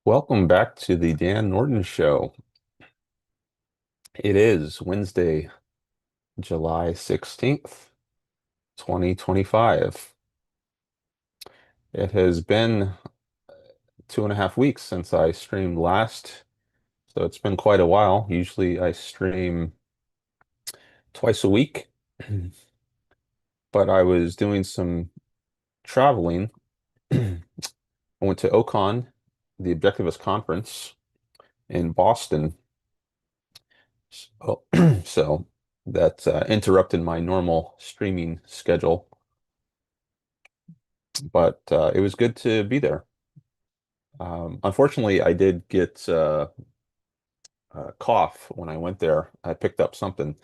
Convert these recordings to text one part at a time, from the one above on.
Welcome back to the Dan Norton Show. It is Wednesday, July 16th, 2025. It has been 2.5 weeks since I streamed last, so it's been quite a while. Usually I stream twice a week, but I was doing some traveling. I went to OCON, the Objectivist Conference in Boston. So, so that interrupted my normal streaming schedule. But it was good to be there. Unfortunately, I did get a cough when I went there. I picked up something,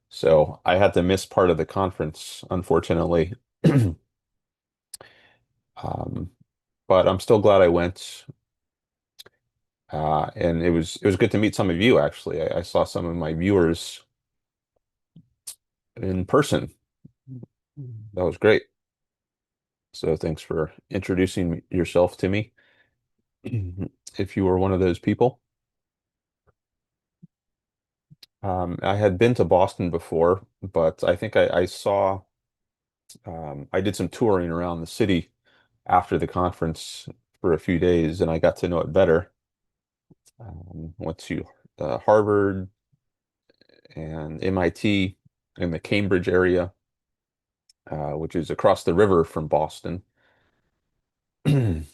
so I had to miss part of the conference, unfortunately. Um, but I'm still glad I went, and it was good to meet some of you. Actually, I saw some of my viewers in person. That was great. So thanks for introducing yourself to me. If you were one of those people. I had been to Boston before, but I think I saw, I did some touring around the city after the conference for a few days, and I got to know it better. Went to Harvard and MIT in the Cambridge area, which is across the river from Boston. And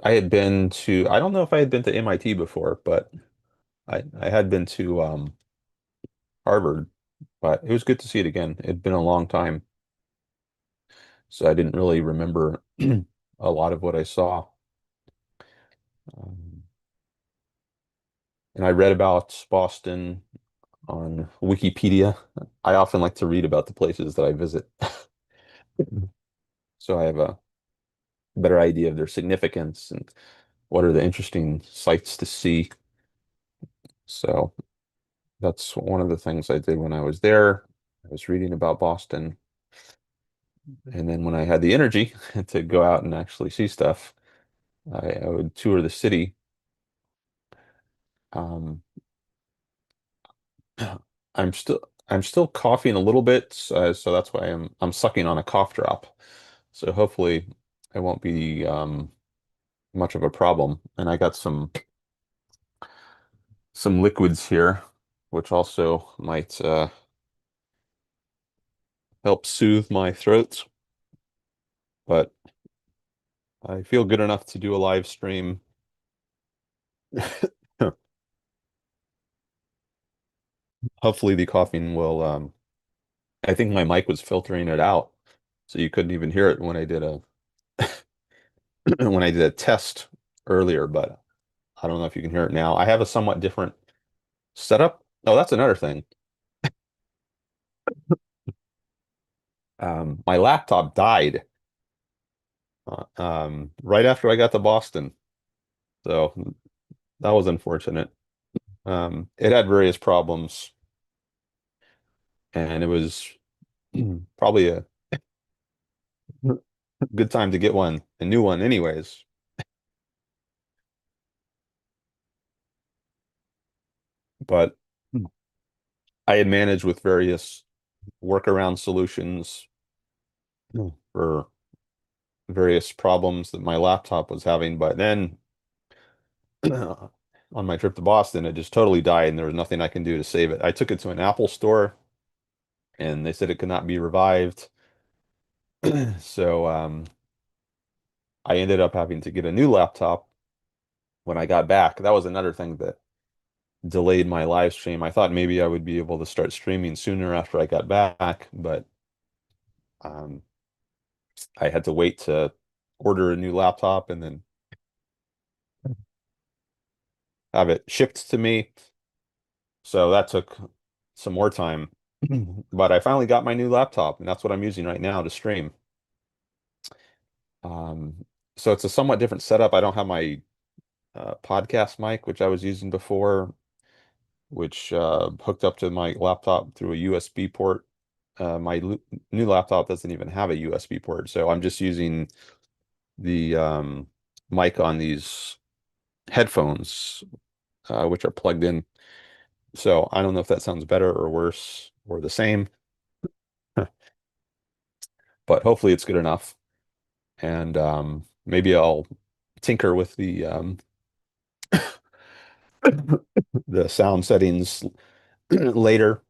I had been to, I don't know if I had been to MIT before, but I had been to Harvard, but it was good to see it again. It'd been a long time. So I didn't really remember a lot of what I saw. Um, and I read about Boston on Wikipedia. I often like to read about the places that I visit. So I have a better idea of their significance and what are the interesting sights to see. So that's one of the things I did when I was there. I was reading about Boston. And then when I had the energy to go out and actually see stuff, I would tour the city. Um, I'm still I'm still coughing a little bit, so that's why I'm sucking on a cough drop. So hopefully it won't be much of a problem. And I got some liquids here, which also might help soothe my throat. But I feel good enough to do a live stream. Hopefully the coughing will I think my mic was filtering it out, so you couldn't even hear it when I did a when I did a test earlier, but I don't know if you can hear it now. I have a somewhat different setup. Oh, that's another thing. My laptop died right after I got to Boston, so that was unfortunate. It had various problems, and it was probably a good time to get a new one, anyways. But I had managed with various workaround solutions for various problems that my laptop was having. But then on my trip to Boston, it just totally died, and there was nothing I can do to save it. I took it to an Apple store, and they said it could not be revived. So I ended up having to get a new laptop when I got back. That was another thing that delayed my live stream. I thought maybe I would be able to start streaming sooner after I got back, but um, I had to wait to order a new laptop and then have it shipped to me. So that took some more time. But I finally got my new laptop, and that's what I'm using right now to stream. Um, so it's a somewhat different setup. I don't have my podcast mic, which I was using before, which hooked up to my laptop through a USB port. New laptop doesn't even have a USB port, so I'm just using the mic on these headphones, which are plugged in. So I don't know if that sounds better or worse or the same, but hopefully it's good enough. And maybe I'll tinker with the sound settings later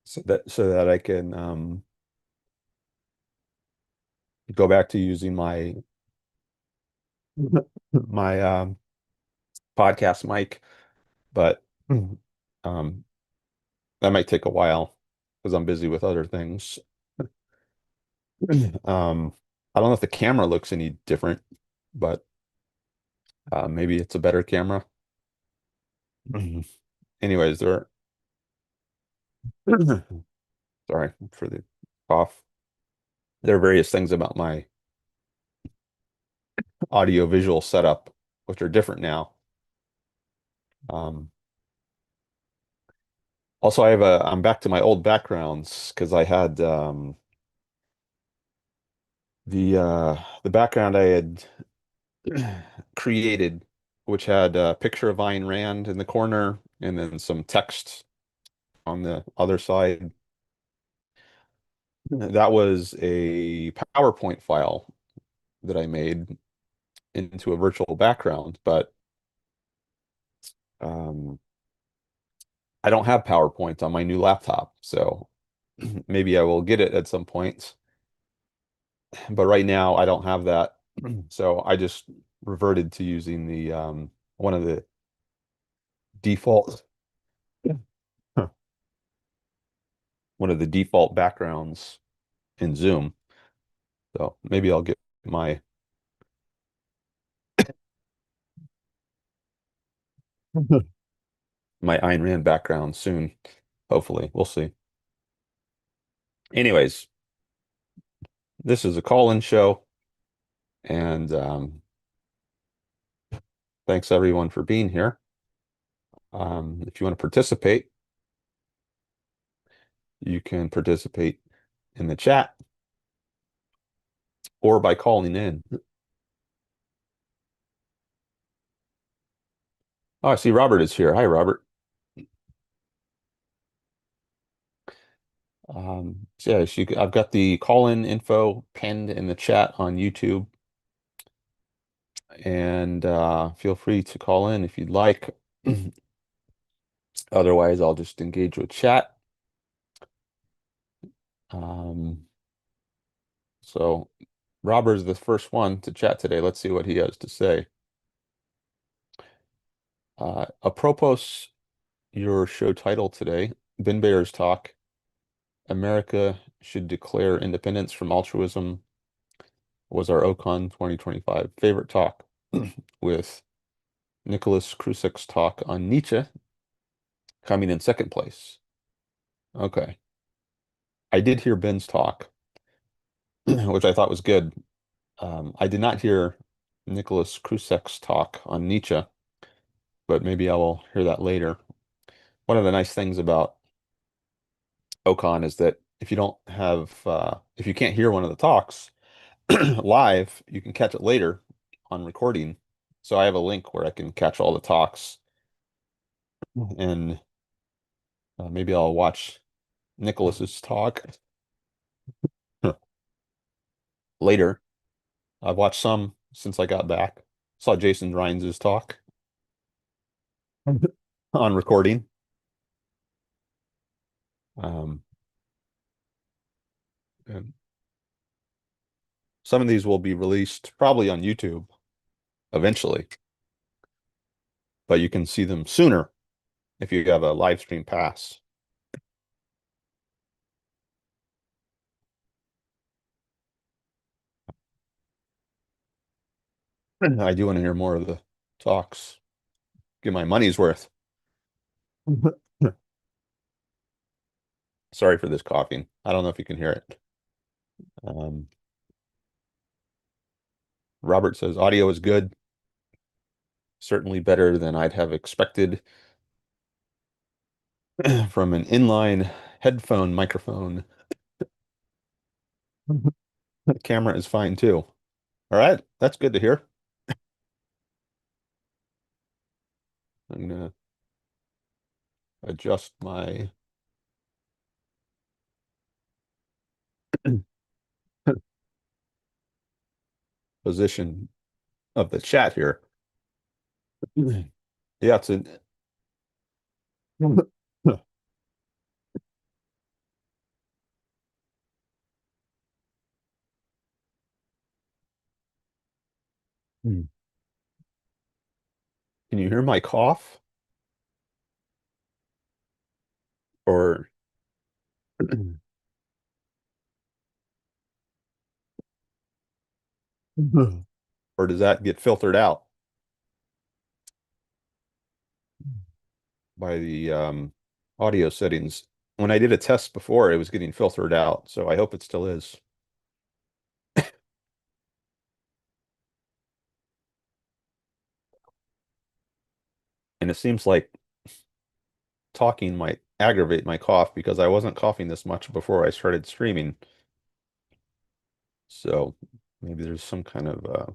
so that I can go back to using my podcast mic. But um, that might take a while because I'm busy with other things. Um, I don't know if the camera looks any different, but maybe it's a better camera. Anyways, sorry for the cough. There are various things about my audio visual setup which are different now. Um, Also, I'm back to my old backgrounds because I had the background I had created, which had a picture of Ayn Rand in the corner and then some text on the other side. That was a PowerPoint file that I made into a virtual background, but um, I don't have PowerPoint on my new laptop, so maybe I will get it at some point. But right now I don't have that. So I just reverted to using the one of the default huh, one of the default backgrounds in Zoom. So maybe I'll get my my Ayn Rand background soon. Hopefully. We'll see. Anyways, this is a call-in show, and thanks everyone for being here. If you want to participate, you can participate in the chat or by calling in. Oh, I see Robert is here. Hi, Robert. So yeah, I've got the call-in info pinned in the chat on YouTube, and feel free to call in if you'd like. Otherwise, I'll just engage with chat. Um, so Robert is the first one to chat today. Let's see what he has to say. Apropos your show title today, Ben Bear's talk, America should declare independence from altruism, was our OCON 2025 favorite talk with Nicholas Krusak's talk on Nietzsche coming in second place. Okay. I did hear Ben's talk, which I thought was good. I did not hear Nicholas Krusak's talk on Nietzsche, but maybe I will hear that later. One of the nice things about OCON is that if you can't hear one of the talks live, you can catch it later on recording. So I have a link where I can catch all the talks, and maybe I'll watch Nicholas's talk later. I've watched some since I got back. Saw Jason Rhines's talk on recording. Um, and some of these will be released probably on YouTube eventually, but you can see them sooner if you have a live stream pass. I do want to hear more of the talks, get my money's worth. Sorry for this coughing. I don't know if you can hear it. Um, Robert says audio is good, certainly better than I'd have expected from an inline headphone microphone. The camera is fine too. All right, that's good to hear. I'm gonna adjust my position of the chat here. Yeah, it's an Can you hear my cough? Or or does that get filtered out by the audio settings? When I did a test before, it was getting filtered out, so I hope it still is. And it seems like talking might aggravate my cough because I wasn't coughing this much before I started streaming. So maybe there's some kind of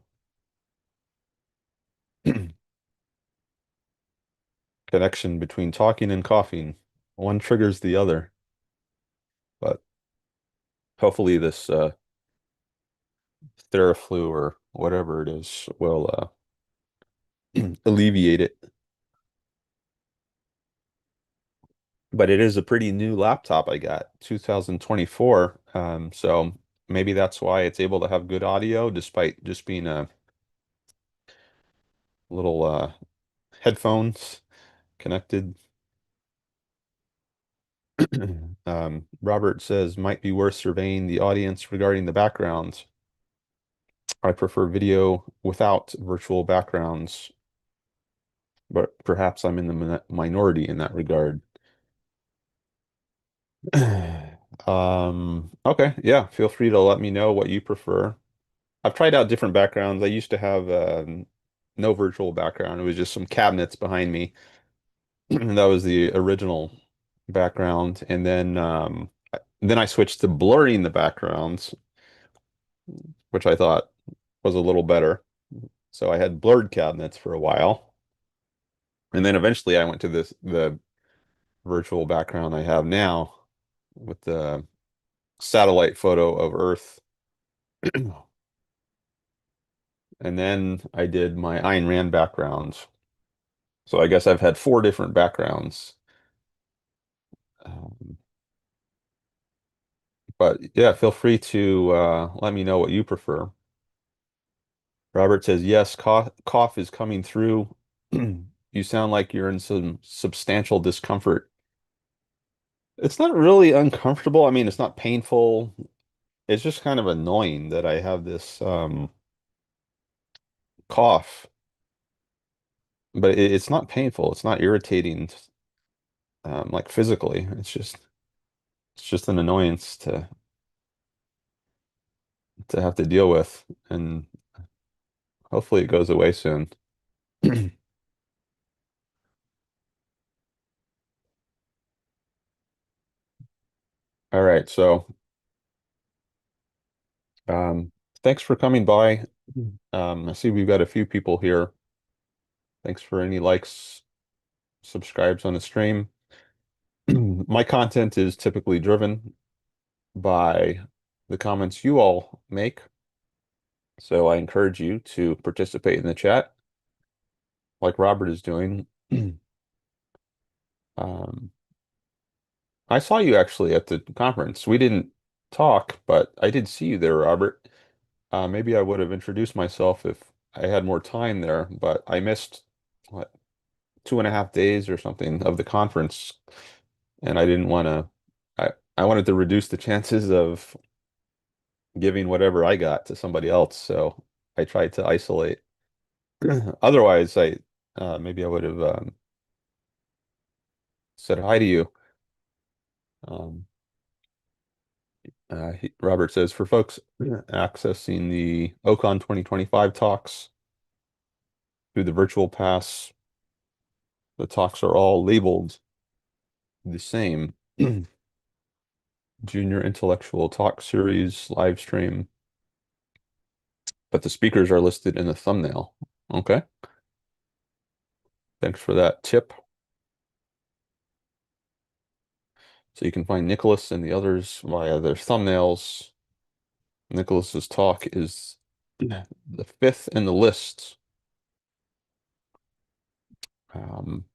connection between talking and coughing. One triggers the other, but hopefully this Theraflu or whatever it is will alleviate it. But it is a pretty new laptop I got, 2024. So maybe that's why it's able to have good audio despite just being a little headphones connected. Robert says might be worth surveying the audience regarding the backgrounds. I prefer video without virtual backgrounds, but perhaps I'm in the minority in that regard. Okay, yeah, feel free to let me know what you prefer. I've tried out different backgrounds. I used to have no virtual background. It was just some cabinets behind me. That was the original background. And then I switched to blurring the backgrounds, which I thought was a little better. So I had blurred cabinets for a while. And then eventually I went to the virtual background I have now with the satellite photo of Earth. And then I did my Ayn Rand backgrounds. So I guess I've had four different backgrounds. Um, but yeah, feel free to let me know what you prefer. Robert says, yes, cough is coming through. You sound like you're in some substantial discomfort. It's not really uncomfortable. I mean, it's not painful. It's just kind of annoying that I have this cough, but it's not painful. It's not irritating, like physically. It's just an annoyance to have to deal with, and hopefully it goes away soon. All right, so um, thanks for coming by. I see we've got a few people here. Thanks for any likes, subscribes on the stream. My content is typically driven by the comments you all make, so I encourage you to participate in the chat like Robert is doing. Um, I saw you actually at the conference. We didn't talk, but I did see you there, Robert. Maybe I would have introduced myself if I had more time there, but I missed what 2.5 days or something of the conference, and I didn't want to. I wanted to reduce the chances of giving whatever I got to somebody else, so I tried to isolate. Otherwise, I maybe I would have said hi to you. Um, Robert says for folks accessing the OCON 2025 talks through the virtual pass, the talks are all labeled the same. Junior Intellectual Talk Series live stream, but the speakers are listed in the thumbnail. Okay. Thanks for that tip. So you can find Nicholas and the others via their thumbnails. Nicholas's talk is the fifth in the list. Um,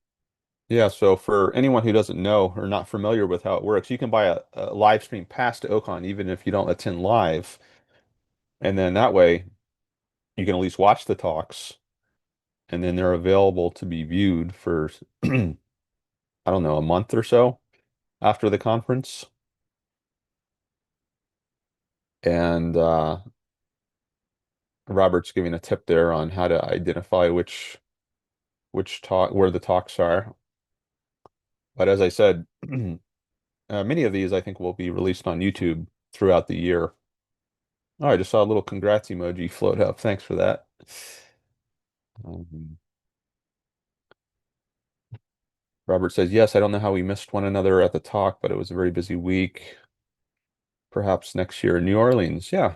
yeah, so for anyone who doesn't know or not familiar with how it works, you can buy a live stream pass to OCON even if you don't attend live. And then that way you can at least watch the talks and then they're available to be viewed for, I don't know, a month or so after the conference. And Robert's giving a tip there on how to identify which talk where the talks are. But as I said, many of these I think will be released on YouTube throughout the year. Oh, I just saw a little congrats emoji float up. Thanks for that. Um, Robert says, yes, I don't know how we missed one another at the talk, but it was a very busy week. Perhaps next year in New Orleans. Yeah.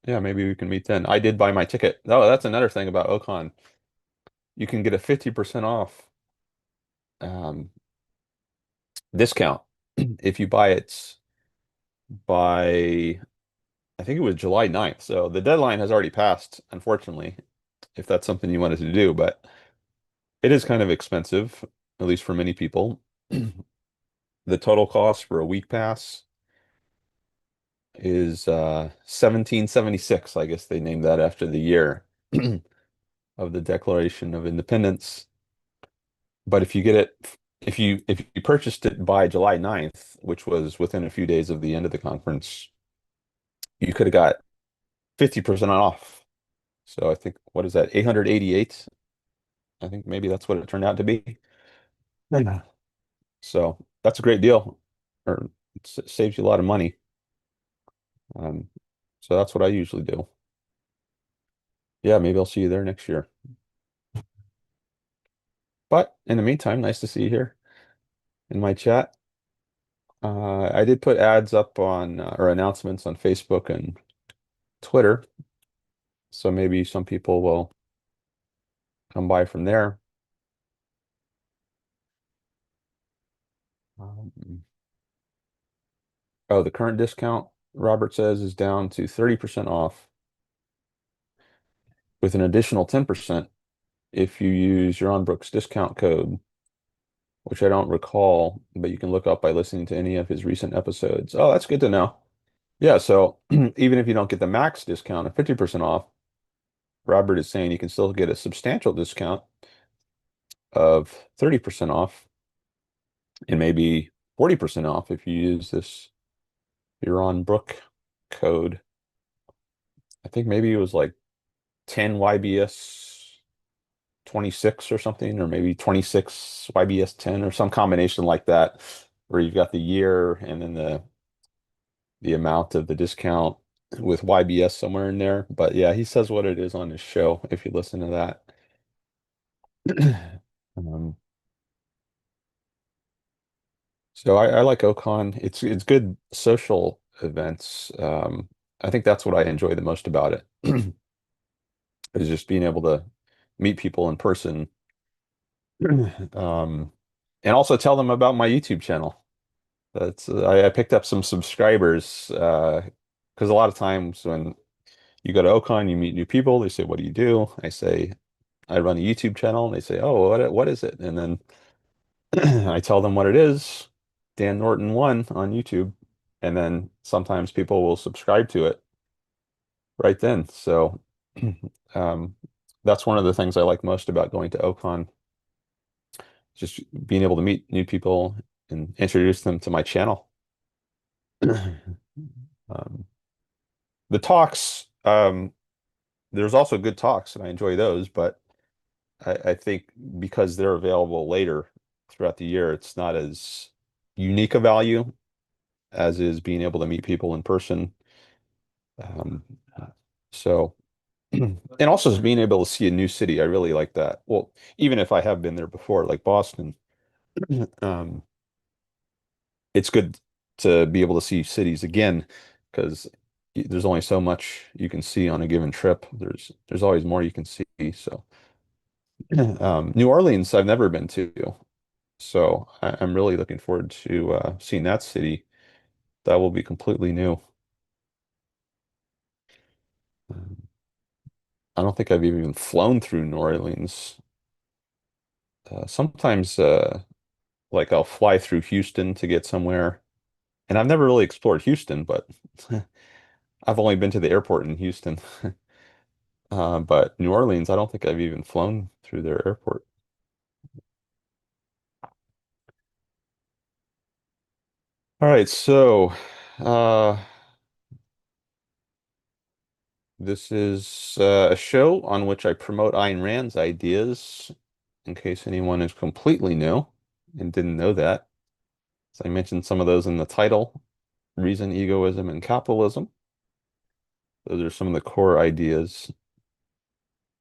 Yeah, maybe we can meet then. I did buy my ticket. Oh, that's another thing about OCON. You can get a 50% off um, discount if you buy it by, I think it was July 9th. So the deadline has already passed, unfortunately, if that's something you wanted to do, but it is kind of expensive, at least for many people. The total cost for a week pass is 1776. I guess they named that after the year of the Declaration of Independence. But if you get it, if you purchased it by July 9th, which was within a few days of the end of the conference, you could have got 50% off. So I think, what is that, 888? I think maybe that's what it turned out to be. Yeah. So that's a great deal, or it saves you a lot of money. Um, so that's what I usually do. Yeah, maybe I'll see you there next year. But in the meantime, nice to see you here in my chat. I did put ads up on or announcements on Facebook and Twitter, so maybe some people will come by from there. Um, oh, the current discount, Robert says, is down to 30% off with an additional 10% if you use your Brooks discount code, which I don't recall, but you can look up by listening to any of his recent episodes. Oh, that's good to know. Yeah, so even if you don't get the max discount of 50% off, Robert is saying you can still get a substantial discount of 30% off and maybe 40% off if you use this Huron Brook code. I think maybe it was like 10 YBS 26 or something, or maybe 26 YBS 10 or some combination like that, where you've got the year and then the amount of the discount with YBS somewhere in there. But yeah, he says what it is on his show if you listen to that. Um, so I like OCON. It's good social events. I think that's what I enjoy the most about it, is just being able to meet people in person, um, and also tell them about my YouTube channel. That's I picked up some subscribers because a lot of times when you go to OCON, you meet new people. They say, "What do you do?" I say, "I run a YouTube channel." And they say, "Oh, what is it?" And then I tell them what it is, Dan Norton 1 on YouTube, and then sometimes people will subscribe to it right then. So um, that's one of the things I like most about going to OCON, just being able to meet new people and introduce them to my channel. Um, the talks, there's also good talks, and I enjoy those, but I think because they're available later throughout the year, it's not as unique a value as is being able to meet people in person. Um, so, and also just being able to see a new city, I really like that. Well, even if I have been there before, like Boston, um, it's good to be able to see cities again because there's only so much you can see on a given trip. There's always more you can see. So, New Orleans, I've never been to, so I'm really looking forward to seeing that city. That will be completely new. Um, I don't think I've even flown through New Orleans. Sometimes, like I'll fly through Houston to get somewhere, and I've never really explored Houston, but I've only been to the airport in Houston. But New Orleans, I don't think I've even flown through their airport. All right, so uh, this is a show on which I promote Ayn Rand's ideas, in case anyone is completely new and didn't know that. So I mentioned some of those in the title: reason, egoism, and capitalism. Those are some of the core ideas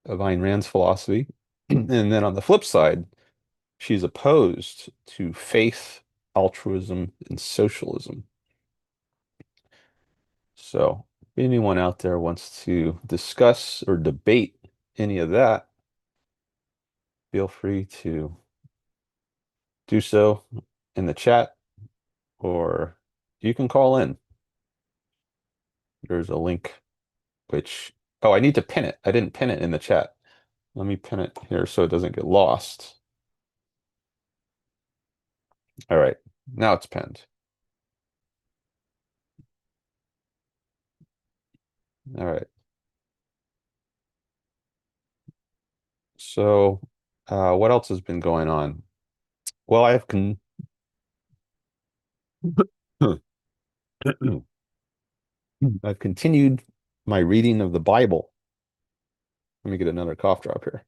of Ayn Rand's philosophy. And then on the flip side, she's opposed to faith, altruism, and socialism. So if anyone out there wants to discuss or debate any of that, feel free to do so in the chat, or you can call in. There's a link which, oh, I need to pin it. I didn't pin it in the chat. Let me pin it here so it doesn't get lost. All right, now it's pinned. All right. So, what else has been going on? Well, I've continued my reading of the Bible. Let me get another cough drop here.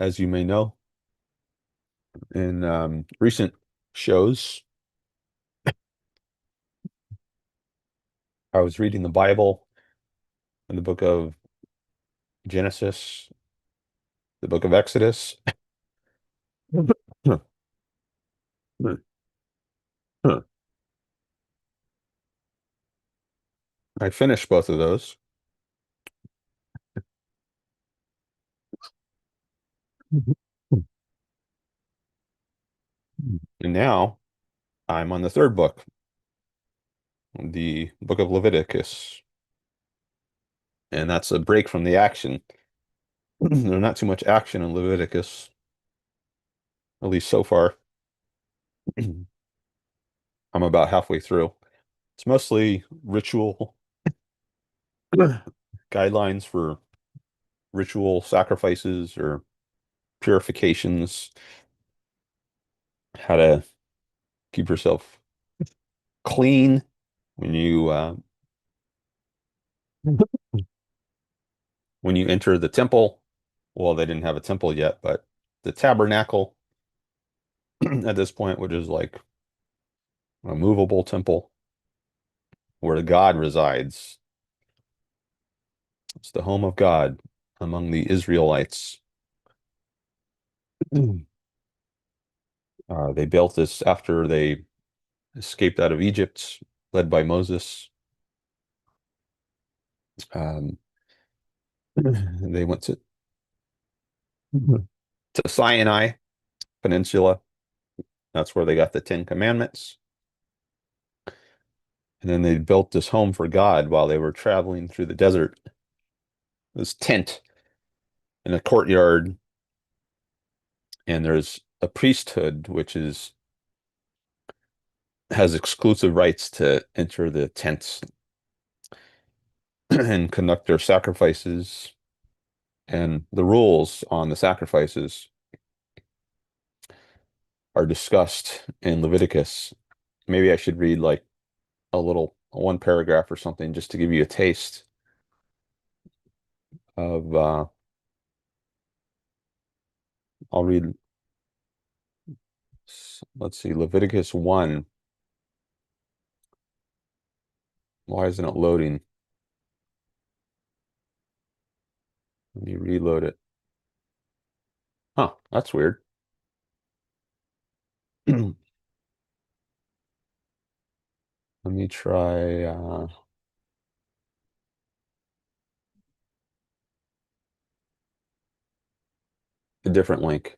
As you may know, in recent shows, I was reading the Bible in the book of Genesis, the book of Exodus. I finished both of those. And now I'm on the third book, the book of Leviticus. And that's a break from the action. There's not too much action in Leviticus, at least so far. I'm about halfway through. It's mostly ritual guidelines for ritual sacrifices or purifications, how to keep yourself clean when you enter the temple. Well, they didn't have a temple yet, but the tabernacle at this point, which is like a movable temple where God resides. It's the home of God among the Israelites. They built this after they escaped out of Egypt, led by Moses. Um, they went to Sinai Peninsula. That's where they got the Ten Commandments. And then they built this home for God while they were traveling through the desert. This tent in a courtyard, and there's a priesthood which is has exclusive rights to enter the tents and conduct their sacrifices. And the rules on the sacrifices are discussed in Leviticus. Maybe I should read like a little one paragraph or something just to give you a taste of I'll read, let's see, Leviticus 1. Why isn't it loading? Let me reload it. Huh, that's weird. Let me try a different link.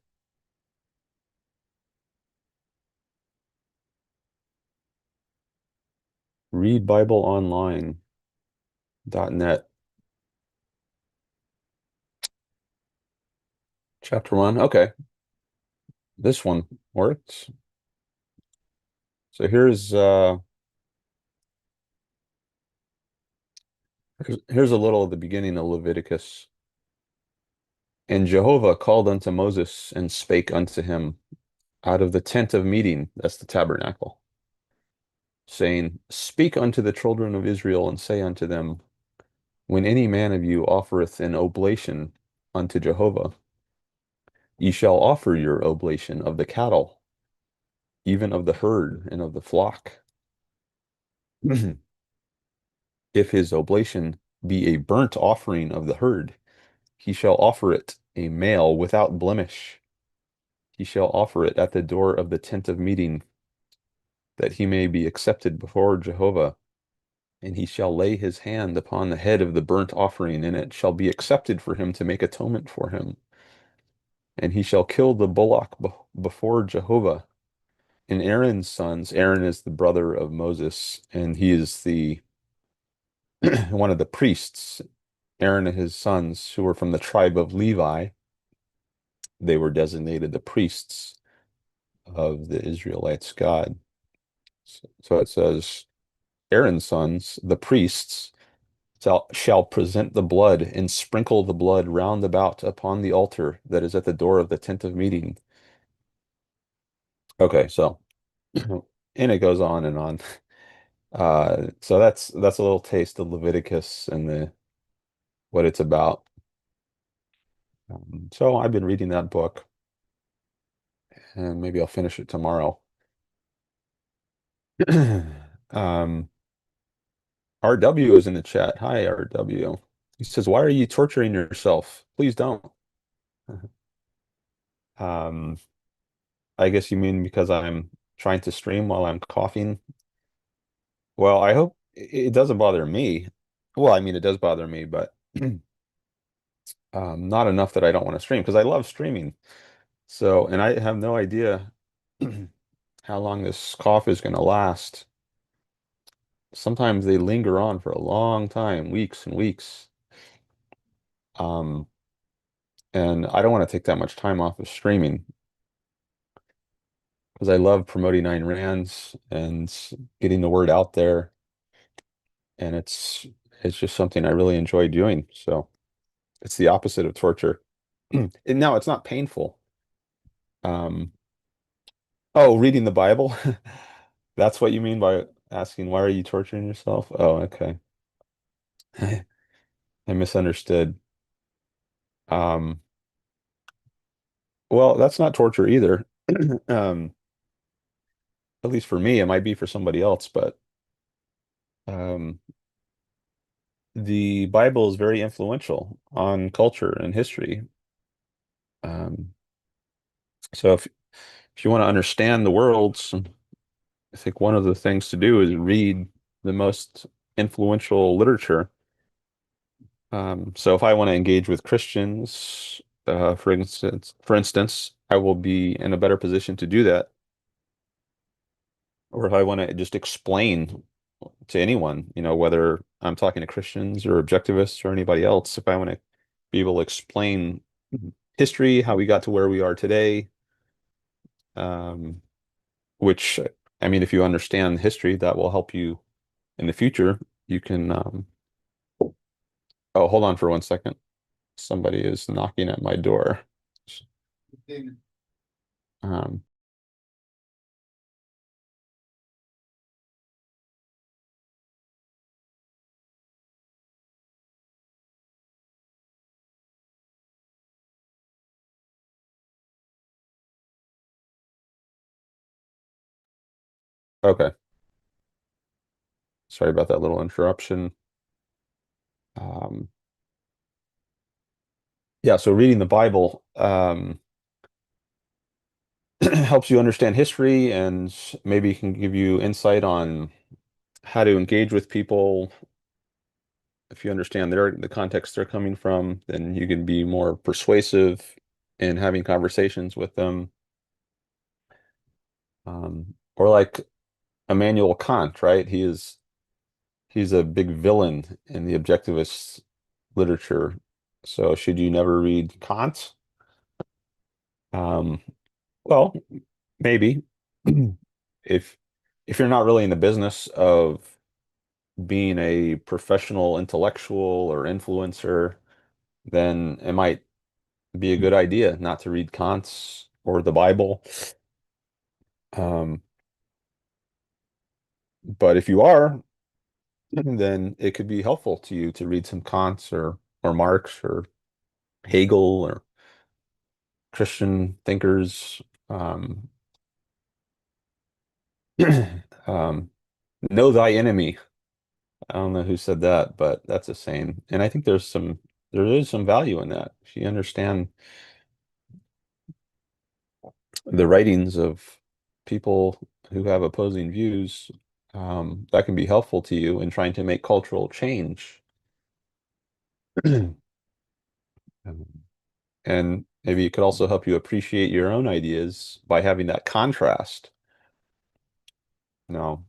Readbibleonline.net. Chapter one. Okay, this one works. So here's a little of the beginning of Leviticus. And Jehovah called unto Moses and spake unto him out of the tent of meeting, that's the tabernacle, saying, Speak unto the children of Israel and say unto them, When any man of you offereth an oblation unto Jehovah, ye shall offer your oblation of the cattle, even of the herd and of the flock. If his oblation be a burnt offering of the herd, he shall offer it a male without blemish. He shall offer it at the door of the tent of meeting, that he may be accepted before Jehovah. And he shall lay his hand upon the head of the burnt offering, and it shall be accepted for him to make atonement for him. And he shall kill the bullock before Jehovah. And Aaron's sons, Aaron is the brother of Moses, and he is the one of the priests. Aaron and his sons, who were from the tribe of Levi, they were designated the priests of the Israelites' God. So it says, Aaron's sons, the priests, shall present the blood and sprinkle the blood round about upon the altar that is at the door of the tent of meeting. Okay, so and it goes on and on. So that's a little taste of Leviticus and the what it's about. So I've been reading that book, and maybe I'll finish it tomorrow. Um, RW is in the chat. Hi, RW. He says, "Why are you torturing yourself? Please don't." Um, I guess you mean because I'm trying to stream while I'm coughing. Well, I hope it doesn't bother me. Well, I mean, it does bother me, but not enough that I don't want to stream because I love streaming. So, and I have no idea how long this cough is going to last. Sometimes they linger on for a long time, weeks and weeks. Um, and I don't want to take that much time off of streaming because I love promoting Nine Rands and getting the word out there. And it's just something I really enjoy doing. So it's the opposite of torture. And now it's not painful. Um, oh, reading the Bible. That's what you mean by asking, why are you torturing yourself? Oh, okay. I misunderstood. Um, well, that's not torture either. Um, at least for me, it might be for somebody else, but um, the Bible is very influential on culture and history. Um, so if you want to understand the world, I think one of the things to do is read the most influential literature. So if I want to engage with Christians, for instance, I will be in a better position to do that. Or if I want to just explain to anyone, whether I'm talking to Christians or objectivists or anybody else, if I want to be able to explain history, how we got to where we are today, um, which, I mean, if you understand history, that will help you in the future. You can, oh, hold on for 1 second. Somebody is knocking at my door. Um, okay. Sorry about that little interruption. Um, yeah, so reading the Bible helps you understand history and maybe can give you insight on how to engage with people. If you understand the context they're coming from, then you can be more persuasive in having conversations with them. Or like Immanuel Kant, right? He's a big villain in the objectivist literature. So should you never read Kant? Um, well, maybe if if you're not really in the business of being a professional intellectual or influencer, then it might be a good idea not to read Kant's or the Bible. Um, but if you are, then it could be helpful to you to read some Kant's or Marx or Hegel or Christian thinkers. Um, um, know thy enemy. I don't know who said that, but that's a saying. And I think there is some value in that. If you understand the writings of people who have opposing views, that can be helpful to you in trying to make cultural change. And maybe it could also help you appreciate your own ideas by having that contrast. No,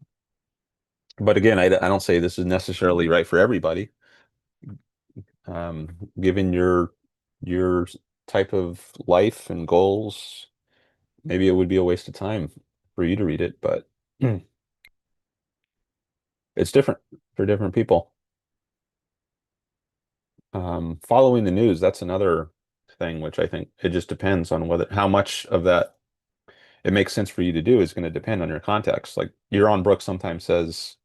but again, I don't say this is necessarily right for everybody. Um, Given your type of life and goals, maybe it would be a waste of time for you to read it, but it's different for different people. Following the news, that's another thing, which I think it just depends on whether how much of that it makes sense for you to do is going to depend on your context. Like Yaron Brooks sometimes says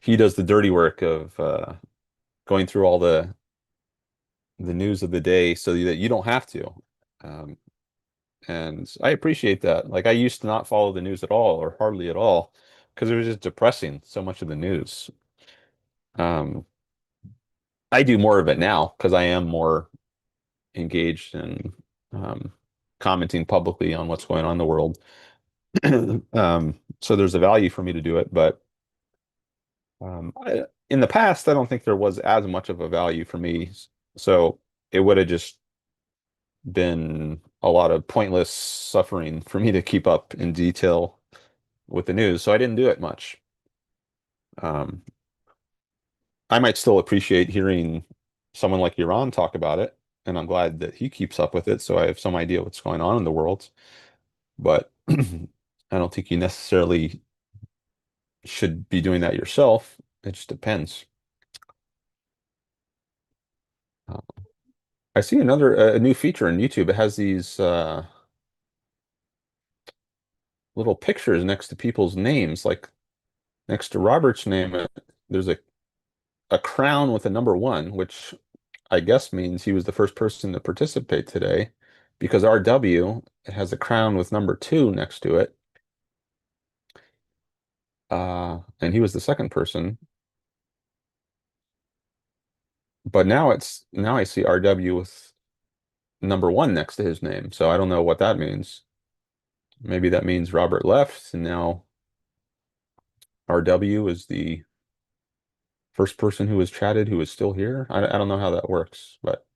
he does the dirty work of going through all the news of the day so that you don't have to. Um, and I appreciate that. Like I used to not follow the news at all or hardly at all because it was just depressing, so much of the news. Um, I do more of it now because I am more engaged in um, commenting publicly on what's going on in the world. So there's a value for me to do it, but in the past, I don't think there was as much of a value for me. So it would have just been a lot of pointless suffering for me to keep up in detail with the news. So I didn't do it much. Um, I might still appreciate hearing someone like Iran talk about it, and I'm glad that he keeps up with it, so I have some idea what's going on in the world. But I don't think you necessarily should be doing that yourself. It just depends. Uh, I see another a new feature in YouTube. It has these little pictures next to people's names, like next to Robert's name. There's a crown with a number one, which I guess means he was the first person to participate today, because RW has a crown with number two next to it, and he was the second person. But now I see RW with number one next to his name, so I don't know what that means. Maybe that means Robert left, and now RW is the first person who has chatted who is still here. I don't know how that works, but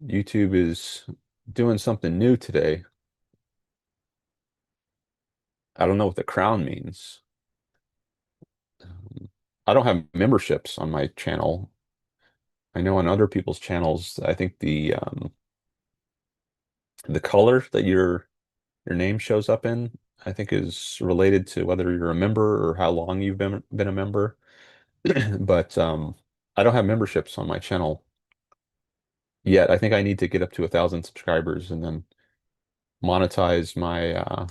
YouTube is doing something new today. I don't know what the crown means. I don't have memberships on my channel. I know on other people's channels, I think the color that your name shows up in, I think is related to whether you're a member or how long you've been a member. But I don't have memberships on my channel yet. I think I need to get up to 1,000 subscribers and then monetize my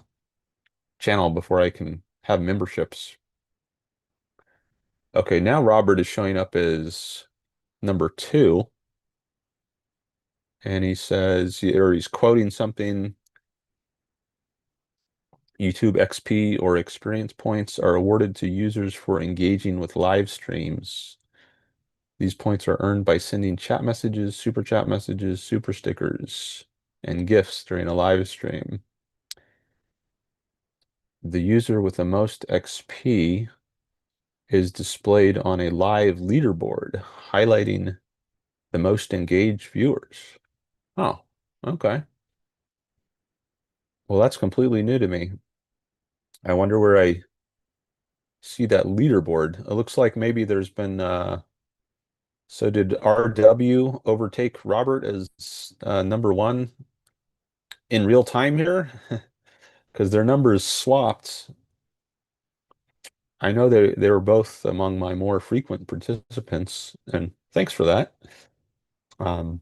channel before I can have memberships. Okay, now Robert is showing up as number two, and he says, or he's quoting something. YouTube XP or experience points are awarded to users for engaging with live streams. These points are earned by sending chat messages, super stickers, and gifts during a live stream. The user with the most XP is displayed on a live leaderboard, highlighting the most engaged viewers. Oh, okay. Well, that's completely new to me. I wonder where I see that leaderboard. It looks like maybe there's been so did RW overtake Robert as number one in real time here? Because their numbers swapped. I know they were both among my more frequent participants, and thanks for that. Um,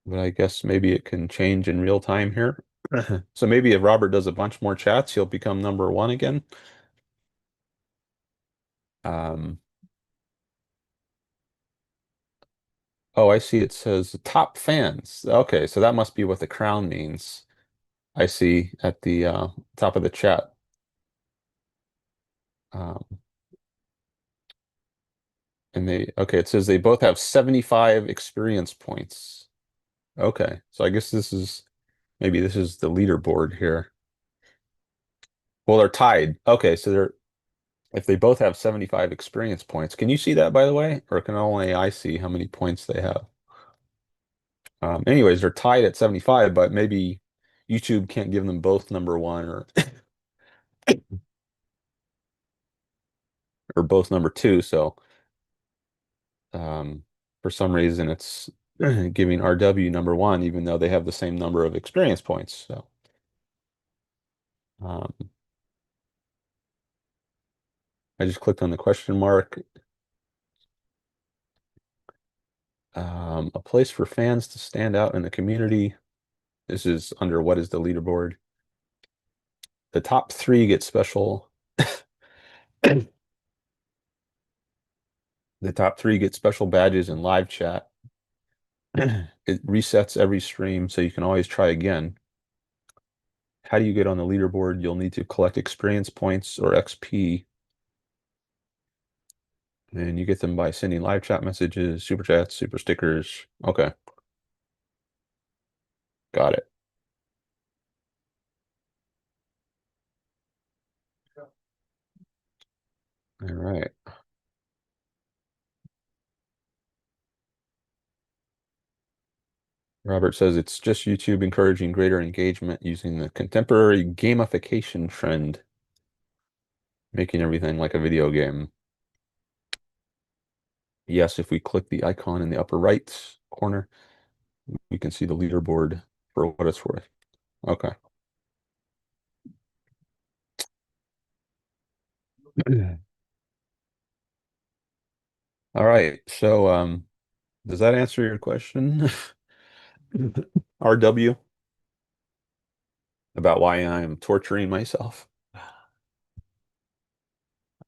but I guess maybe it can change in real time here. So maybe if Robert does a bunch more chats, he'll become number one again. Um, oh, I see. It says top fans. Okay, so that must be what the crown means. I see at the top of the chat. Um, and okay, it says they both have 75 experience points. Okay, so I guess maybe this is the leaderboard here. Well, they're tied. Okay, so if they both have 75 experience points, can you see that by the way? Or can only I see how many points they have? Anyways, they're tied at 75, but maybe YouTube can't give them both number one or both number two. So um, for some reason, it's giving RW number one, even though they have the same number of experience points. So um, I just clicked on the question mark. A place for fans to stand out in the community. This is under what is the leaderboard. The top three get special. The top three get special badges in live chat. It resets every stream, so you can always try again. How do you get on the leaderboard? You'll need to collect experience points or XP, and you get them by sending live chat messages, super chats, super stickers. Okay, got it. All right. Robert says it's just YouTube encouraging greater engagement using the contemporary gamification trend, making everything like a video game. Yes, if we click the icon in the upper right corner, we can see the leaderboard for what it's worth. Okay. All right. So, does that answer your question? RW about why I am torturing myself.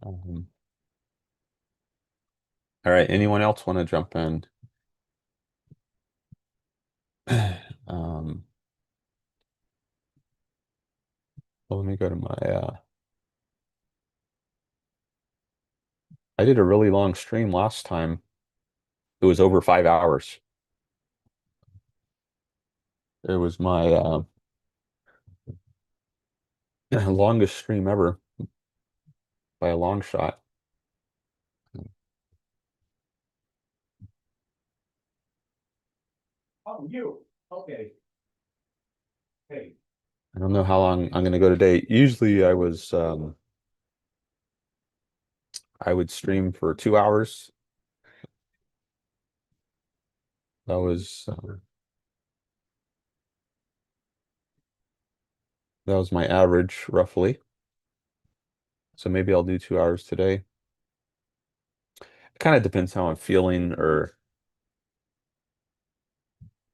Um, all right. Anyone else want to jump in? Um, well, let me go to I did a really long stream last time. It was over 5 hours. It was my longest stream ever by a long shot. Oh, you. Okay. Hey. I don't know how long I'm going to go today. Usually I would stream for 2 hours. That was my average roughly. So maybe I'll do 2 hours today. It kind of depends how I'm feeling or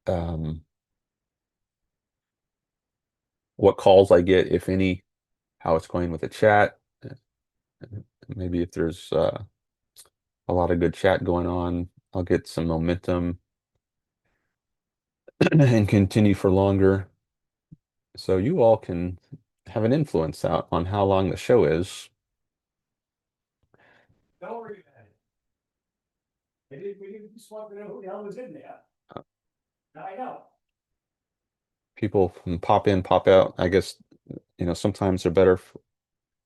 um, what calls I get, if any, how it's going with the chat. Maybe if there's a lot of good chat going on, I'll get some momentum and continue for longer. So you all can have an influence out on how long the show is. Don't worry about it. We just want to know who the hell was in there. I know. People can pop in, pop out. I guess, sometimes they're better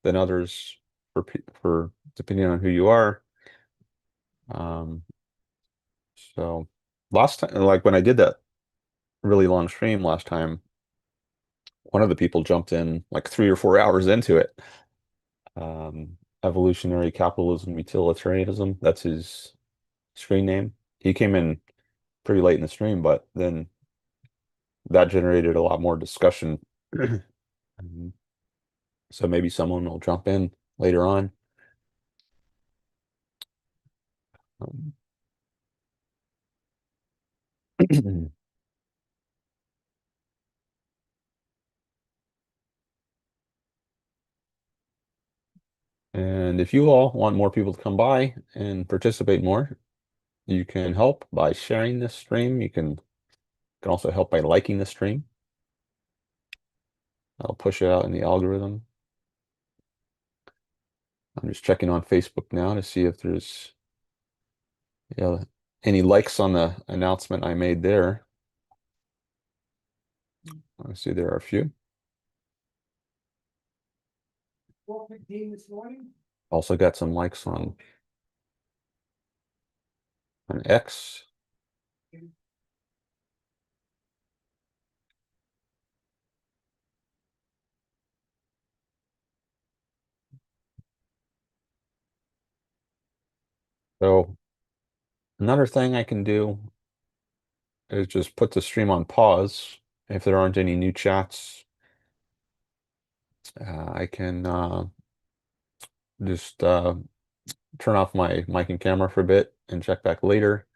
than others. for depending on who you are. Um, so last time, like when I did that really long stream last time, one of the people jumped in like 3 or 4 hours into it. Evolutionary capitalism, utilitarianism. That's his screen name. He came in pretty late in the stream, but then that generated a lot more discussion. Um, So maybe someone will jump in later on. Um, And if you all want more people to come by and participate more, you can help by sharing this stream. You can also help by liking the stream. I'll push it out in the algorithm. I'm just checking on Facebook now to see if there's any likes on the announcement I made there. I see there are a few. Also got some likes on X. So another thing I can do is just put the stream on pause if there aren't any new chats. I can just turn off my mic and camera for a bit and check back later,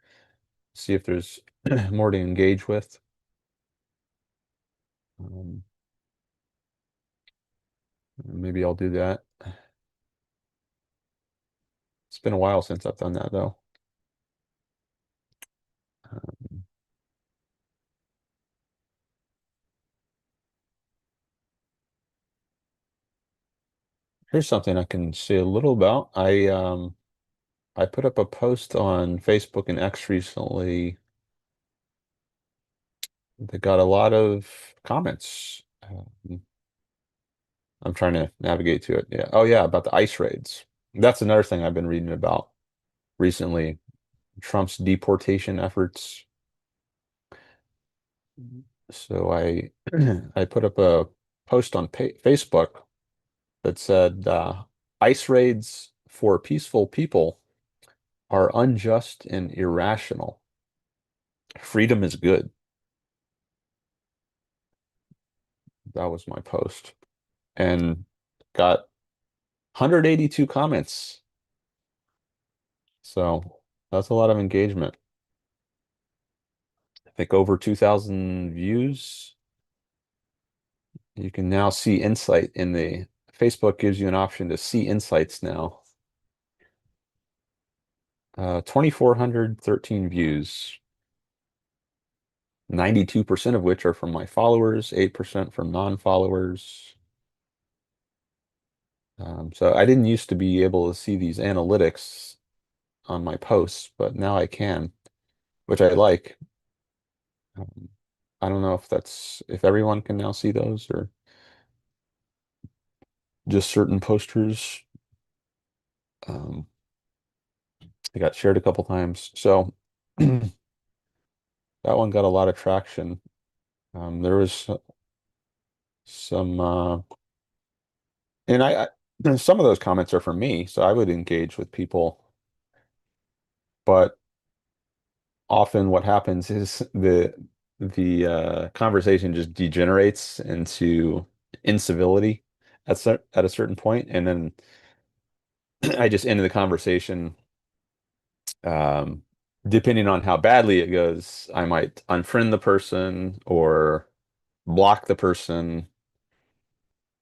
see if there's more to engage with. Um, Maybe I'll do that. It's been a while since I've done that though. Um, Here's something I can say a little about. I put up a post on Facebook and X recently that got a lot of comments. I'm trying to navigate to it. Yeah. Oh yeah, about the ICE raids. That's another thing I've been reading about recently. Trump's deportation efforts. So I I put up a post on Facebook that said ICE raids for peaceful people are unjust and irrational. Freedom is good. That was my post. And got 182 comments. So that's a lot of engagement. I think over 2,000 views. You can now see insight in the Facebook gives you an option to see insights now. 2,413 views, 92% of which are from my followers, 8% from non-followers. So I didn't used to be able to see these analytics on my posts, but now I can, which I like. Um, I don't know if everyone can now see those or just certain posters. Um, I got shared a couple times. So that one got a lot of traction. There was some, and some of those comments are from me, so I would engage with people. But often, what happens is the conversation just degenerates into incivility at a certain point, and then I just end the conversation. Um, Depending on how badly it goes, I might unfriend the person or block the person.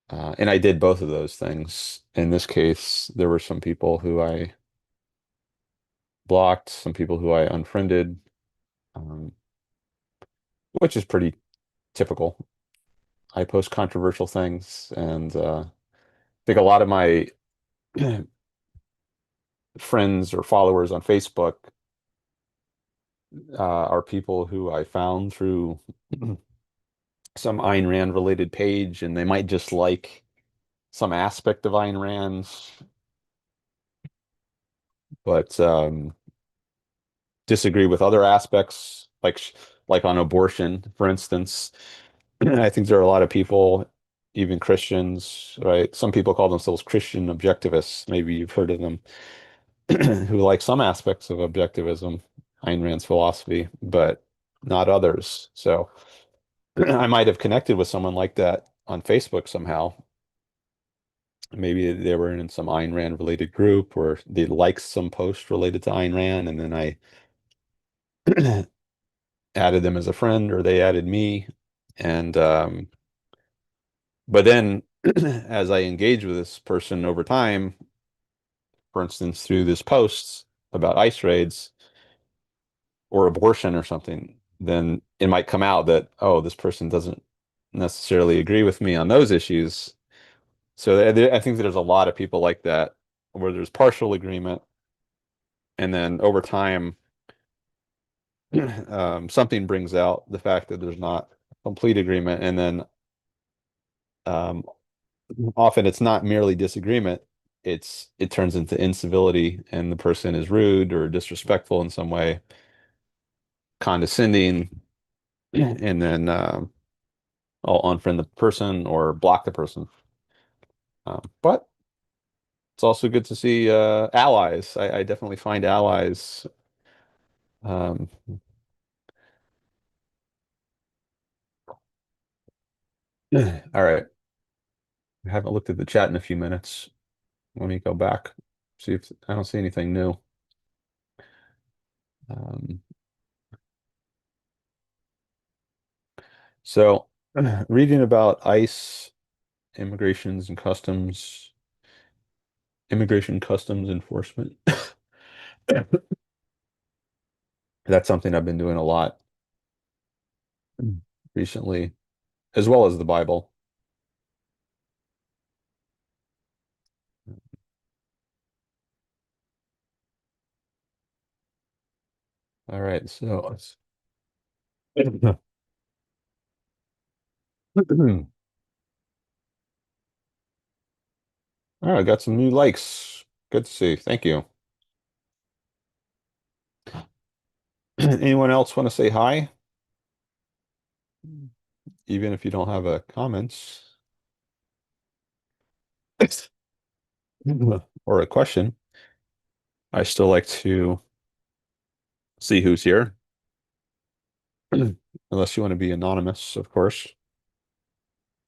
And I did both of those things. In this case, there were some people who I blocked, some people who I unfriended, um, which is pretty typical. I post controversial things, and I think a lot of my friends or followers on Facebook are people who I found through some Ayn Rand related page, and they might just like some aspect of Ayn Rand's. but disagree with other aspects, like on abortion, for instance. I think there are a lot of people, even Christians, right? Some people call themselves Christian objectivists. Maybe you've heard of them, who like some aspects of objectivism, Ayn Rand's philosophy, but not others. So I might have connected with someone like that on Facebook somehow. Maybe they were in some Ayn Rand related group, or they liked some post related to Ayn Rand, and then I added them as a friend, or they added me. And but then as I engage with this person over time, for instance, through this posts about ICE raids or abortion or something, then it might come out that, oh, this person doesn't necessarily agree with me on those issues. So I think there's a lot of people like that where there's partial agreement, and then over time, something brings out the fact that there's not complete agreement, and then um, often it's not merely disagreement. It turns into incivility, and the person is rude or disrespectful in some way, condescending, and then I'll unfriend the person or block the person. But it's also good to see allies. I definitely find allies. Um, all right. I haven't looked at the chat in a few minutes. Let me go back. See if I don't see anything new. Um, so reading about ICE, immigrations and customs, immigration customs enforcement. That's something I've been doing a lot recently, as well as the Bible. All right, so all right, I got some new likes. Good to see. Thank you. Anyone else want to say hi? Even if you don't have a comments or a question, I still like to see who's here. Unless you want to be anonymous, of course.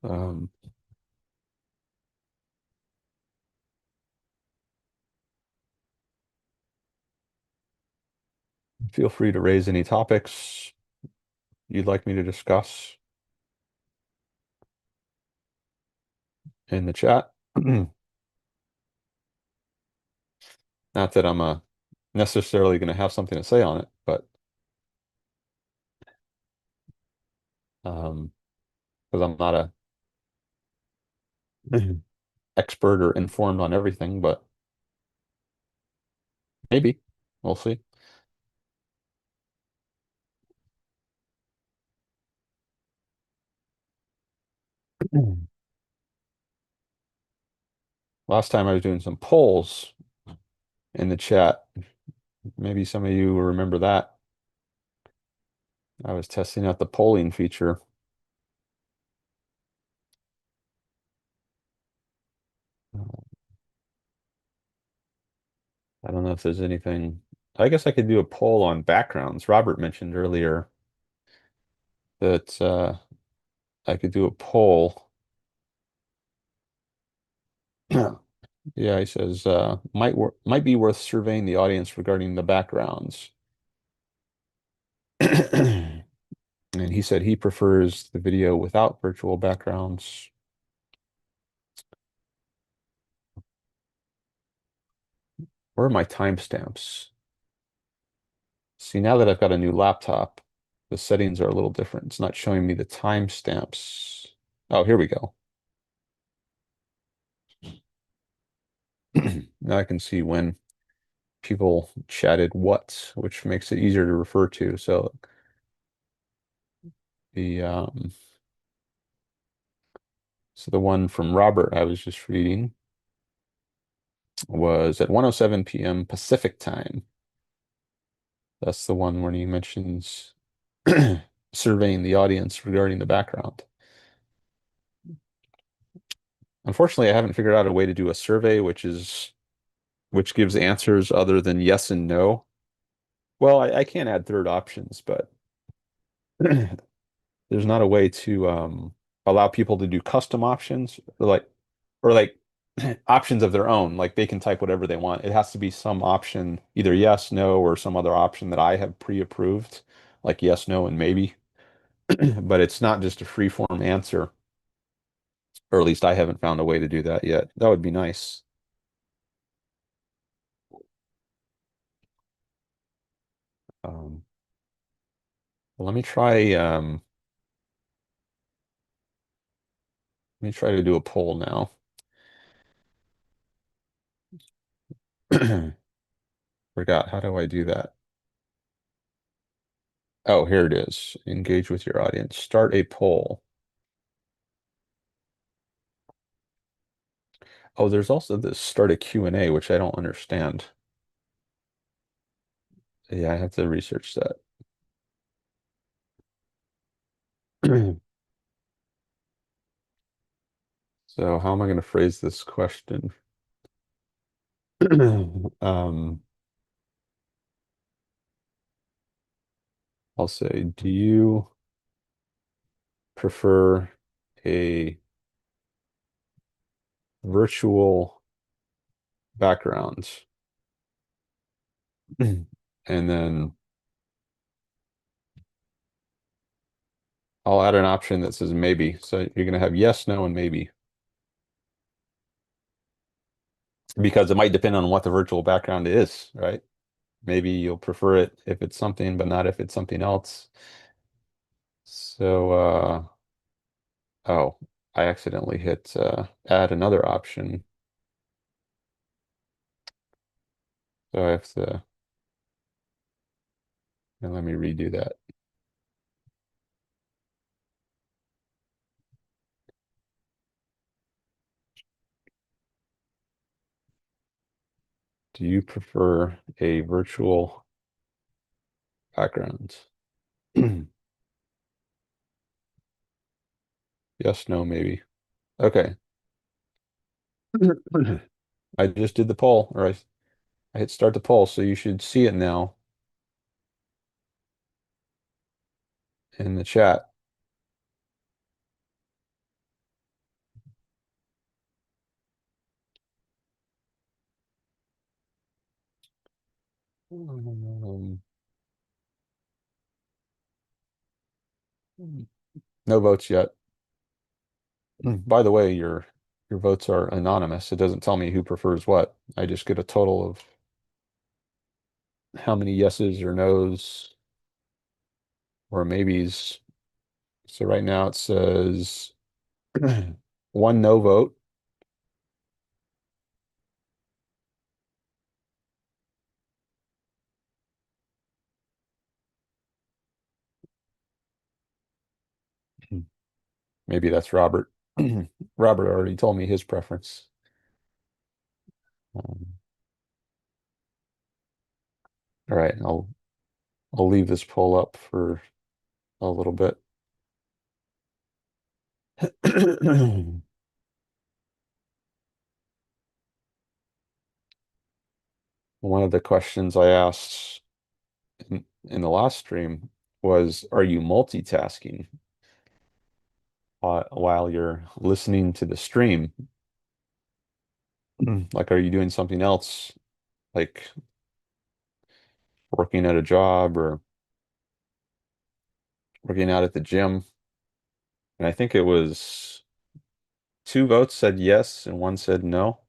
Um, Feel free to raise any topics you'd like me to discuss in the chat. Not that I'm necessarily going to have something to say on it, but because I'm not a expert or informed on everything, but maybe we'll see. Last time I was doing some polls in the chat. Maybe some of you will remember that. I was testing out the polling feature. I don't know if there's anything. I guess I could do a poll on backgrounds. Robert mentioned earlier that I could do a poll. Yeah, he says might be worth surveying the audience regarding the backgrounds. And he said he prefers the video without virtual backgrounds. Where are my timestamps? See, now that I've got a new laptop, the settings are a little different. It's not showing me the timestamps. Oh, here we go. Now I can see when people chatted what, which makes it easier to refer to. So the so the one from Robert I was just reading was at 1:07 p.m. Pacific time. That's the one where he mentions surveying the audience regarding the background. Unfortunately, I haven't figured out a way to do a survey which gives answers other than yes and no. Well, I can add third options, but there's not a way to allow people to do custom options or like options of their own. Like they can type whatever they want. It has to be some option, either yes, no, or some other option that I have pre-approved, like yes, no, and maybe. But it's not just a free form answer, or at least I haven't found a way to do that yet. That would be nice. Um, let me try. Let me try to do a poll now. Forgot. How do I do that? Oh, here it is. Engage with your audience. Start a poll. Oh, there's also this start a Q&A, which I don't understand. Yeah, I have to research that. So how am I going to phrase this question? Um, I'll say, do you prefer a virtual background? And then I'll add an option that says maybe. So you're going to have yes, no, and maybe. Because it might depend on what the virtual background is, right? Maybe you'll prefer it if it's something, but not if it's something else. So, oh, I accidentally hit add another option. So I have to, and let me redo that. Do you prefer a virtual background? Yes, no, maybe. Okay. I just did the poll, or I hit start the poll, so you should see it now in the chat. Um, no votes yet. By the way, your votes are anonymous. It doesn't tell me who prefers what. I just get a total of how many yeses or nos or maybes. So right now it says one no vote. Maybe that's Robert. Robert already told me his preference. Um, all right, I'll leave this poll up for a little bit. One of the questions I asked in the last stream was, are you multitasking while you're listening to the stream? Like, are you doing something else, like working at a job or working out at the gym? And I think it was two votes said yes and one said no.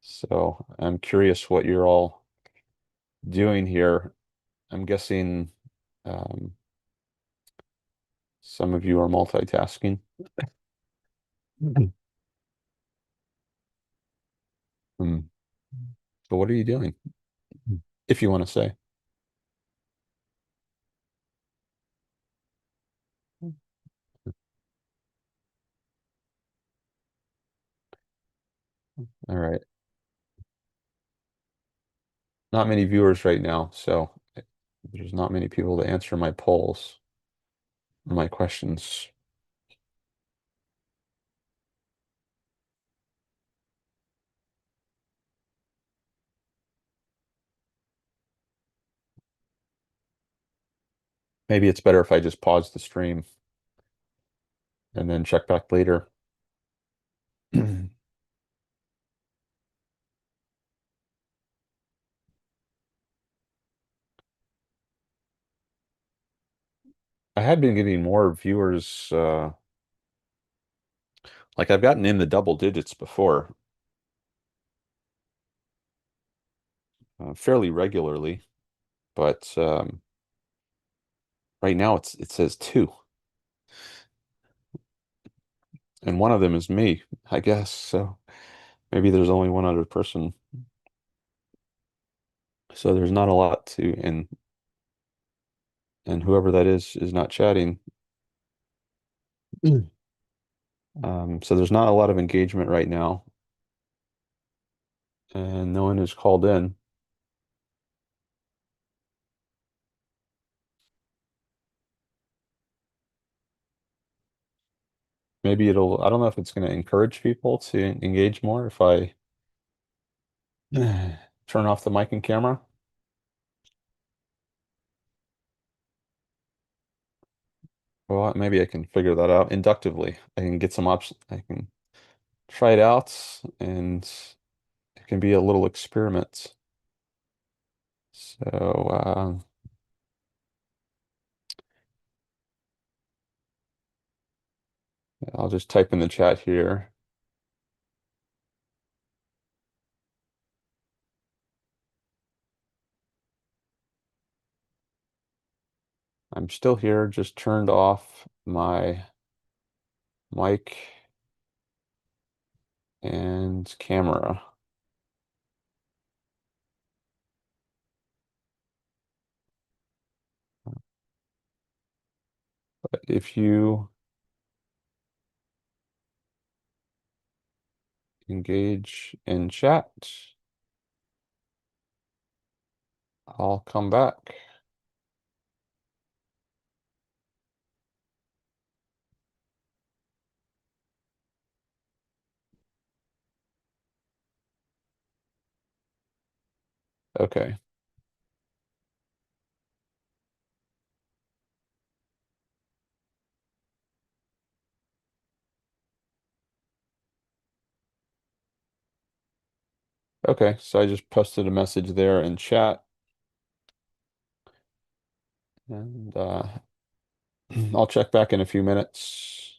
So I'm curious what you're all doing here. I'm guessing some of you are multitasking. Mhm. Hmm. So what are you doing? If you want to say. All right. Not many viewers right now, so there's not many people to answer my polls or my questions. Maybe it's better if I just pause the stream and then check back later. I had been getting more viewers, like I've gotten in the double digits before, fairly regularly, but right now it says two, and one of them is me, I guess. So maybe there's only one other person. So there's not a lot to, and whoever that is not chatting. Mm. So there's not a lot of engagement right now, and no one has called in. Maybe I don't know if it's going to encourage people to engage more if I turn off the mic and camera. Well, maybe I can figure that out inductively. I can get some options. I can try it out, and it can be a little experiment. So I'll just type in the chat here. I'm still here, just turned off my mic and camera. But if you engage in chat, I'll come back. Okay. Okay, so I just posted a message there in chat, and I'll check back in a few minutes.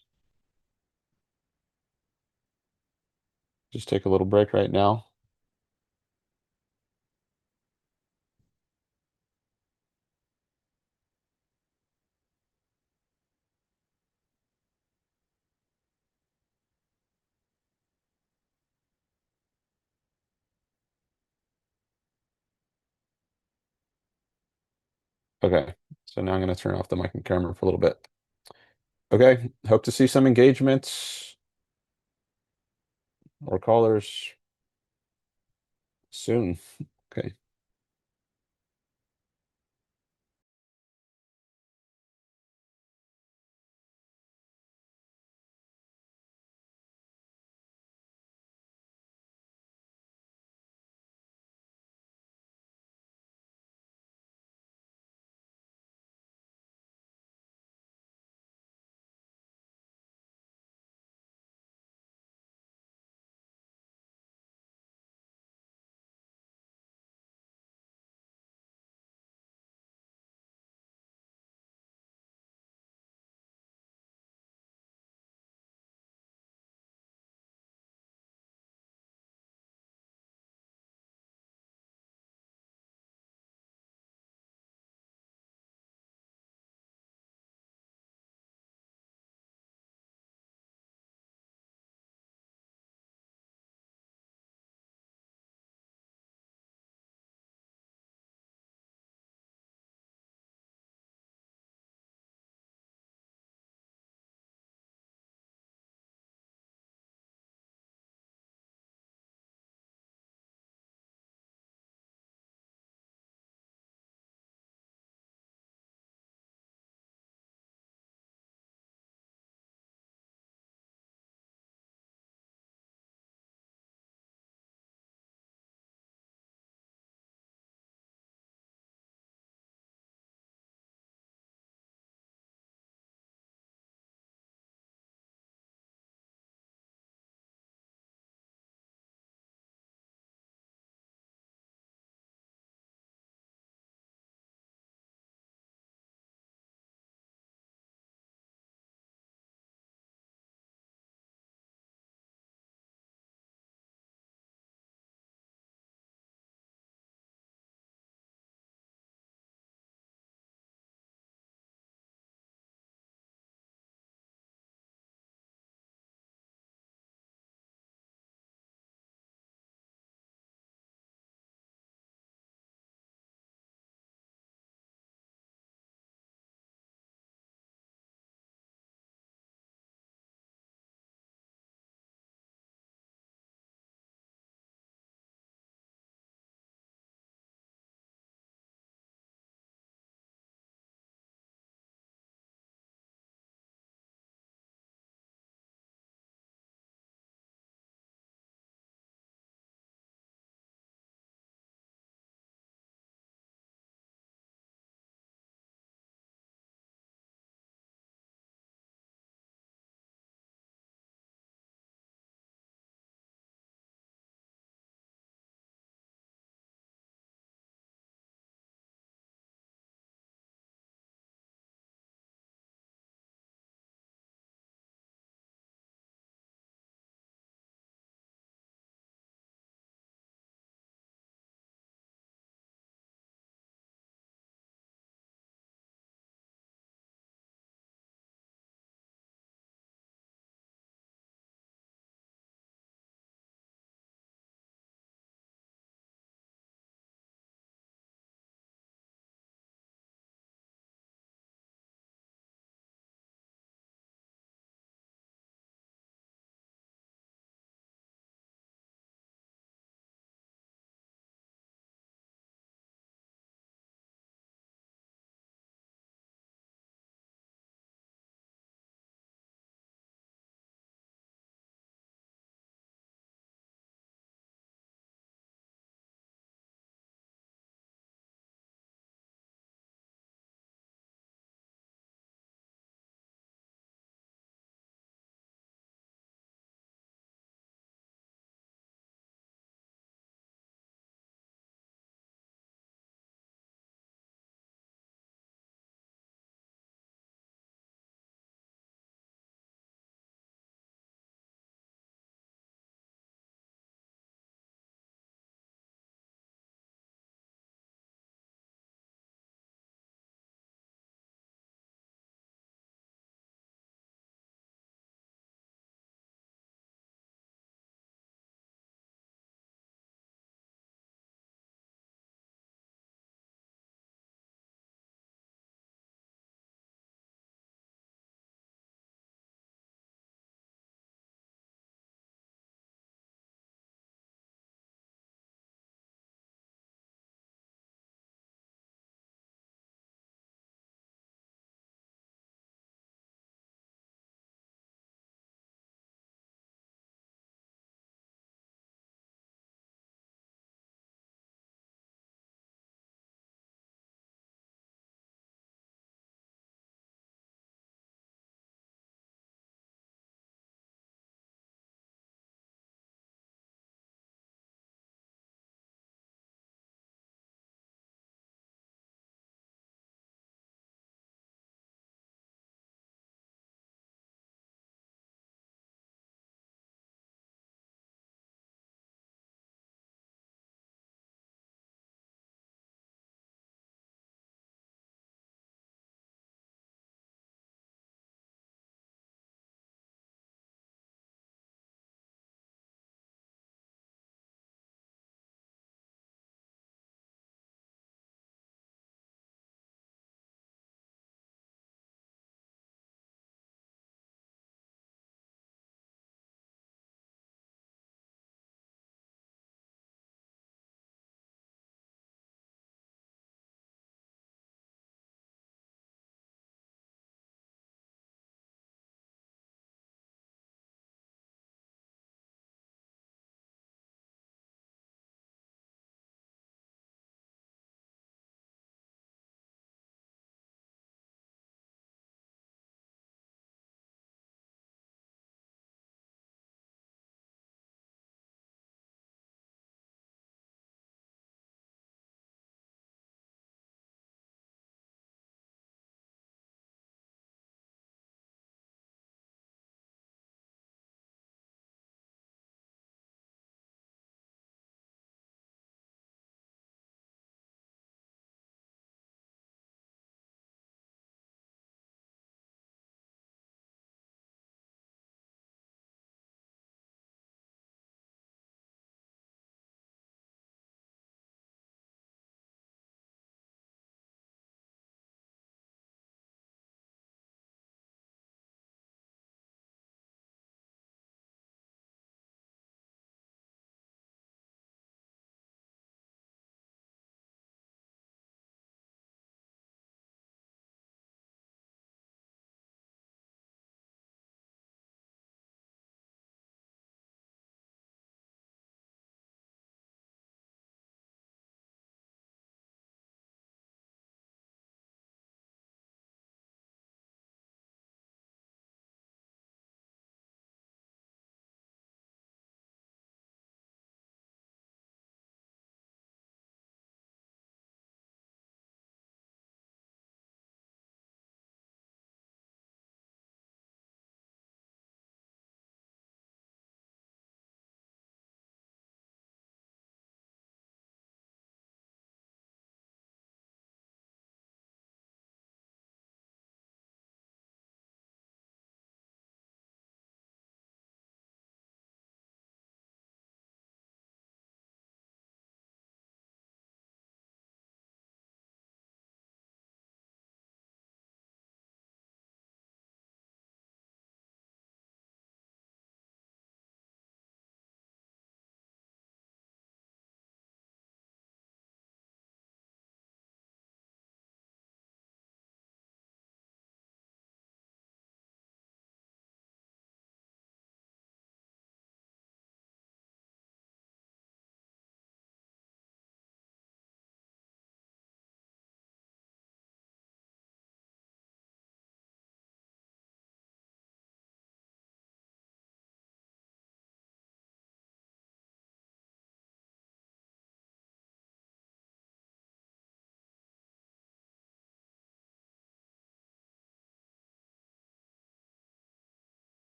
Just take a little break right now. Okay, so now I'm going to turn off the mic and camera for a little bit. Okay, hope to see some engagements or callers soon. Okay.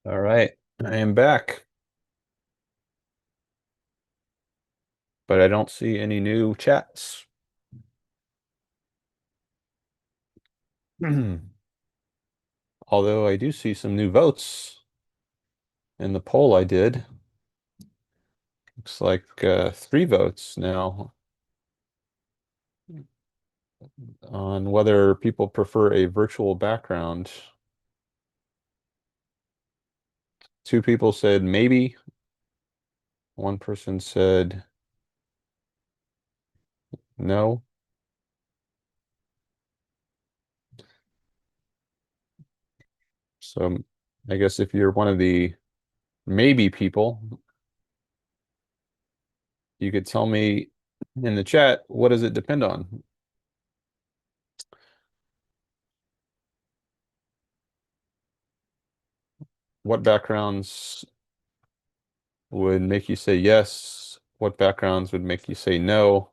All right, I am back, but I don't see any new chats. Although I do see some new votes in the poll I did. Looks like 3 votes now on whether people prefer a virtual background. 2 people said maybe. One person said no. So I guess if you're one of the maybe people, you could tell me in the chat, what does it depend on? What backgrounds would make you say yes? What backgrounds would make you say no?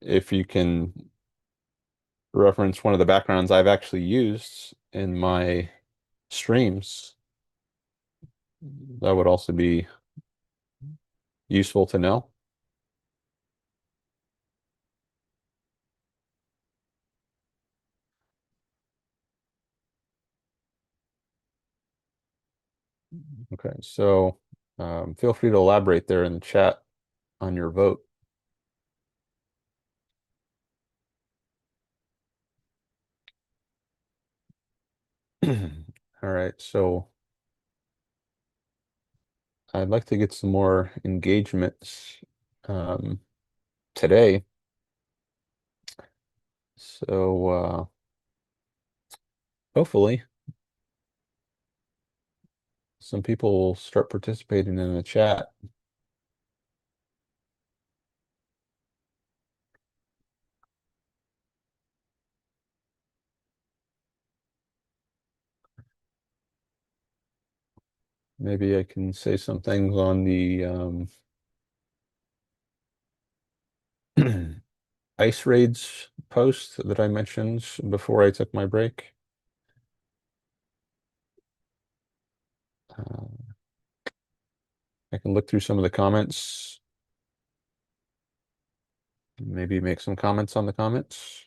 If you can reference one of the backgrounds I've actually used in my streams, that would also be useful to know. Okay, so feel free to elaborate there in the chat on your vote. All right, so I'd like to get some more engagements um, today. So hopefully some people will start participating in the chat. Maybe I can say some things on the ice raids post that I mentioned before I took my break. Uh, I can look through some of the comments, maybe make some comments on the comments.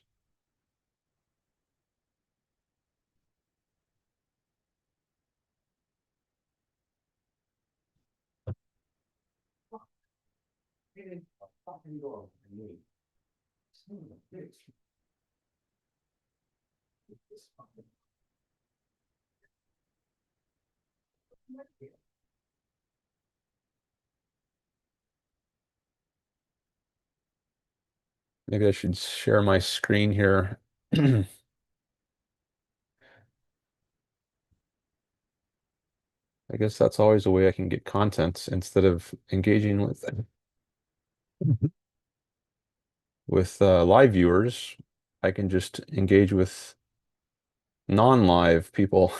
Maybe I should share my screen here. I guess that's always a way I can get content instead of engaging with live viewers. I can just engage with non-live people,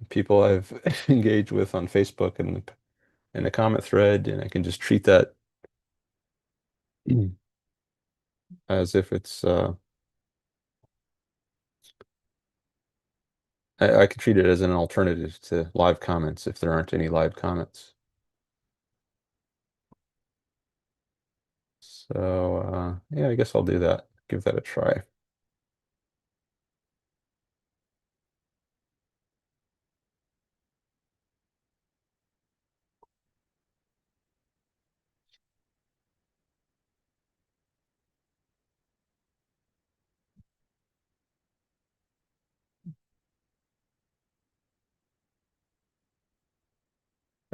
people I've engaged with on Facebook and in a comment thread, and I can just treat that as if it's I could treat it as an alternative to live comments if there aren't any live comments. So yeah, I guess I'll do that. Give that a try.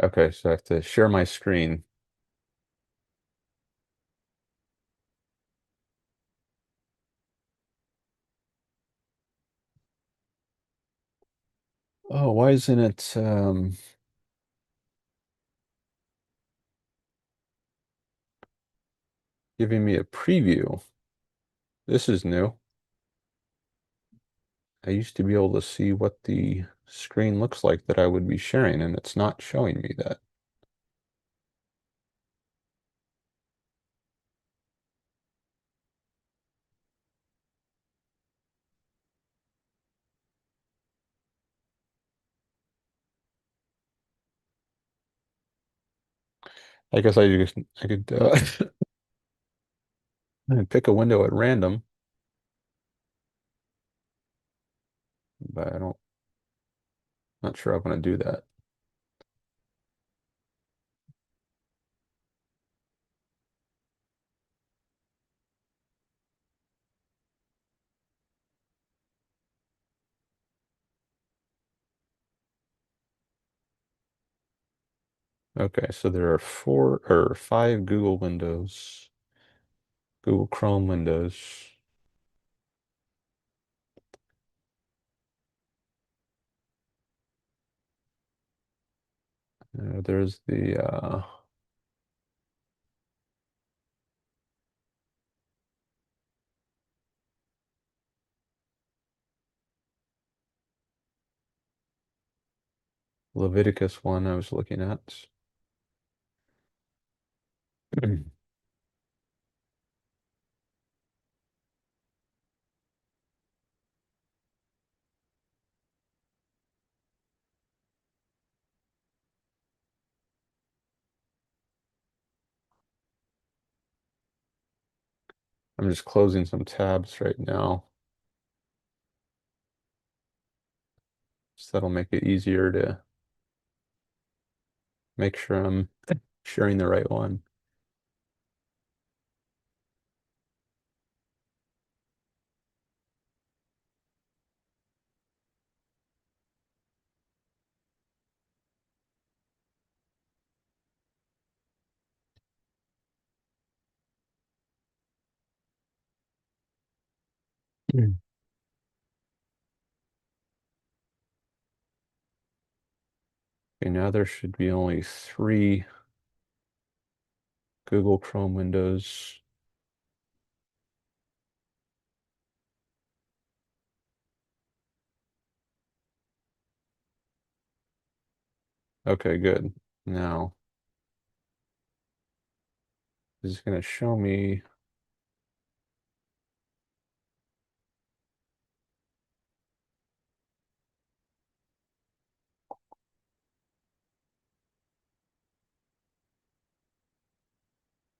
Okay, so I have to share my screen. Oh, why isn't it giving me a preview? This is new. I used to be able to see what the screen looks like that I would be sharing, and it's not showing me that. I guess I could I'd pick a window at random, but I don't not sure I want to do that. Okay, so there are four or five Google windows, Google Chrome windows. There's the Leviticus one I was looking at. I'm just closing some tabs right now, so that'll make it easier to make sure I'm sharing the right one. Mm. Okay, now there should be only three Google Chrome windows. Okay, good. Now, this is going to show me.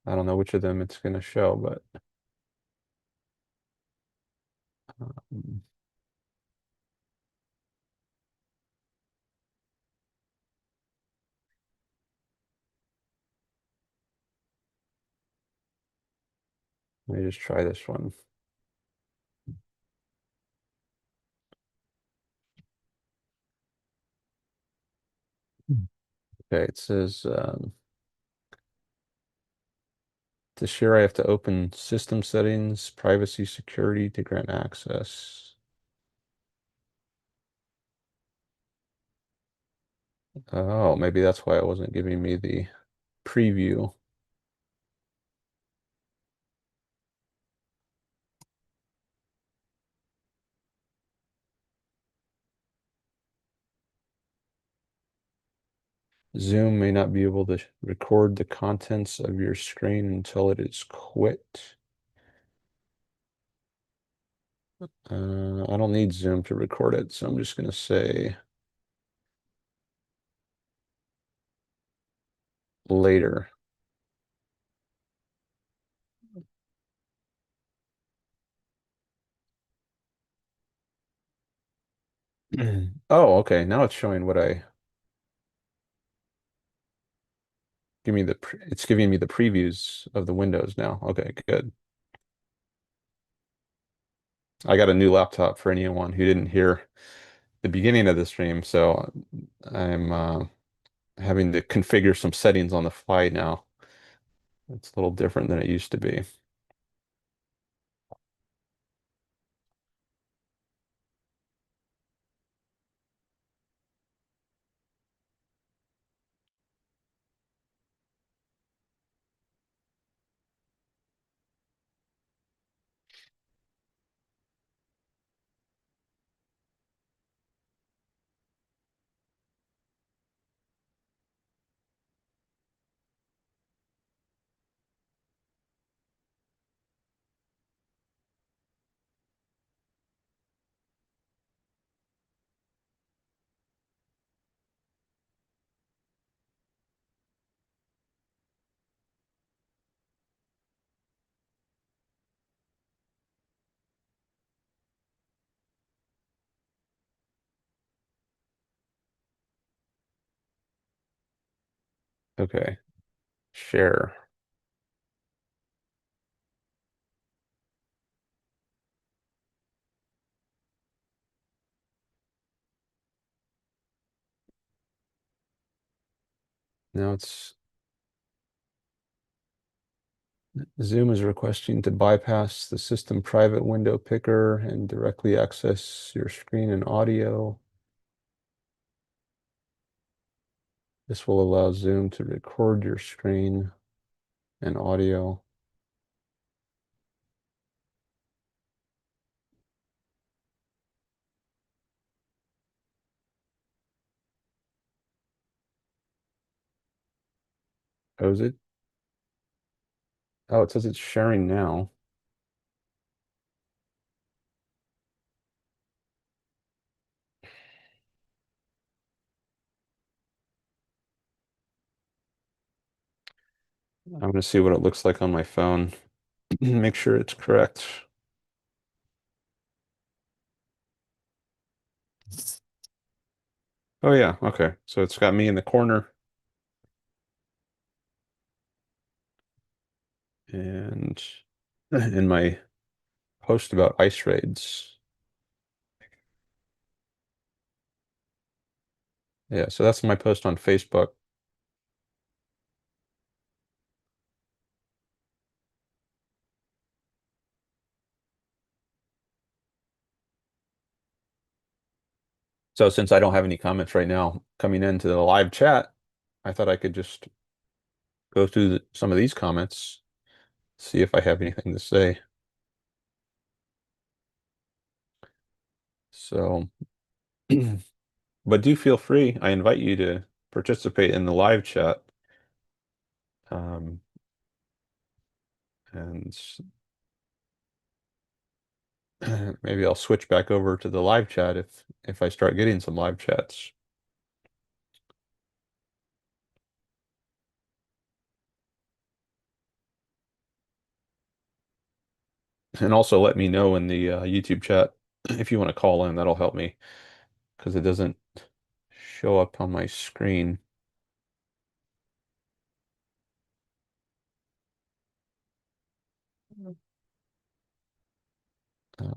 I don't know which of them it's going to show, but um, let me just try this one. Okay, it says to share, I have to open system settings, privacy, security to grant access. Oh, maybe that's why it wasn't giving me the preview. Zoom may not be able to record the contents of your screen until it is quit. I don't need Zoom to record it, so I'm just going to say later. Oh, okay. Now it's showing what I it's giving me the previews of the windows now. Okay, good. I got a new laptop for anyone who didn't hear the beginning of the stream, so I'm having to configure some settings on the fly now. It's a little different than it used to be. Okay. Share. Now it's Zoom is requesting to bypass the system private window picker and directly access your screen and audio. This will allow Zoom to record your screen and audio. Oh, is it? Oh, it says it's sharing now. I'm going to see what it looks like on my phone. Make sure it's correct. Oh yeah, okay. So it's got me in the corner and in my post about ice raids. Yeah, so that's my post on Facebook. So since I don't have any comments right now coming into the live chat, I thought I could just go through some of these comments, see if I have anything to say. So, but do feel free. I invite you to participate in the live chat. Um, and maybe I'll switch back over to the live chat if I start getting some live chats. And also let me know in the YouTube chat if you want to call in. That'll help me because it doesn't show up on my screen. Uh,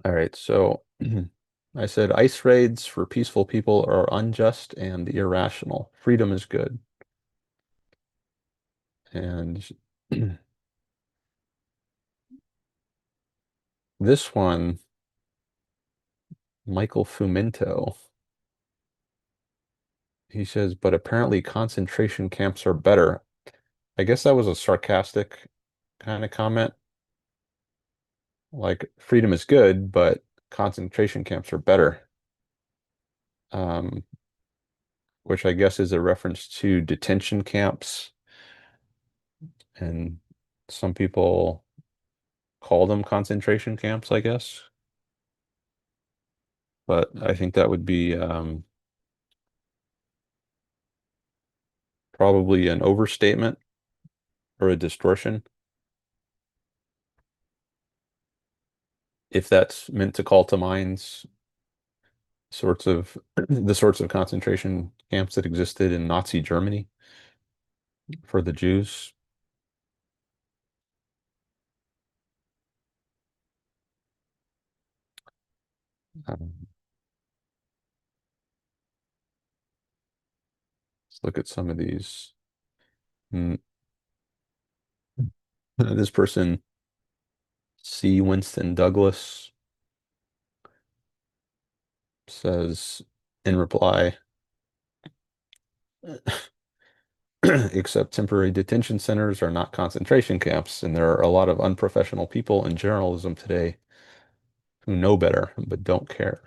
all right, so I said ice raids for peaceful people are unjust and irrational. Freedom is good. And this one, Michael Fumento, he says, but apparently concentration camps are better. I guess that was a sarcastic kind of comment. Like freedom is good, but concentration camps are better. Um, which I guess is a reference to detention camps. And some people call them concentration camps, I guess. But I think that would be probably an overstatement or a distortion if that's meant to call to minds sorts of the sorts of concentration camps that existed in Nazi Germany for the Jews. Um, let's look at some of these. Mm, This person, C. Winston Douglas, says in reply, except temporary detention centers are not concentration camps, and there are a lot of unprofessional people in journalism today who know better but don't care.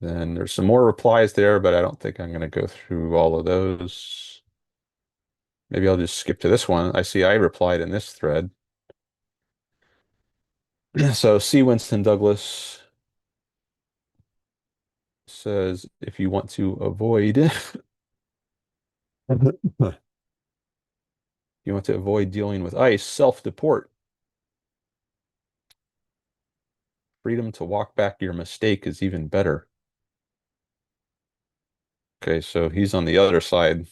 Then there's some more replies there, but I don't think I'm going to go through all of those. Maybe I'll just skip to this one. I see I replied in this thread. So C. Winston Douglas says if you want to avoid you want to avoid dealing with ICE, self-deport. Freedom to walk back your mistake is even better. Okay, so he's on the other side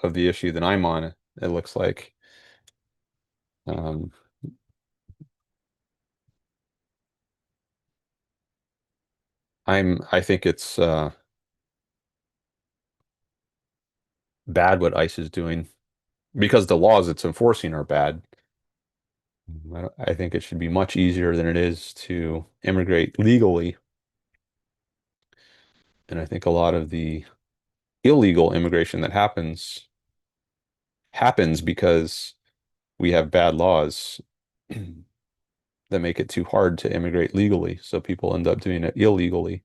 of the issue than I'm on, it looks like. Um, I think it's bad what ICE is doing because the laws it's enforcing are bad. I think it should be much easier than it is to immigrate legally. And I think a lot of the illegal immigration that happens because we have bad laws that make it too hard to immigrate legally. So people end up doing it illegally.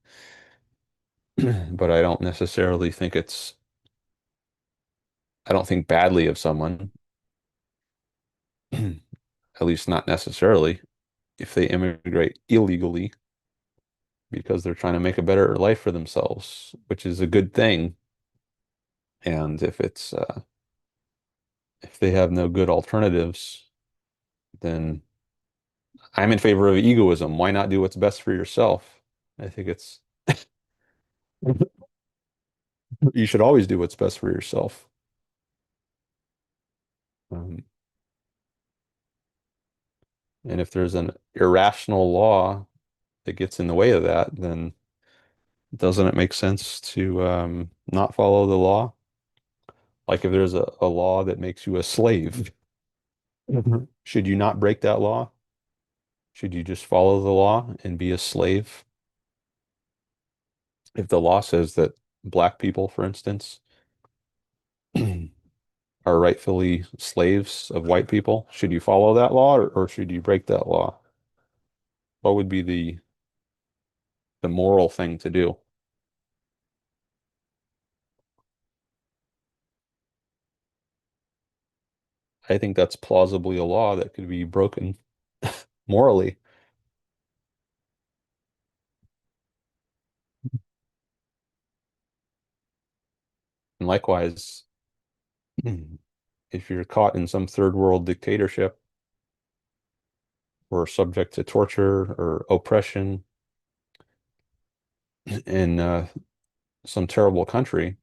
But I don't think badly of someone, at least not necessarily, if they immigrate illegally because they're trying to make a better life for themselves, which is a good thing. And if they have no good alternatives, then I'm in favor of egoism. Why not do what's best for yourself? I think it's you should always do what's best for yourself. Um, and if there's an irrational law that gets in the way of that, then doesn't it make sense to not follow the law? Like if there's a law that makes you a slave, should you not break that law? Should you just follow the law and be a slave? If the law says that black people, for instance, are rightfully slaves of white people, should you follow that law or should you break that law? What would be the moral thing to do? I think that's plausibly a law that could be broken morally. And likewise, if you're caught in some third world dictatorship or subject to torture or oppression in some terrible country,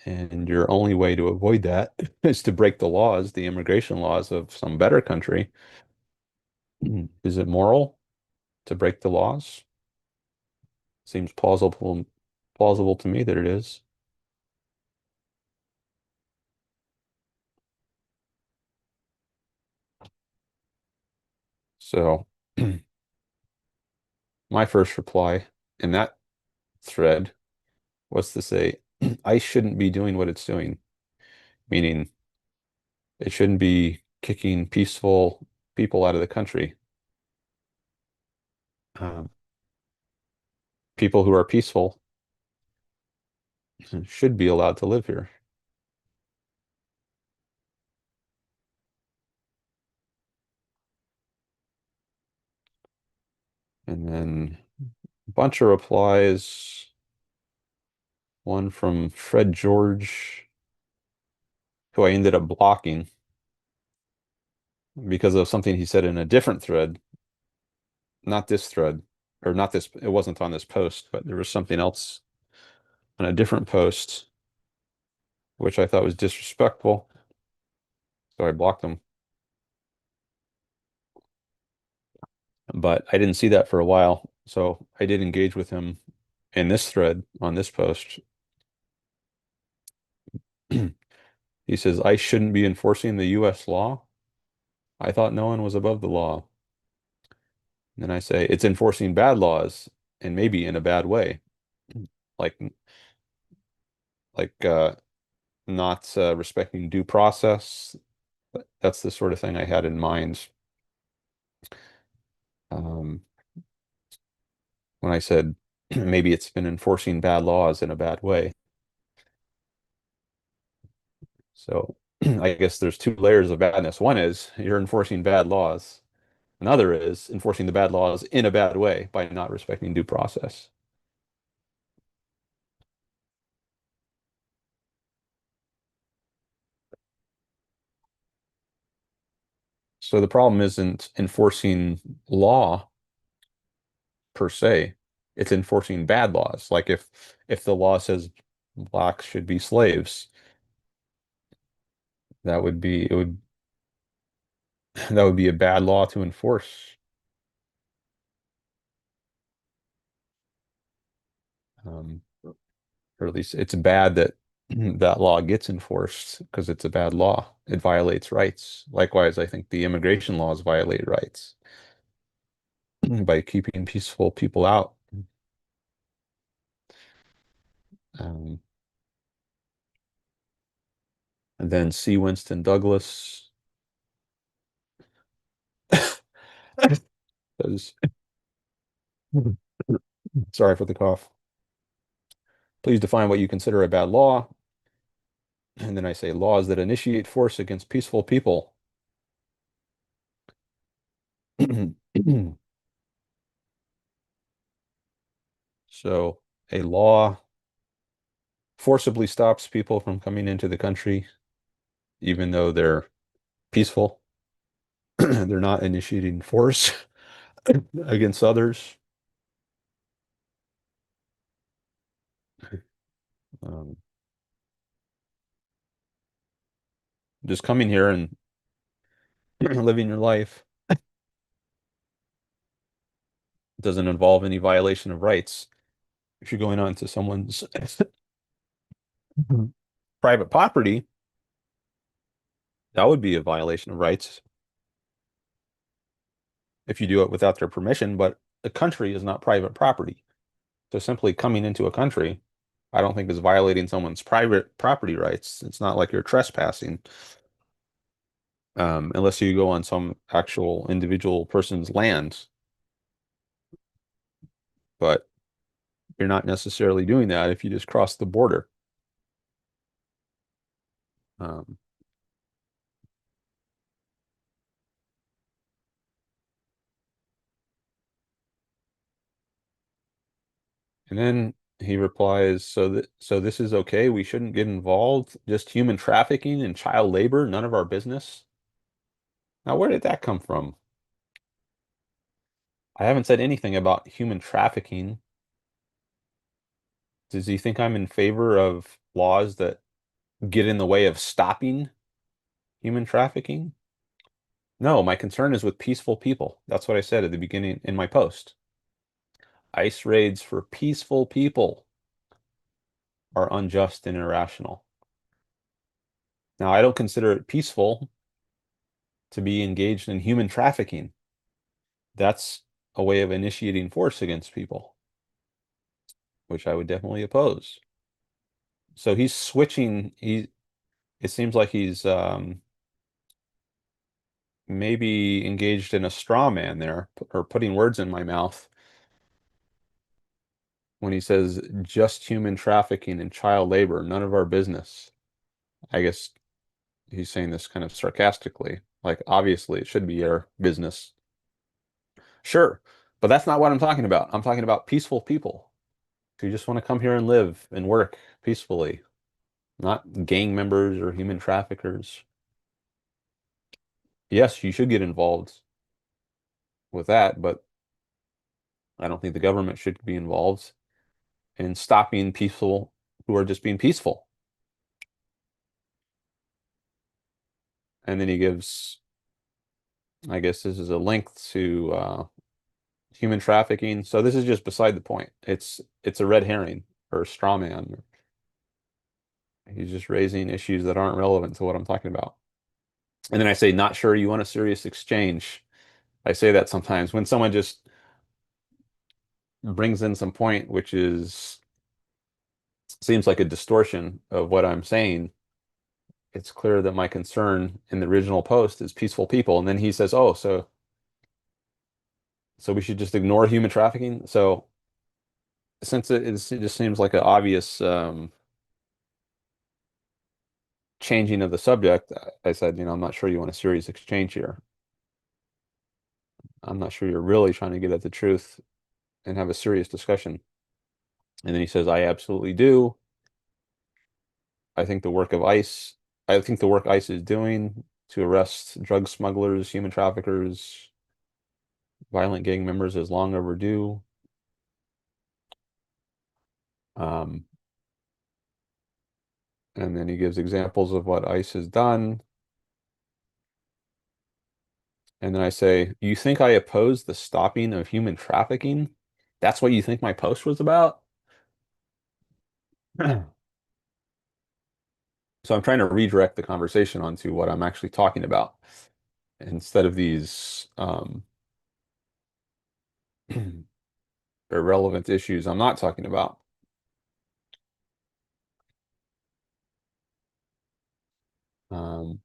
and your only way to avoid that is to break the laws, the immigration laws of some better country, is it moral to break the laws? Seems plausible to me that it is. So my first reply in that thread was to say, ICE shouldn't be doing what it's doing, meaning it shouldn't be kicking peaceful people out of the country. Um, People who are peaceful should be allowed to live here. And then a bunch of replies, one from Fred George, who I ended up blocking because of something he said in a different thread, not this thread, or not this, it wasn't on this post, but there was something else on a different post, which I thought was disrespectful. So I blocked him. But I didn't see that for a while. So I did engage with him in this thread on this post. He says, I shouldn't be enforcing the US law. I thought no one was above the law. And then I say, it's enforcing bad laws and maybe in a bad way. Like, like not respecting due process. That's the sort of thing I had in mind um, when I said maybe it's been enforcing bad laws in a bad way. So I guess there's two layers of badness. One is you're enforcing bad laws, Another is enforcing the bad laws in a bad way by not respecting due process. So the problem isn't enforcing law per se. It's enforcing bad laws. Like if the law says blacks should be slaves, that would be it would that would be a bad law to enforce. Um, or at least it's bad that that law gets enforced because it's a bad law. It violates rights. Likewise, I think the immigration laws violate rights by keeping peaceful people out. Um, and then C. Winston Douglas says, sorry for the cough. Please define what you consider a bad law. And then I say laws that initiate force against peaceful people. So a law forcibly stops people from coming into the country, even though they're peaceful. They're not initiating force against others. Um, just coming here and living your life doesn't involve any violation of rights. If you're going on to someone's private property, that would be a violation of rights if you do it without their permission, but the country is not private property. So simply coming into a country, I don't think is violating someone's private property rights. It's not like you're trespassing, unless you go on some actual individual person's land. But you're not necessarily doing that if you just cross the border. Um, and then he replies, so this is okay. We shouldn't get involved. Just human trafficking and child labor, none of our business. Now, where did that come from? I haven't said anything about human trafficking. Does he think I'm in favor of laws that get in the way of stopping human trafficking? No, my concern is with peaceful people. That's what I said at the beginning in my post. ICE raids for peaceful people are unjust and irrational. Now, I don't consider it peaceful to be engaged in human trafficking. That's a way of initiating force against people, which I would definitely oppose. So he's switching. It seems like he's maybe engaged in a straw man there, or putting words in my mouth when he says just human trafficking and child labor, none of our business. I guess he's saying this kind of sarcastically. Like, obviously, it should be our business. Sure, but that's not what I'm talking about. I'm talking about peaceful people who just want to come here and live and work peacefully, not gang members or human traffickers. Yes, you should get involved with that, but I don't think the government should be involved in stopping people who are just being peaceful. And then he gives, I guess this is a link to human trafficking. So this is just beside the point. It's a red herring or a straw man. He's just raising issues that aren't relevant to what I'm talking about. And then I say, not sure you want a serious exchange. I say that sometimes when someone just brings in some point, which is seems like a distortion of what I'm saying. It's clear that my concern in the original post is peaceful people. And then he says, oh, so we should just ignore human trafficking. So since it just seems like an obvious changing of the subject, I said, I'm not sure you want a serious exchange here. I'm not sure you're really trying to get at the truth and have a serious discussion. And then he says, I absolutely do. I think the work of ICE, I think the work ICE is doing to arrest drug smugglers, human traffickers, violent gang members is long overdue. Um, and then he gives examples of what ICE has done. And then I say, you think I oppose the stopping of human trafficking? That's what you think my post was about? So I'm trying to redirect the conversation onto what I'm actually talking about instead of these irrelevant issues I'm not talking about. Um,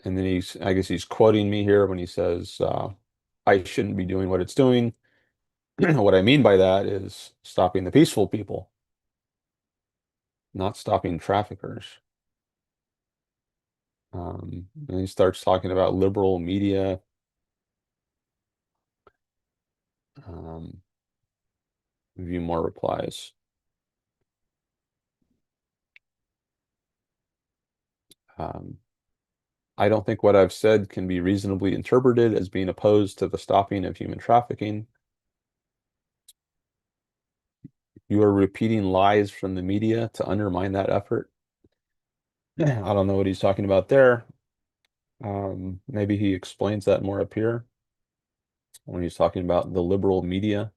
and then I guess he's quoting me here when he says, I shouldn't be doing what it's doing. What I mean by that is stopping the peaceful people, not stopping traffickers. And he starts talking about liberal media. Um, View more replies. Um, I don't think what I've said can be reasonably interpreted as being opposed to the stopping of human trafficking. You are repeating lies from the media to undermine that effort. I don't know what he's talking about there. Maybe he explains that more up here when he's talking about the liberal media.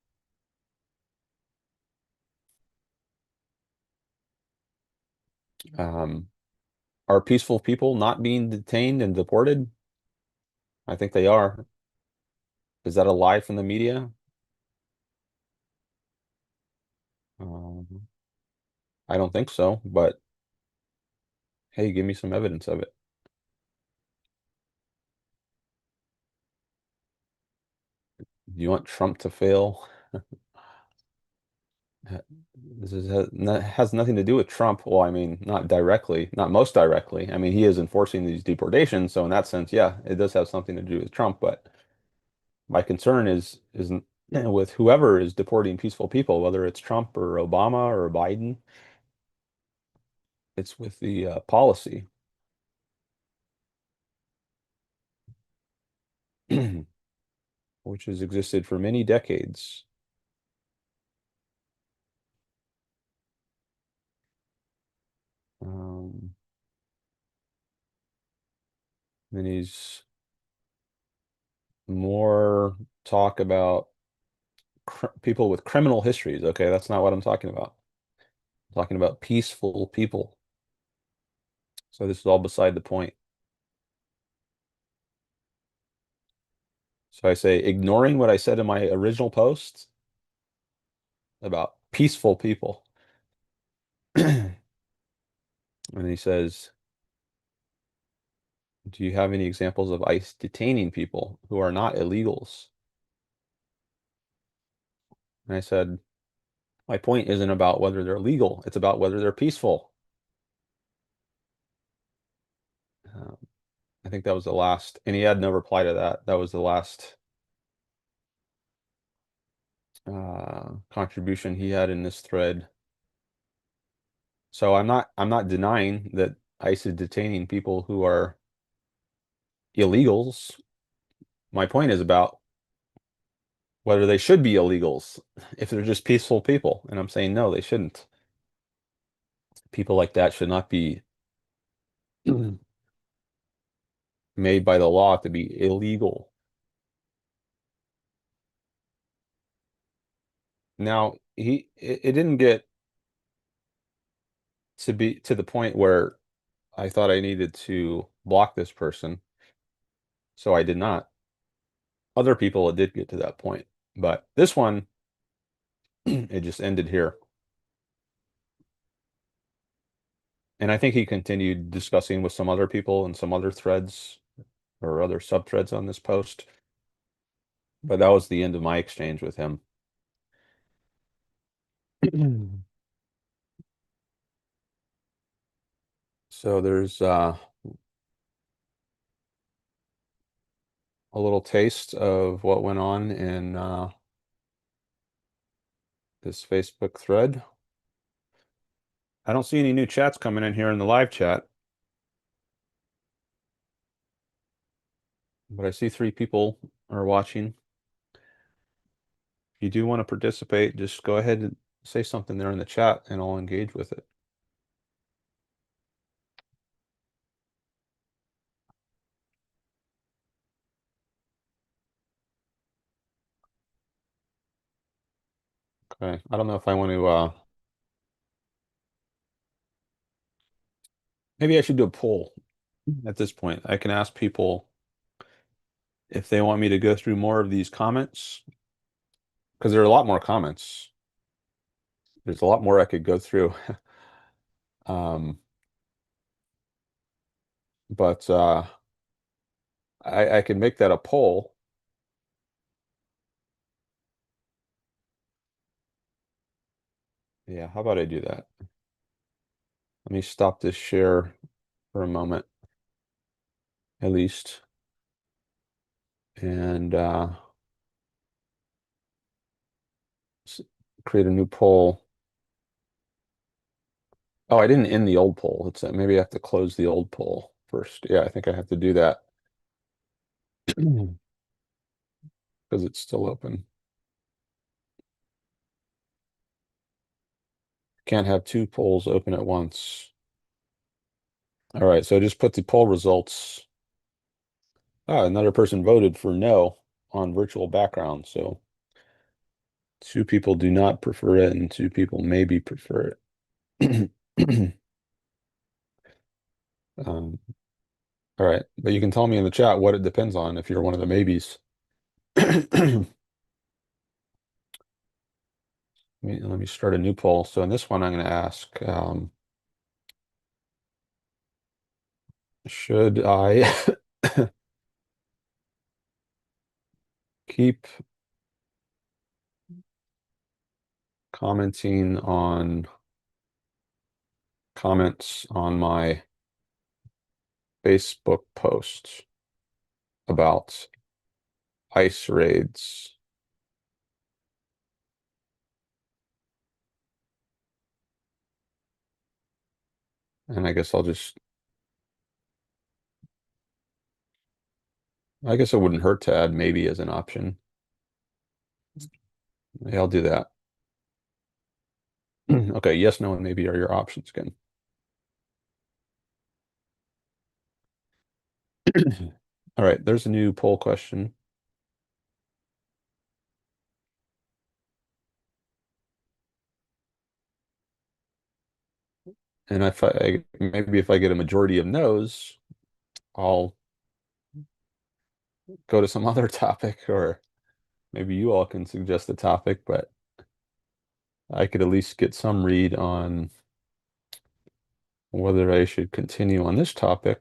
Um, are peaceful people not being detained and deported? I think they are. Is that a lie from the media? Um, I don't think so, but hey, give me some evidence of it. Do you want Trump to fail? This has nothing to do with Trump. Well, I mean, not directly, not most directly. I mean, he is enforcing these deportations, so in that sense, yeah, it does have something to do with Trump. But my concern is with whoever is deporting peaceful people, whether it's Trump or Obama or Biden. It's with the policy, which has existed for many decades. Um, then he's more talk about cr people with criminal histories. Okay, that's not what I'm talking about. I'm talking about peaceful people. So this is all beside the point. So I say, ignoring what I said in my original post about peaceful people. And he says, do you have any examples of ICE detaining people who are not illegals? And I said, my point isn't about whether they're legal, it's about whether they're peaceful. Um, I think that was the last, and he had no reply to that. That was the last contribution he had in this thread. So I'm not denying that ICE is detaining people who are illegals. My point is about whether they should be illegals if they're just peaceful people. And I'm saying no, they shouldn't. People like that should not be made by the law to be illegal. Now, it didn't get to be to the point where I thought I needed to block this person, so I did not. Other people, it did get to that point, but this one, it just ended here. And I think he continued discussing with some other people and some other threads or other subthreads on this post. But that was the end of my exchange with him. So there's a little taste of what went on in this Facebook thread. I don't see any new chats coming in here in the live chat, but I see 3 people are watching. If you do want to participate, just go ahead and say something there in the chat and I'll engage with it. Okay. I don't know if I want to maybe I should do a poll at this point. I can ask people if they want me to go through more of these comments, because there are a lot more comments. There's a lot more I could go through. Um, but I can make that a poll. Yeah, how about I do that? Let me stop this share for a moment, at least, and create a new poll. Oh, I didn't end the old poll. It's maybe I have to close the old poll first. Yeah, I think I have to do that because it's still open. Can't have 2 polls open at once. All right, so I just put the poll results. Ah, another person voted for no on virtual background. So 2 people do not prefer it and 2 people maybe prefer it. Um, all right, but you can tell me in the chat what it depends on if you're one of the maybes. Let me start a new poll. So in this one, I'm going to ask, should I keep commenting on comments on my Facebook posts about ICE raids? And I guess I guess it wouldn't hurt to add maybe as an option. Yeah, I'll do that. Okay, yes, no, and maybe are your options again. All right, there's a new poll question. And maybe if I get a majority of no's, I'll go to some other topic, or maybe you all can suggest a topic, but I could at least get some read on whether I should continue on this topic.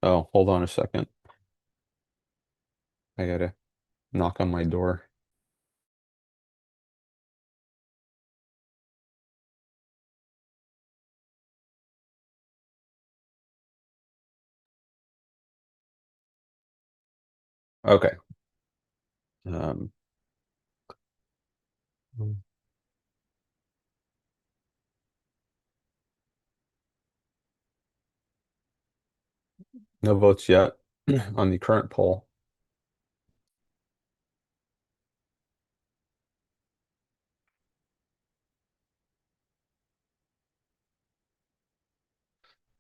Oh, hold on a second. I gotta knock on my door. Okay. Um, no votes yet on the current poll.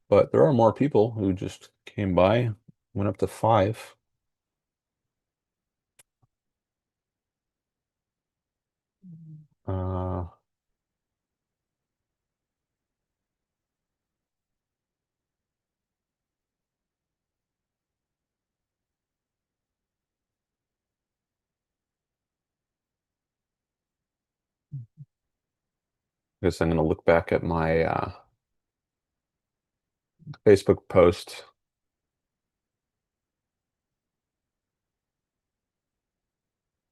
But there are more people who just came by, went up to 5. I guess I'm going to look back at my Facebook post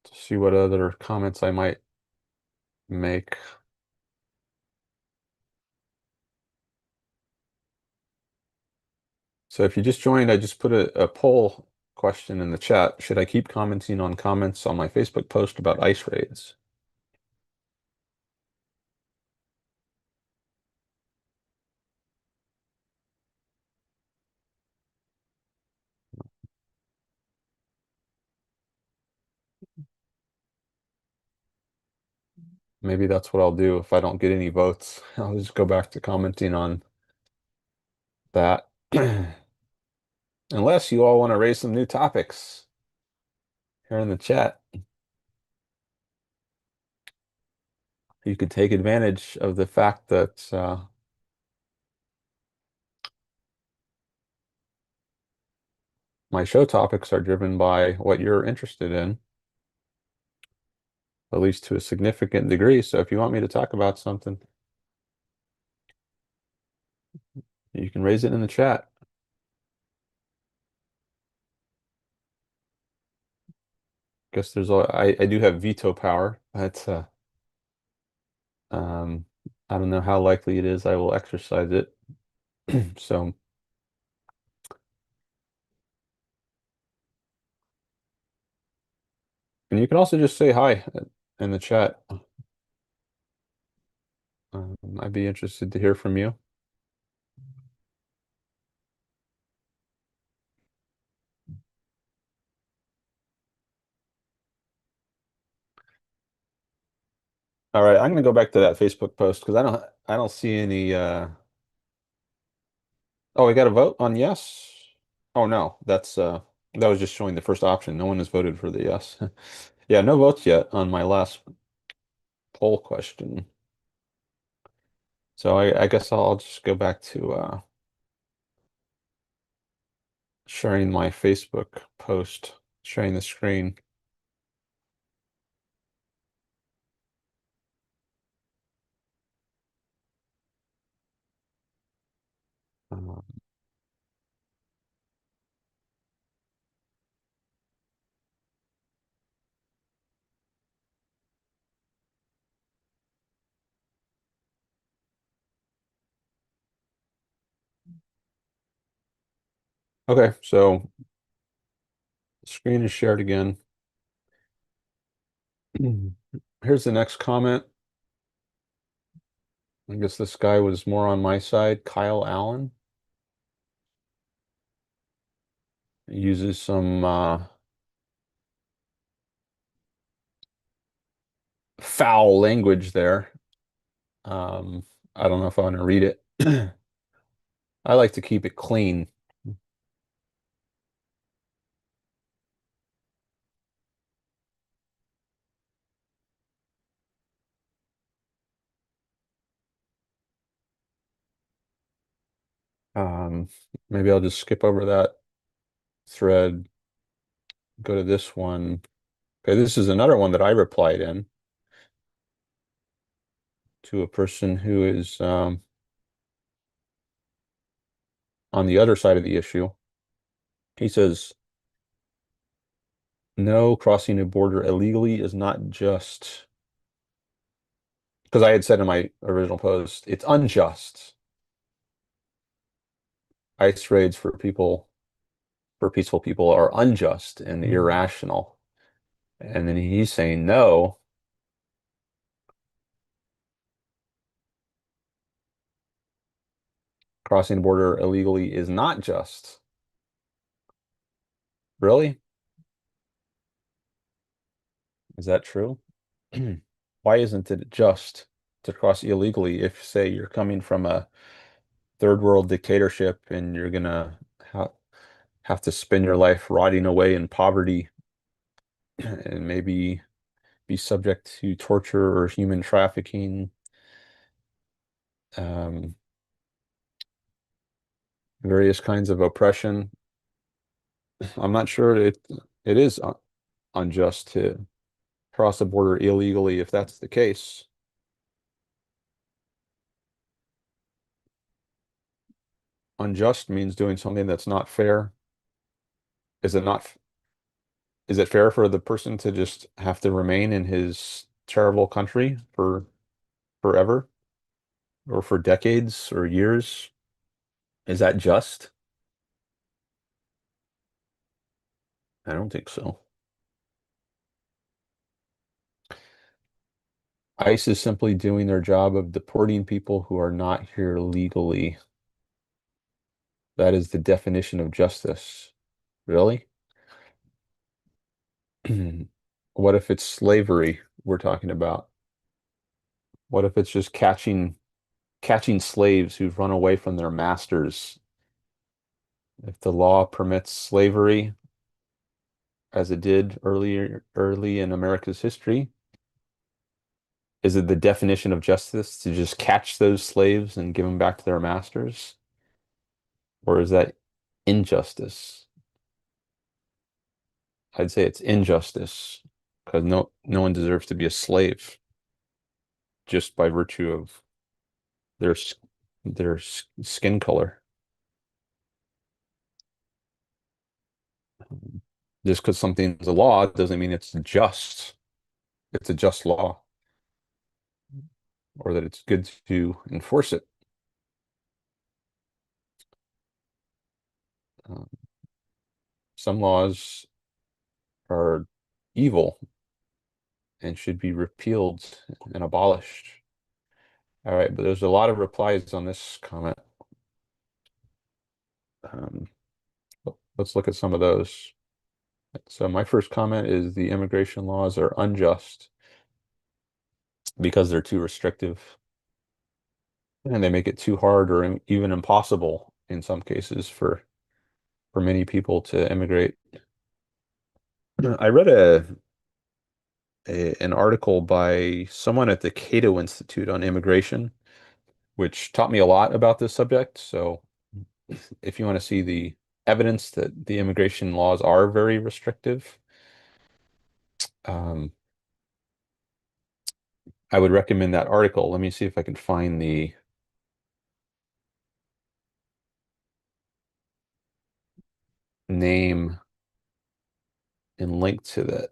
to see what other comments I might make. So if you just joined, I just put a poll question in the chat. Should I keep commenting on comments on my Facebook post about ice raids? Maybe that's what I'll do if I don't get any votes. I'll just go back to commenting on that. Unless you all want to raise some new topics here in the chat. You could take advantage of the fact that my show topics are driven by what you're interested in, at least to a significant degree. So if you want me to talk about something, you can raise it in the chat. Guess I do have veto power. That's um I don't know how likely it is I will exercise it. So, and you can also just say hi in the chat. I'd be interested to hear from you. All right, I'm gonna go back to that Facebook post because I don't see any oh, we got a vote on yes. Oh no, that was just showing the first option. No one has voted for the yes. Yeah, no votes yet on my last poll question. So I guess I'll just go back to sharing my Facebook post, sharing the screen. Um, okay, so the screen is shared again. Here's the next comment. I guess this guy was more on my side. Kyle Allen uses some foul language there. Um, I don't know if I want to read it. I like to keep it clean. Um, Maybe I'll just skip over that thread, go to this one. Okay, this is another one that I replied in to a person who is on the other side of the issue. He says, no, crossing a border illegally is not just, because I had said in my original post, it's unjust. ICE raids for peaceful people are unjust and irrational. And then he's saying, no, crossing the border illegally is not just. Really? Is that true? Why isn't it just to cross illegally if, say, you're coming from a third world dictatorship and you're gonna ha have to spend your life rotting away in poverty and maybe be subject to torture or human trafficking, um, various kinds of oppression. I'm not sure it is unjust to cross the border illegally if that's the case. Unjust means doing something that's not fair. Is it not, is it fair for the person to just have to remain in his terrible country for forever or for decades or years? Is that just? I don't think so. ICE is simply doing their job of deporting people who are not here legally. That is the definition of justice. Really? What if it's slavery we're talking about? What if it's just catching slaves who've run away from their masters? If the law permits slavery, as it did early in America's history, is it the definition of justice to just catch those slaves and give them back to their masters? Or is that injustice? I'd say it's injustice because no one deserves to be a slave just by virtue of their skin color. Just because something's a law doesn't mean it's just. It's a just law or that it's good to enforce it. Um, some laws are evil and should be repealed and abolished. All right, but there's a lot of replies on this comment. Um, let's look at some of those. So my first comment is the immigration laws are unjust because they're too restrictive and they make it too hard or even impossible in some cases for many people to immigrate. I read an article by someone at the Cato Institute on immigration, which taught me a lot about this subject. So if you want to see the evidence that the immigration laws are very restrictive, um, I would recommend that article. Let me see if I can find the name and link to that.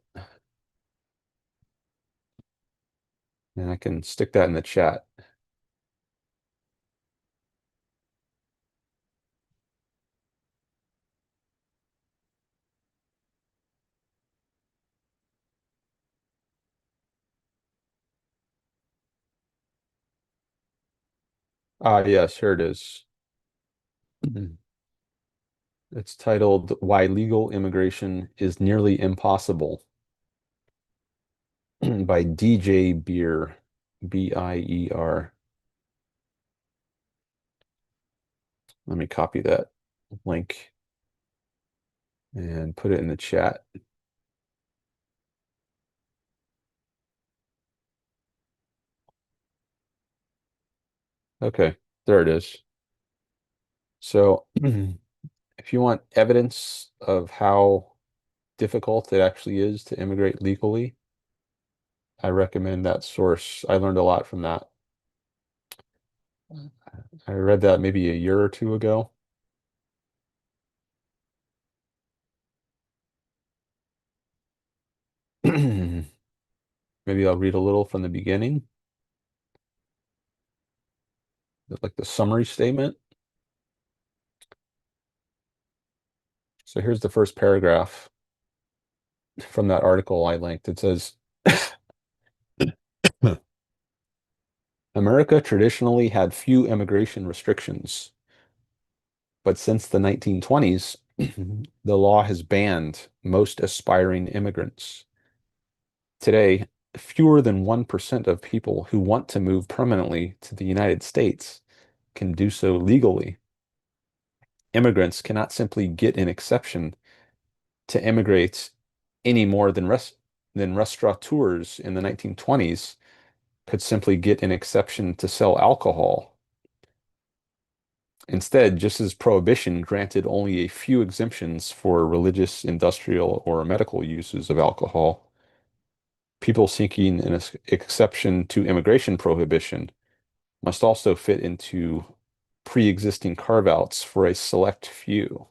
And I can stick that in the chat. Ah, yes, here it is. It's titled Why Legal Immigration is Nearly Impossible by DJ Beer, Bier. Let me copy that link and put it in the chat. Okay, there it is. So if you want evidence of how difficult it actually is to immigrate legally, I recommend that source. I learned a lot from that. I read that maybe a year or two ago. Maybe I'll read a little from the beginning, like the summary statement. So here's the first paragraph from that article I linked. It says, America traditionally had few immigration restrictions, but since the 1920s, the law has banned most aspiring immigrants. Today, fewer than 1% of people who want to move permanently to the United States can do so legally. Immigrants cannot simply get an exception to immigrate any more than restaurateurs in the 1920s could simply get an exception to sell alcohol. Instead, just as prohibition granted only a few exemptions for religious, industrial, or medical uses of alcohol, people seeking an exception to immigration prohibition must also fit into pre-existing carve-outs for a select few.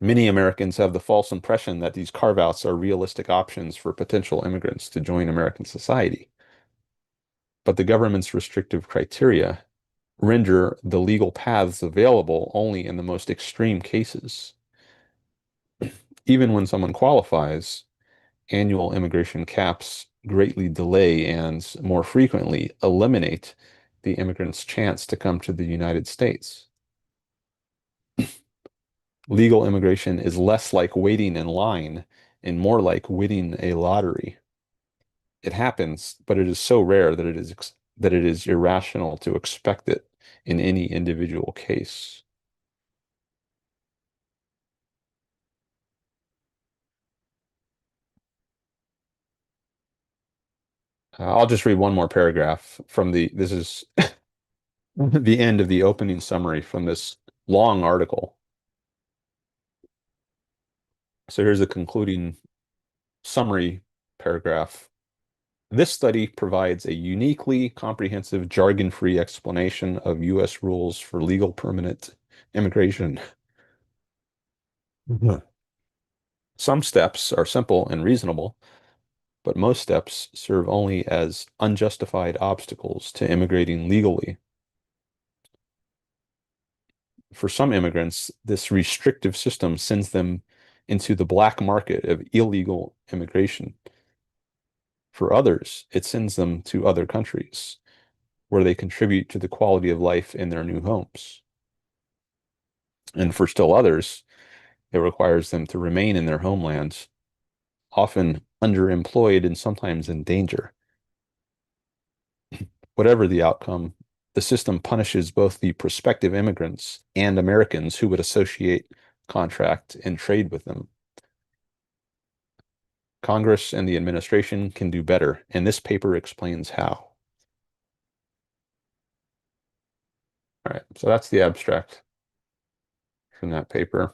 Many Americans have the false impression that these carve-outs are realistic options for potential immigrants to join American society. But the government's restrictive criteria render the legal paths available only in the most extreme cases. Even when someone qualifies, annual immigration caps greatly delay and more frequently eliminate the immigrant's chance to come to the United States. Legal immigration is less like waiting in line and more like winning a lottery. It happens, but it is so rare that it is irrational to expect it in any individual case. I'll just read one more paragraph from this is the end of the opening summary from this long article. So here's a concluding summary paragraph. This study provides a uniquely comprehensive, jargon-free explanation of U.S. rules for legal permanent immigration. Mhm. Some steps are simple and reasonable, but most steps serve only as unjustified obstacles to immigrating legally. For some immigrants, this restrictive system sends them into the black market of illegal immigration. For others, it sends them to other countries where they contribute to the quality of life in their new homes. And for still others, it requires them to remain in their homelands, often underemployed and sometimes in danger. Whatever the outcome, the system punishes both the prospective immigrants and Americans who would associate, contract, and trade with them. Congress and the administration can do better, and this paper explains how. All right, so that's the abstract from that paper.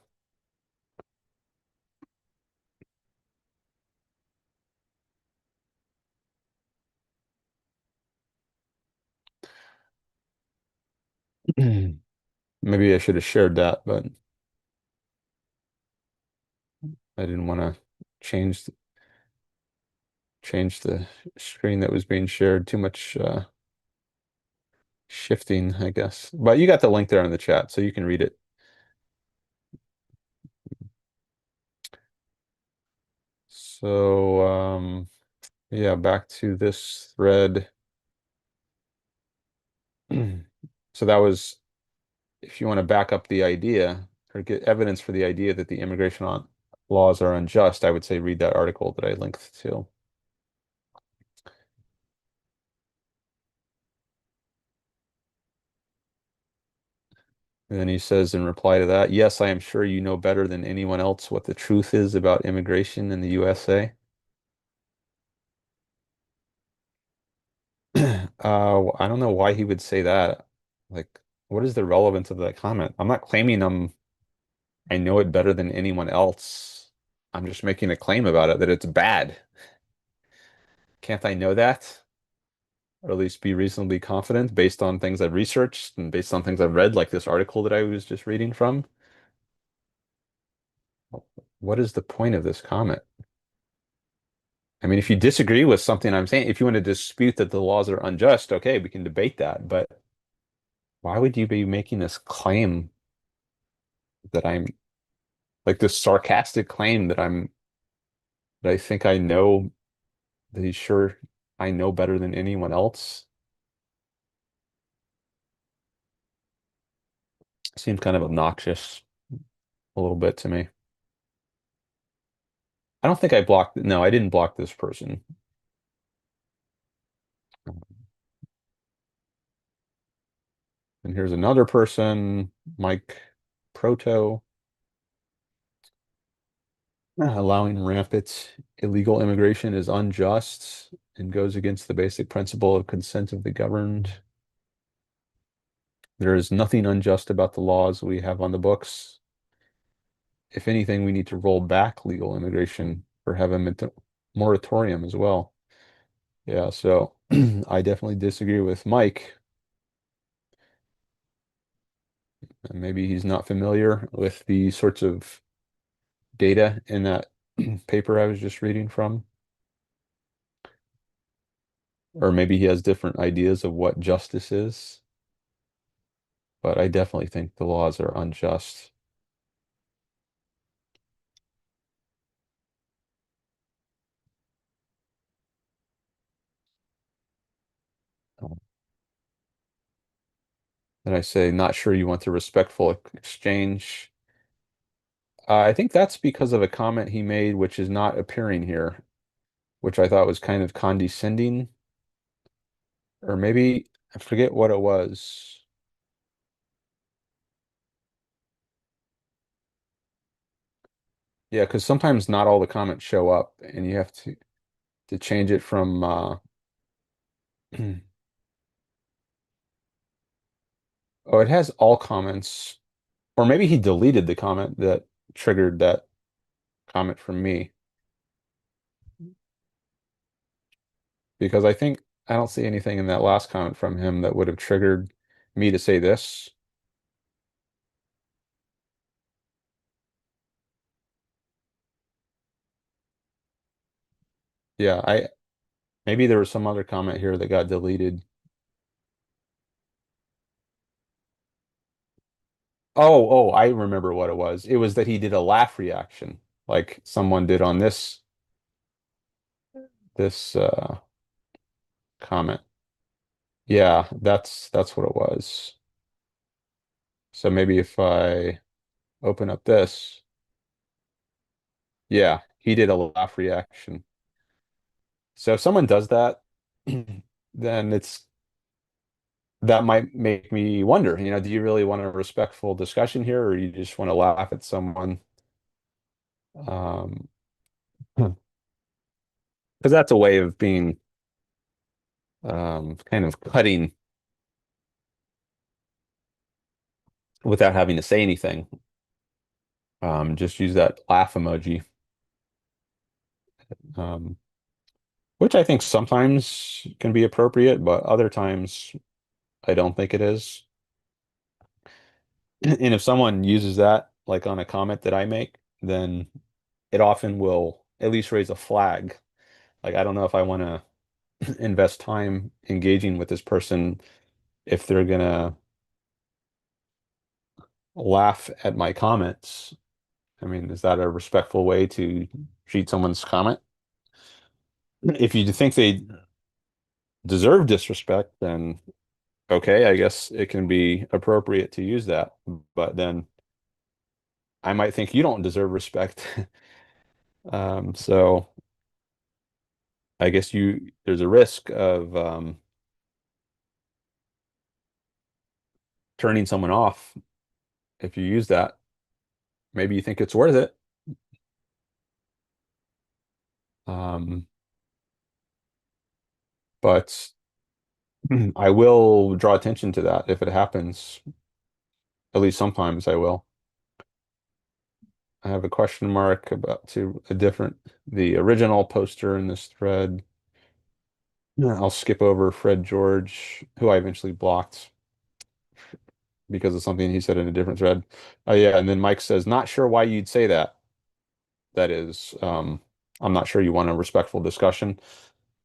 Maybe I should have shared that, but I didn't want to change change the screen that was being shared. Too much shifting, I guess. But you got the link there in the chat, so you can read it. So, yeah, back to this thread. So that was, if you want to back up the idea or get evidence for the idea that the immigration laws are unjust, I would say read that article that I linked to. And then he says in reply to that, yes, I am sure you know better than anyone else what the truth is about immigration in the USA. I don't know why he would say that. Like, what is the relevance of that comment? I'm not claiming I know it better than anyone else. I'm just making a claim about it that it's bad. Can't I know that? Or at least be reasonably confident based on things I've researched and based on things I've read, like this article that I was just reading from? What is the point of this comment? I mean, if you disagree with something I'm saying, if you want to dispute that the laws are unjust, okay, we can debate that. But why would you be making this claim that I'm like this sarcastic claim that I think I know that he's sure I know better than anyone else? Seems kind of obnoxious a little bit to me. I don't think I blocked, no, I didn't block this person. And here's another person, Mike Proto, allowing rampant illegal immigration is unjust and goes against the basic principle of consent of the governed. There is nothing unjust about the laws we have on the books. If anything, we need to roll back legal immigration or have a moratorium as well. Yeah, so I definitely disagree with Mike. Maybe he's not familiar with the sorts of data in that paper I was just reading from. Or maybe he has different ideas of what justice is. But I definitely think the laws are unjust. And I say, not sure you want the respectful exchange. I think that's because of a comment he made, which is not appearing here, which I thought was kind of condescending, or maybe I forget what it was. Yeah, because sometimes not all the comments show up, and you have to change it from oh, it has all comments, or maybe he deleted the comment that triggered that comment from me, because I don't see anything in that last comment from him that would have triggered me to say this. Yeah, I maybe there was some other comment here that got deleted. I remember what it was. It was that he did a laugh reaction, like someone did on this comment. Yeah, that's what it was. So maybe if I open up this, yeah, he did a laugh reaction. So if someone does that, then that might make me wonder, do you really want a respectful discussion here, or you just want to laugh at someone? Um, because that's a way of being kind of cutting without having to say anything. Just use that laugh emoji, um, which I think sometimes can be appropriate, but other times I don't think it is. And if someone uses that, like on a comment that I make, then it often will at least raise a flag. Like, I don't know if I want to invest time engaging with this person if they're gonna laugh at my comments. I mean, is that a respectful way to treat someone's comment? If you think they deserve disrespect, then okay, I guess it can be appropriate to use that. But then I might think you don't deserve respect. So I guess there's a risk of turning someone off if you use that. Maybe you think it's worth it. Um, but I will draw attention to that if it happens. At least sometimes I will. I have a question mark about to a different, the original poster in this thread. Yeah, I'll skip over Fred George, who I eventually blocked because of something he said in a different thread. Oh yeah, and then Mike says, not sure why you'd say that. That is, I'm not sure you want a respectful discussion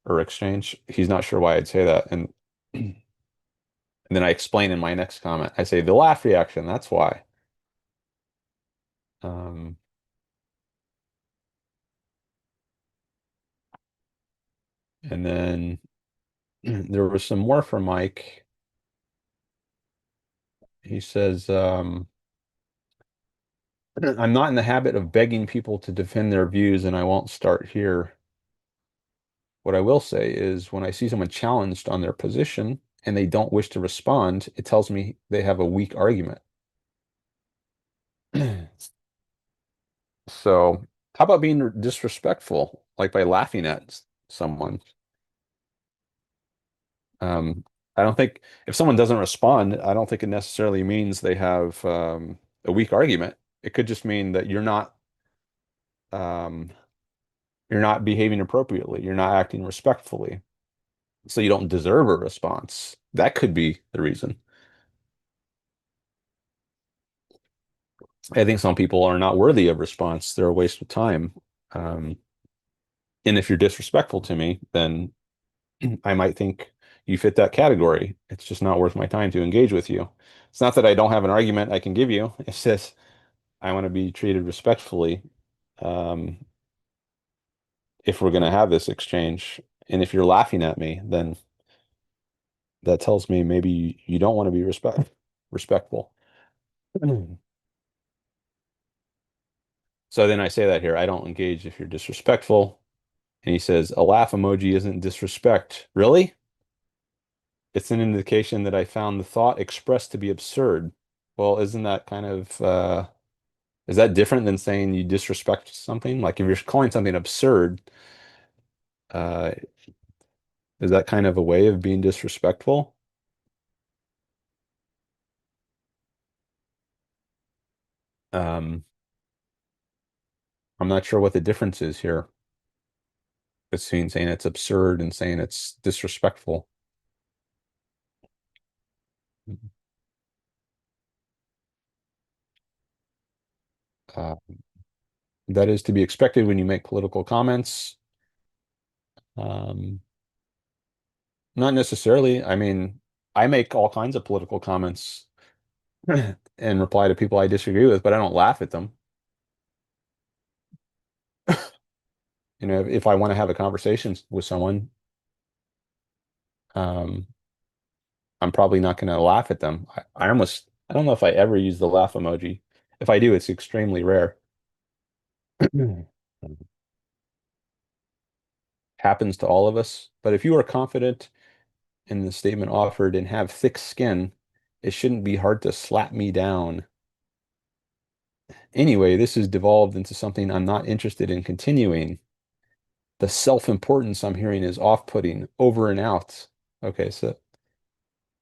or exchange. He's not sure why I'd say that. And then I explain in my next comment. I say the laugh reaction, that's why. Um, and then there was some more from Mike. He says, I'm not in the habit of begging people to defend their views, and I won't start here. What I will say is when I see someone challenged on their position and they don't wish to respond, it tells me they have a weak argument. So, how about being disrespectful, like by laughing at someone? Um, I don't think if someone doesn't respond, I don't think it necessarily means they have a weak argument. It could just mean that um, you're not behaving appropriately. You're not acting respectfully. So you don't deserve a response. That could be the reason. I think some people are not worthy of response. They're a waste of time. Um, and if you're disrespectful to me, then I might think you fit that category. It's just not worth my time to engage with you. It's not that I don't have an argument I can give you. It's just I want to be treated respectfully, um, if we're going to have this exchange. And if you're laughing at me, then that tells me maybe you don't want to be respectful. So then I say that here, I don't engage if you're disrespectful. And he says, a laugh emoji isn't disrespect. Really? It's an indication that I found the thought expressed to be absurd. Well, isn't that kind of is that different than saying you disrespect something? Like if you're calling something absurd, uh, is that kind of a way of being disrespectful? Um, I'm not sure what the difference is here between saying it's absurd and saying it's disrespectful. Uh, that is to be expected when you make political comments. Um, Not necessarily. I mean, I make all kinds of political comments and reply to people I disagree with, but I don't laugh at them. You know, if I want to have a conversation with someone, um, I'm probably not going to laugh at them. I don't know if I ever use the laugh emoji. If I do, it's extremely rare. Happens to all of us. But if you are confident in the statement offered and have thick skin, it shouldn't be hard to slap me down. Anyway, this has devolved into something I'm not interested in continuing. The self-importance I'm hearing is off-putting, over and out. Okay, so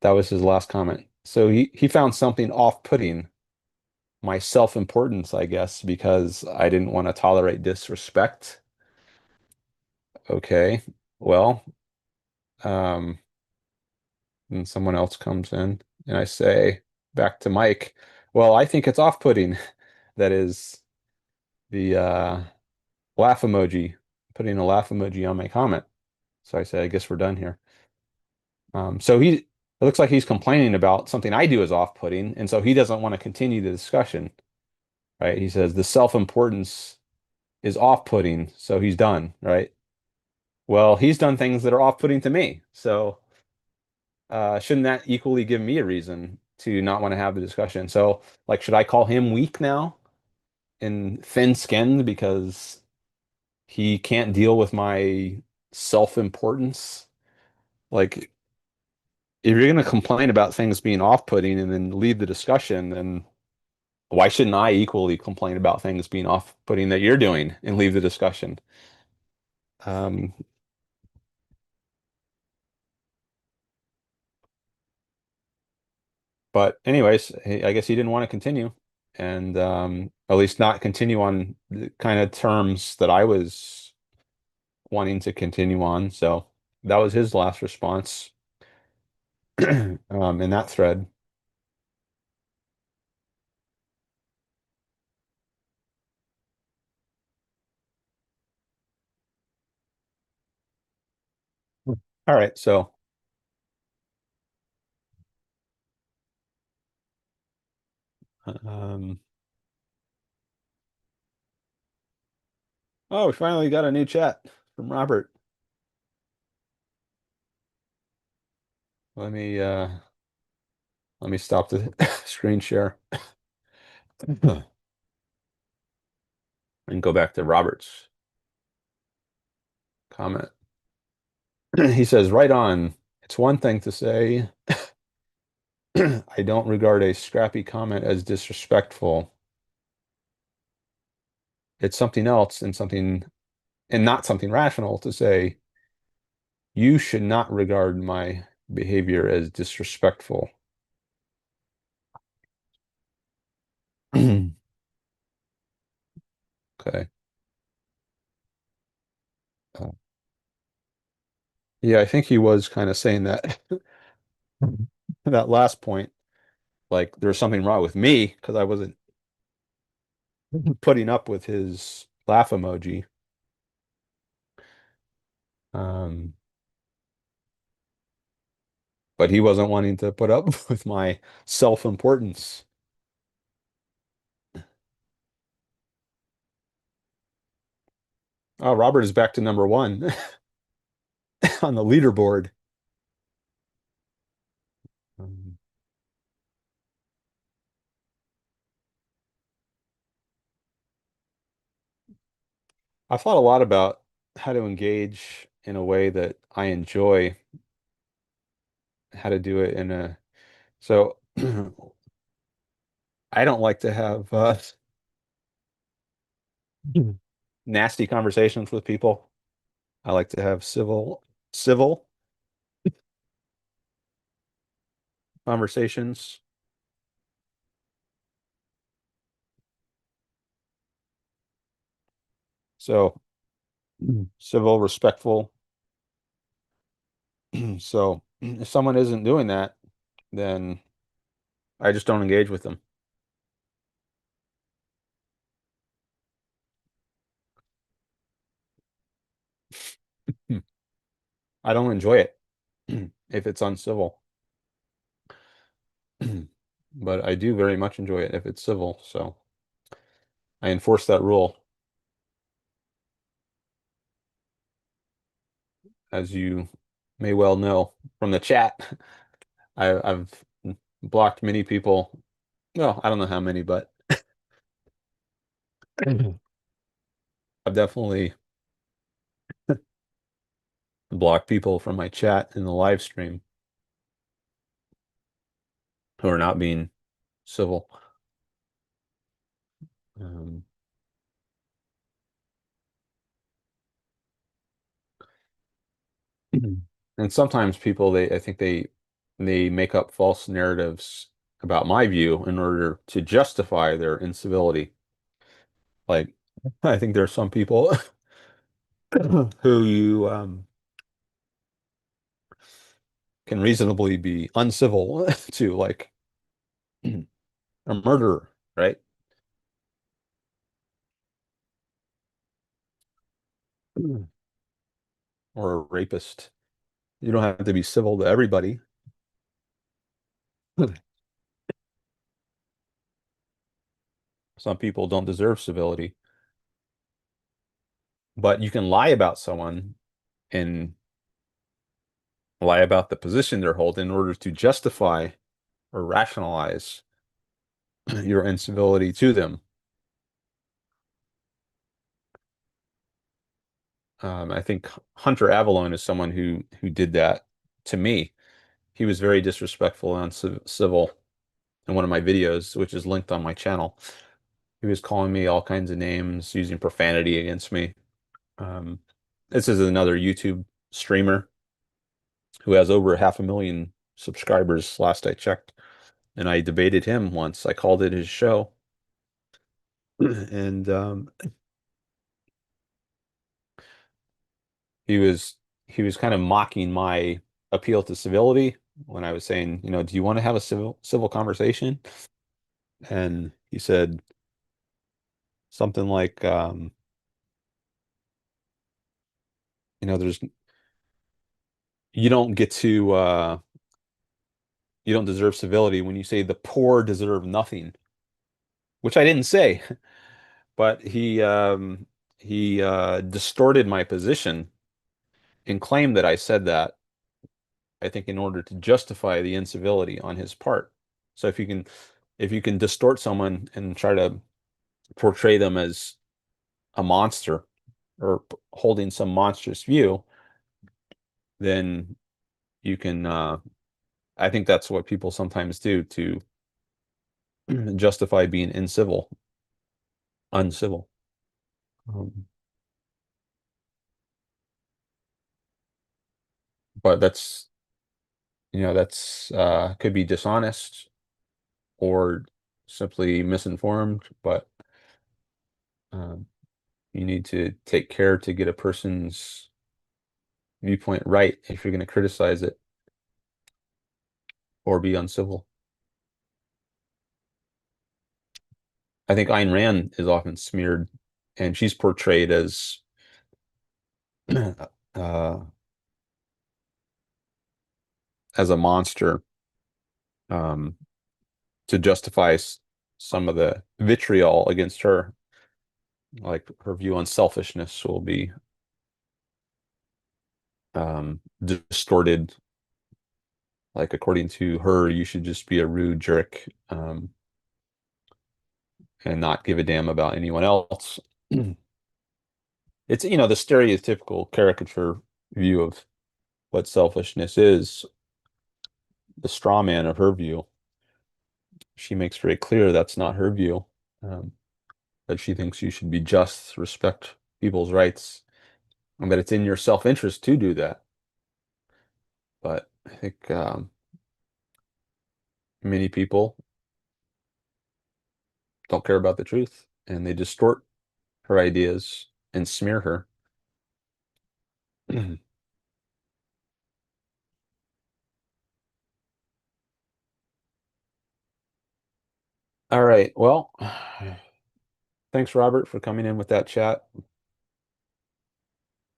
that was his last comment. So he found something off-putting, my self-importance, I guess, because I didn't want to tolerate disrespect. Okay, well, um, and someone else comes in, and I say back to Mike, well, I think it's off-putting. That is the laugh emoji, putting a laugh emoji on my comment. So I say, I guess we're done here. So it looks like he's complaining about something I do is off-putting, and so he doesn't want to continue the discussion, right? He says the self-importance is off-putting, so he's done, right? Well, he's done things that are off-putting to me, so shouldn't that equally give me a reason to not want to have the discussion? So, like, should I call him weak now and thin-skinned because he can't deal with my self-importance? Like, if you're going to complain about things being off-putting and then leave the discussion, then why shouldn't I equally complain about things being off-putting that you're doing and leave the discussion? Um, but anyways, I guess he didn't want to continue, and at least not continue on the kind of terms that I was wanting to continue on. So that was his last response in that thread. All right, so um, oh, we finally got a new chat from Robert. Let me uh, let me stop the screen share and go back to Robert's comment. He says, right on. It's one thing to say, I don't regard a scrappy comment as disrespectful. It's something else and not something rational to say, you should not regard my behavior as disrespectful. Okay. Uh, yeah, I think he was kind of saying that that last point, like there was something wrong with me because I wasn't putting up with his laugh emoji. Um, but he wasn't wanting to put up with my self-importance. Oh, Robert is back to number one on the leaderboard. Um, I thought a lot about how to engage in a way that I enjoy, how to do it in a so I don't like to have nasty conversations with people. I like to have civil conversations. So civil, respectful. So if someone isn't doing that, then I just don't engage with them. I don't enjoy it if it's uncivil. But I do very much enjoy it if it's civil. So I enforce that rule, as you may well know from the chat. I've blocked many people. Well, I don't know how many, but I've definitely blocked people from my chat in the live stream who are not being civil. Um, and sometimes people, I think they make up false narratives about my view in order to justify their incivility. Like, I think there are some people who you can reasonably be uncivil to, like a murderer, right? Or a rapist. You don't have to be civil to everybody. Some people don't deserve civility, but you can lie about someone and lie about the position they're holding in order to justify or rationalize your incivility to them. I think Hunter Avalon is someone who did that to me. He was very disrespectful and uncivil in one of my videos, which is linked on my channel. He was calling me all kinds of names, using profanity against me. Um, this is another YouTube streamer who has over 500,000 subscribers, last I checked. And I debated him once. I called it his show. And he was he was kind of mocking my appeal to civility when I was saying, do you want to have a civil conversation? And he said something like, there's you don't get to you don't deserve civility when you say the poor deserve nothing, which I didn't say, but he distorted my position and claimed that I said that, I think, in order to justify the incivility on his part. So if you can distort someone and try to portray them as a monster or holding some monstrous view, then you can I think that's what people sometimes do to justify being uncivil. Um, but that's could be dishonest or simply misinformed, but um, you need to take care to get a person's viewpoint right if you're going to criticize it or be uncivil. I think Ayn Rand is often smeared, and she's portrayed as uh, as a monster, um, to justify some of the vitriol against her. Like her view on selfishness will be distorted. Like according to her, you should just be a rude jerk, and not give a damn about anyone else. It's, the stereotypical caricature view of what selfishness is, the straw man of her view. She makes very clear that's not her view, that she thinks you should be just, respect people's rights, and that it's in your self-interest to do that. But I think many people don't care about the truth, and they distort her ideas and smear her. All right. Well, thanks, Robert, for coming in with that chat.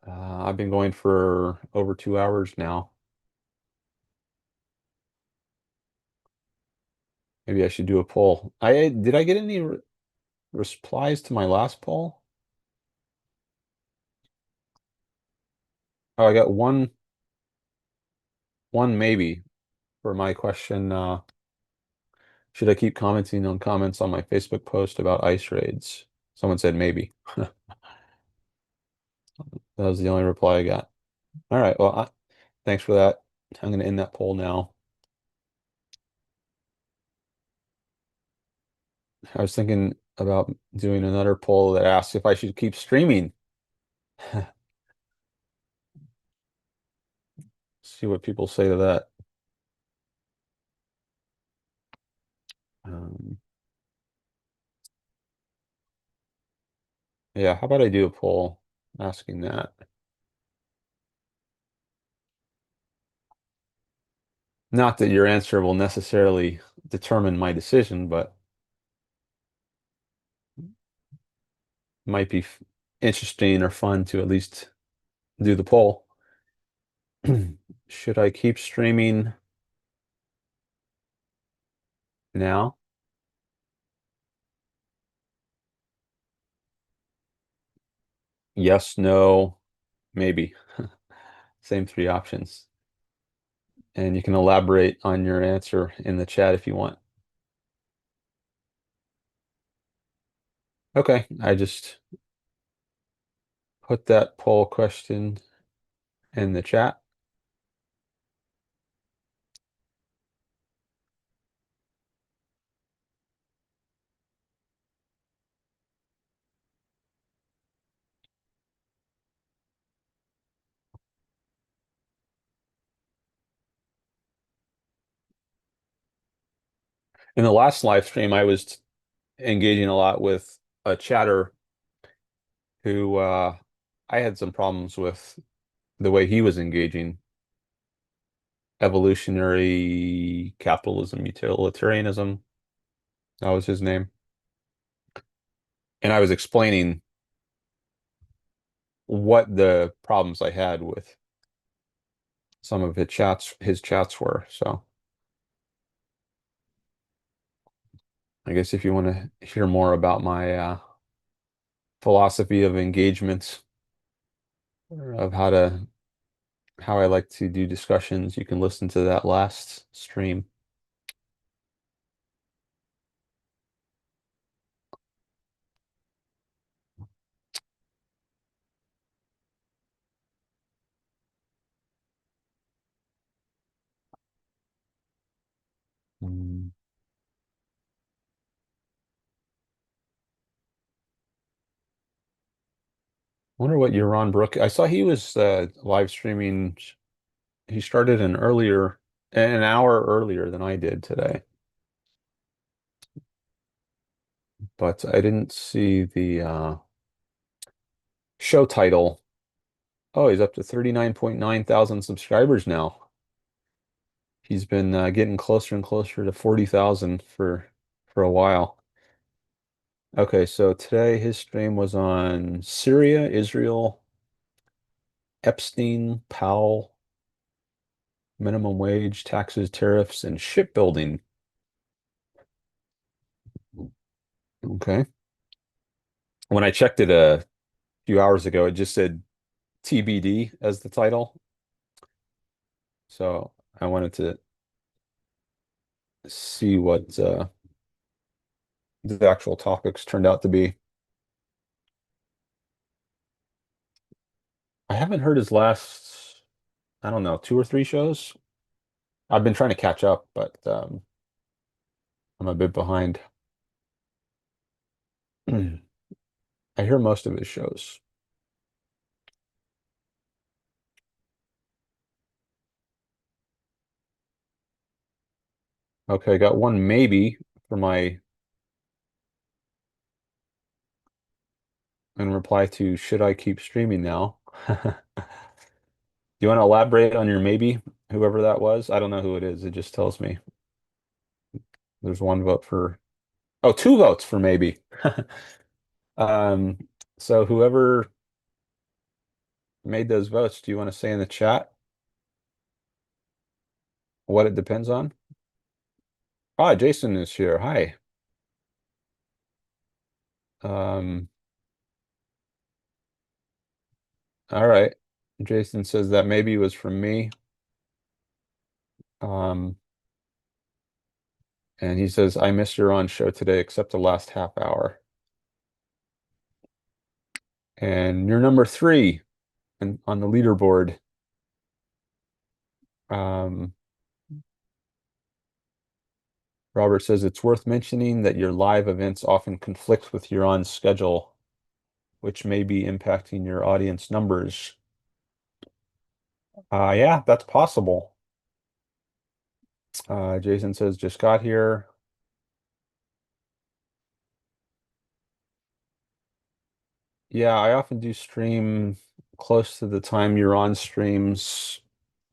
I've been going for over 2 hours now. Maybe I should do a poll. I did I get any re replies to my last poll? Oh, I got one maybe for my question. Should I keep commenting on comments on my Facebook post about ice raids? Someone said maybe. That was the only reply I got. All right. Well, thanks for that. I'm going to end that poll now. I was thinking about doing another poll that asks if I should keep streaming. See what people say to that. Um, yeah, how about I do a poll asking that? Not that your answer will necessarily determine my decision, but might be interesting or fun to at least do the poll. Should I keep streaming now? Yes, no, maybe. Same three options. And you can elaborate on your answer in the chat if you want. Okay, I just put that poll question in the chat. In the last live stream, I was engaging a lot with a chatter who I had some problems with the way he was engaging evolutionary capitalism, utilitarianism. That was his name. And I was explaining what the problems I had with some of his chats were. So I guess if you want to hear more about my philosophy of engagement, of how I like to do discussions, you can listen to that last stream. Hmm. Wonder what Yaron Brook. I saw he was live streaming. He started an hour earlier than I did today, but I didn't see the show title. Oh, he's up to 39.9 thousand subscribers now. He's been getting closer and closer to 40,000 for a while. Okay, so today his stream was on Syria, Israel, Epstein, Powell, minimum wage, taxes, tariffs, and shipbuilding. Okay. When I checked it a few hours ago, it just said TBD as the title. So I wanted to see what the actual topics turned out to be. I haven't heard his last, I don't know, two or three shows. I've been trying to catch up, but I'm a bit behind. I hear most of his shows. Okay, got one maybe for my in reply to should I keep streaming now? Do you want to elaborate on your maybe, whoever that was? I don't know who it is. It just tells me there's one vote for, oh, two votes for maybe. Um, so whoever made those votes, do you want to say in the chat what it depends on? Ah, Jason is here. Hi. Um, all right. Jason says that maybe was from me. Um, and he says, I missed your on show today, except the last half hour. And you're number three on the leaderboard. Um, Robert says it's worth mentioning that your live events often conflict with your on schedule, which may be impacting your audience numbers. Yeah, that's possible. Jason says just got here. Yeah, I often do stream close to the time you're on streams.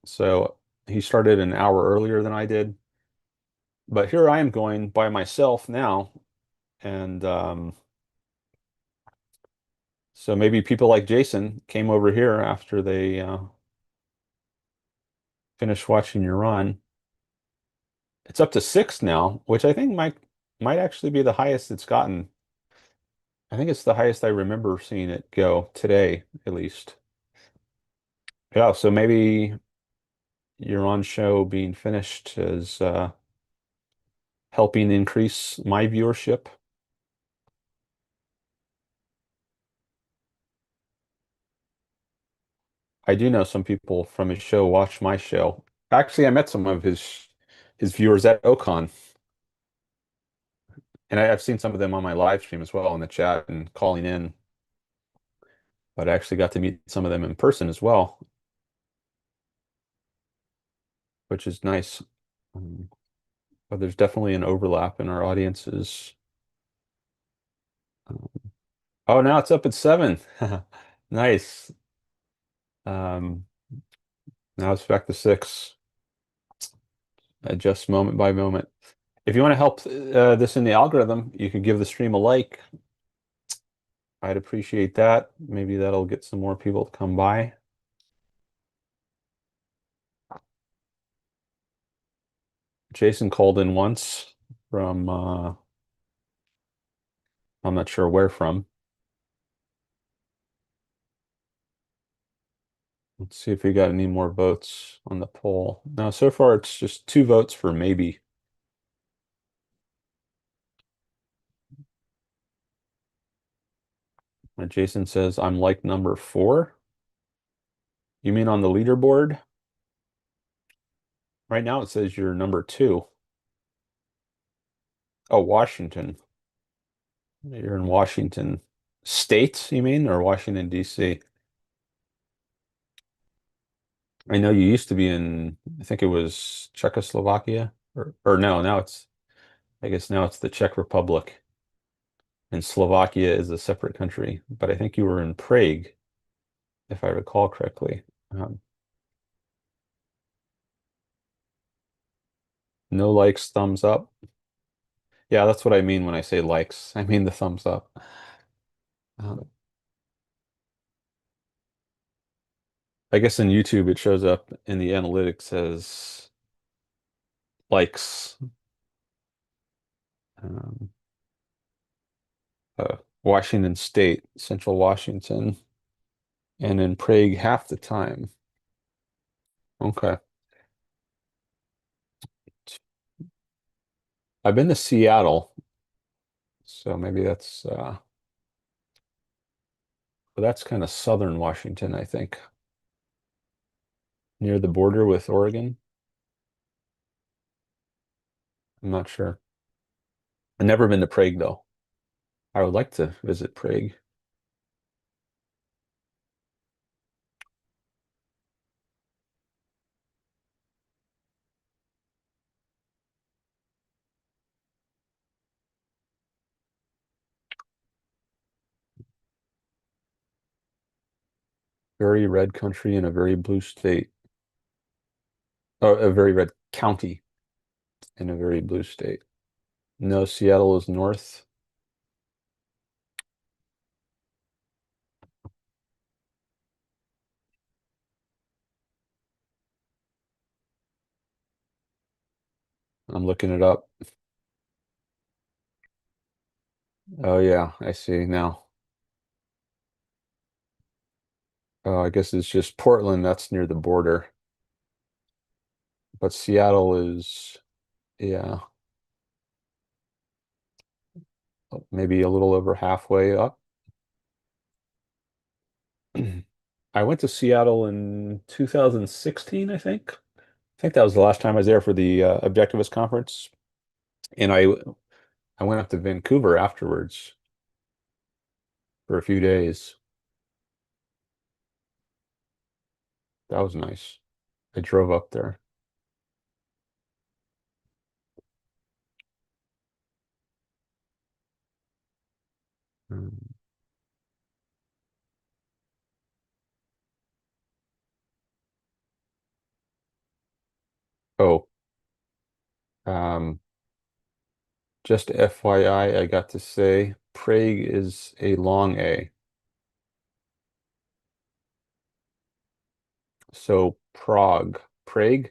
So he started an hour earlier than I did. But here I am going by myself now. And so maybe people like Jason came over here after they finished watching your run. It's up to six now, which I think might actually be the highest it's gotten. I think it's the highest I remember seeing it go today, at least. Yeah, so maybe your on show being finished is helping increase my viewership. I do know some people from his show watch my show. Actually, I met some of his viewers at OCON, and I've seen some of them on my live stream as well in the chat and calling in. But I actually got to meet some of them in person as well, which is nice. Um, but there's definitely an overlap in our audiences. Um, oh, now it's up at seven. Nice. Um, now it's back to six. Adjust moment by moment. If you want to help this in the algorithm, you could give the stream a like. I'd appreciate that. Maybe that'll get some more people to come by. Jason called in once from, I'm not sure where from. Let's see if we got any more votes on the poll. Now, so far it's just two votes for maybe. Jason says, I'm like number four. You mean on the leaderboard? Right now it says you're number two. Oh, Washington. You're in Washington State, you mean, or Washington, D.C.? I know you used to be in, I think it was Czechoslovakia, or no, now it's, I guess now it's the Czech Republic, and Slovakia is a separate country. But I think you were in Prague, if I recall correctly. Um, no likes, thumbs up. Yeah, that's what I mean when I say likes. I mean the thumbs up. Um, I guess in YouTube it shows up in the analytics as likes. Um, Washington State, Central Washington, and in Prague half the time. Okay. I've been to Seattle, so maybe that's kind of southern Washington, I think, near the border with Oregon. I'm not sure. I've never been to Prague though. I would like to visit Prague. Very red country in a very blue state. Oh, a very red county in a very blue state. No, Seattle is north. I'm looking it up. Oh yeah, I see now. Oh, I guess it's just Portland that's near the border. But Seattle is, yeah, maybe a little over halfway up. I went to Seattle in 2016, I think. I think that was the last time I was there for the Objectivist conference. And I went up to Vancouver afterwards for a few days. That was nice. I drove up there. Mm. Oh, um, just FYI, I got to say Prague is a long A. So Prague, Prague.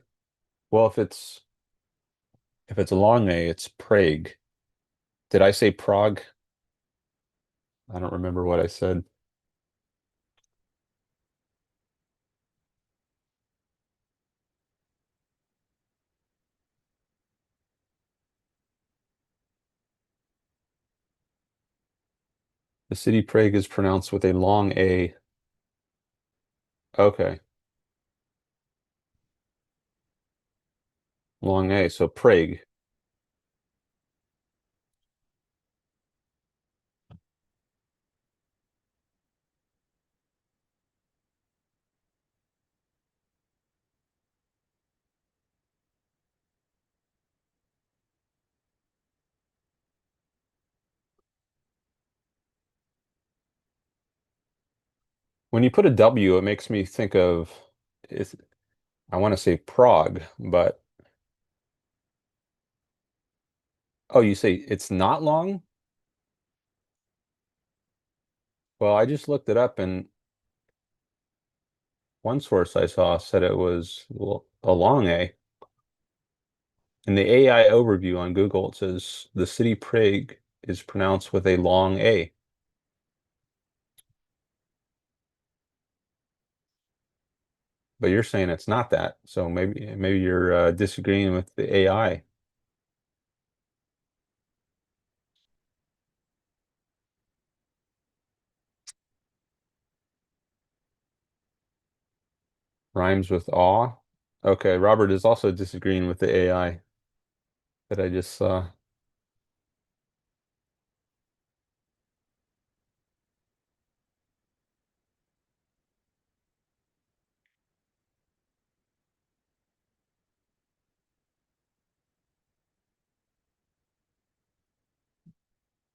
Well, if it's a long A, it's Prague. Did I say Prague? I don't remember what I said. The city Prague is pronounced with a long A. Okay, long A. So Prague. When you put a W, it makes me think of, it's, I want to say Prague, but oh, you say it's not long? Well, I just looked it up and one source I saw said it was a long A. In the AI overview on Google, it says the city Prague is pronounced with a long A. But you're saying it's not that. So maybe you're disagreeing with the AI. Rhymes with awe. Okay, Robert is also disagreeing with the AI that I just saw.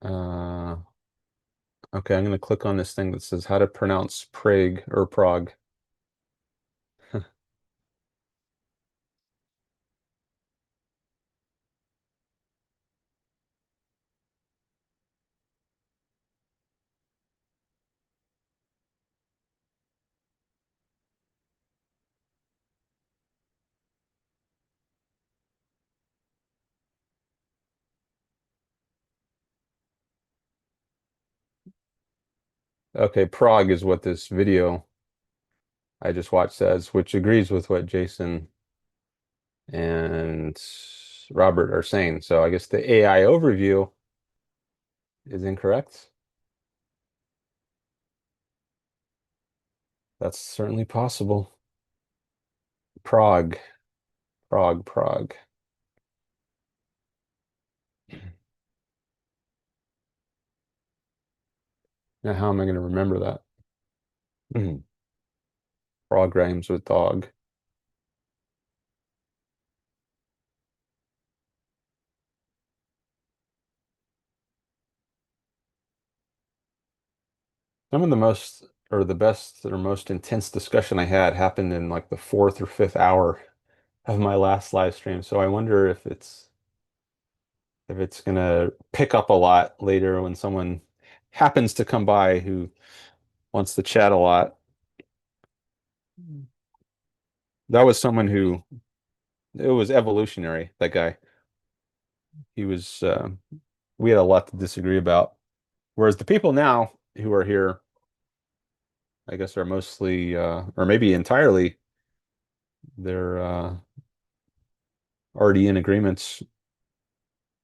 Uh, okay, I'm going to click on this thing that says how to pronounce Prague or Prague. Okay, Prague is what this video I just watched says, which agrees with what Jason and Robert are saying. So I guess the AI overview is incorrect. That's certainly possible. Prague, Prague. Now, how am I going to remember that? Prague rhymes with dog. Some of the most, or the best, or most intense discussion I had happened in like the fourth or fifth hour of my last live stream. So I wonder if it's gonna pick up a lot later when someone happens to come by who wants to chat a lot. That was someone who it was evolutionary, that guy. He was we had a lot to disagree about. Whereas the people now who are here, I guess, are mostly or maybe entirely they're already in agreements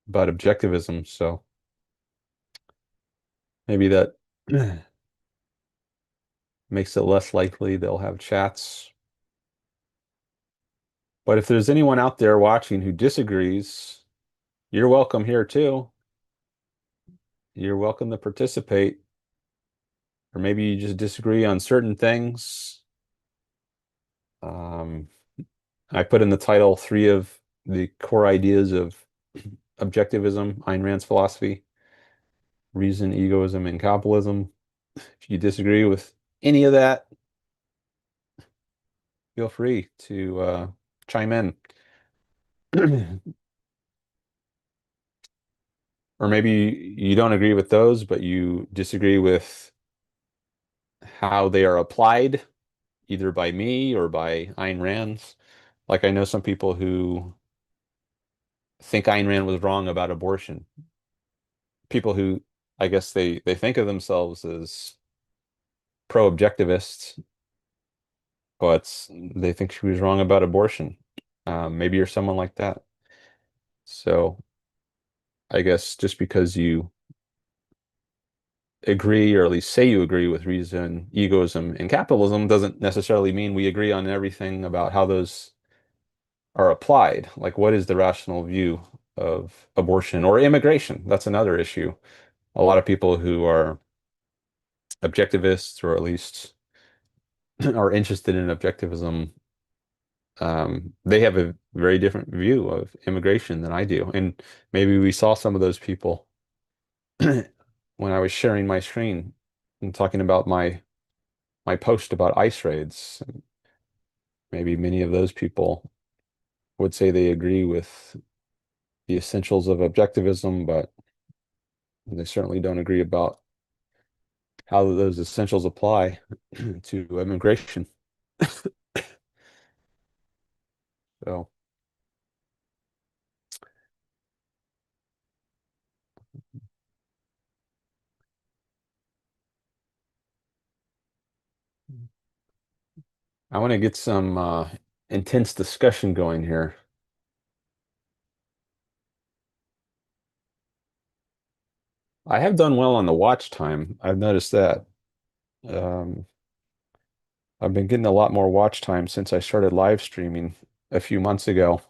about objectivism. So maybe that makes it less likely they'll have chats. But if there's anyone out there watching who disagrees, you're welcome here too. You're welcome to participate. Or maybe you just disagree on certain things. Um, I put in the title three of the core ideas of objectivism, Ayn Rand's philosophy, reason, egoism, and capitalism. If you disagree with any of that, feel free to chime in. Or maybe you don't agree with those, but you disagree with how they are applied, either by me or by Ayn Rand's. Like I know some people who think Ayn Rand was wrong about abortion. People who I guess they think of themselves as pro-objectivists, but they think she was wrong about abortion. Maybe you're someone like that. So I guess just because you agree, or at least say you agree with reason, egoism, and capitalism, doesn't necessarily mean we agree on everything about how those are applied. Like, what is the rational view of abortion or immigration? That's another issue. A lot of people who are objectivists, or at least are interested in objectivism, they have a very different view of immigration than I do. And maybe we saw some of those people when I was sharing my screen and talking about my post about ICE raids. Maybe many of those people would say they agree with the essentials of objectivism, but they certainly don't agree about how those essentials apply to immigration. So I want to get some intense discussion going here. I have done well on the watch time. I've noticed that. Um, I've been getting a lot more watch time since I started live streaming a few months ago.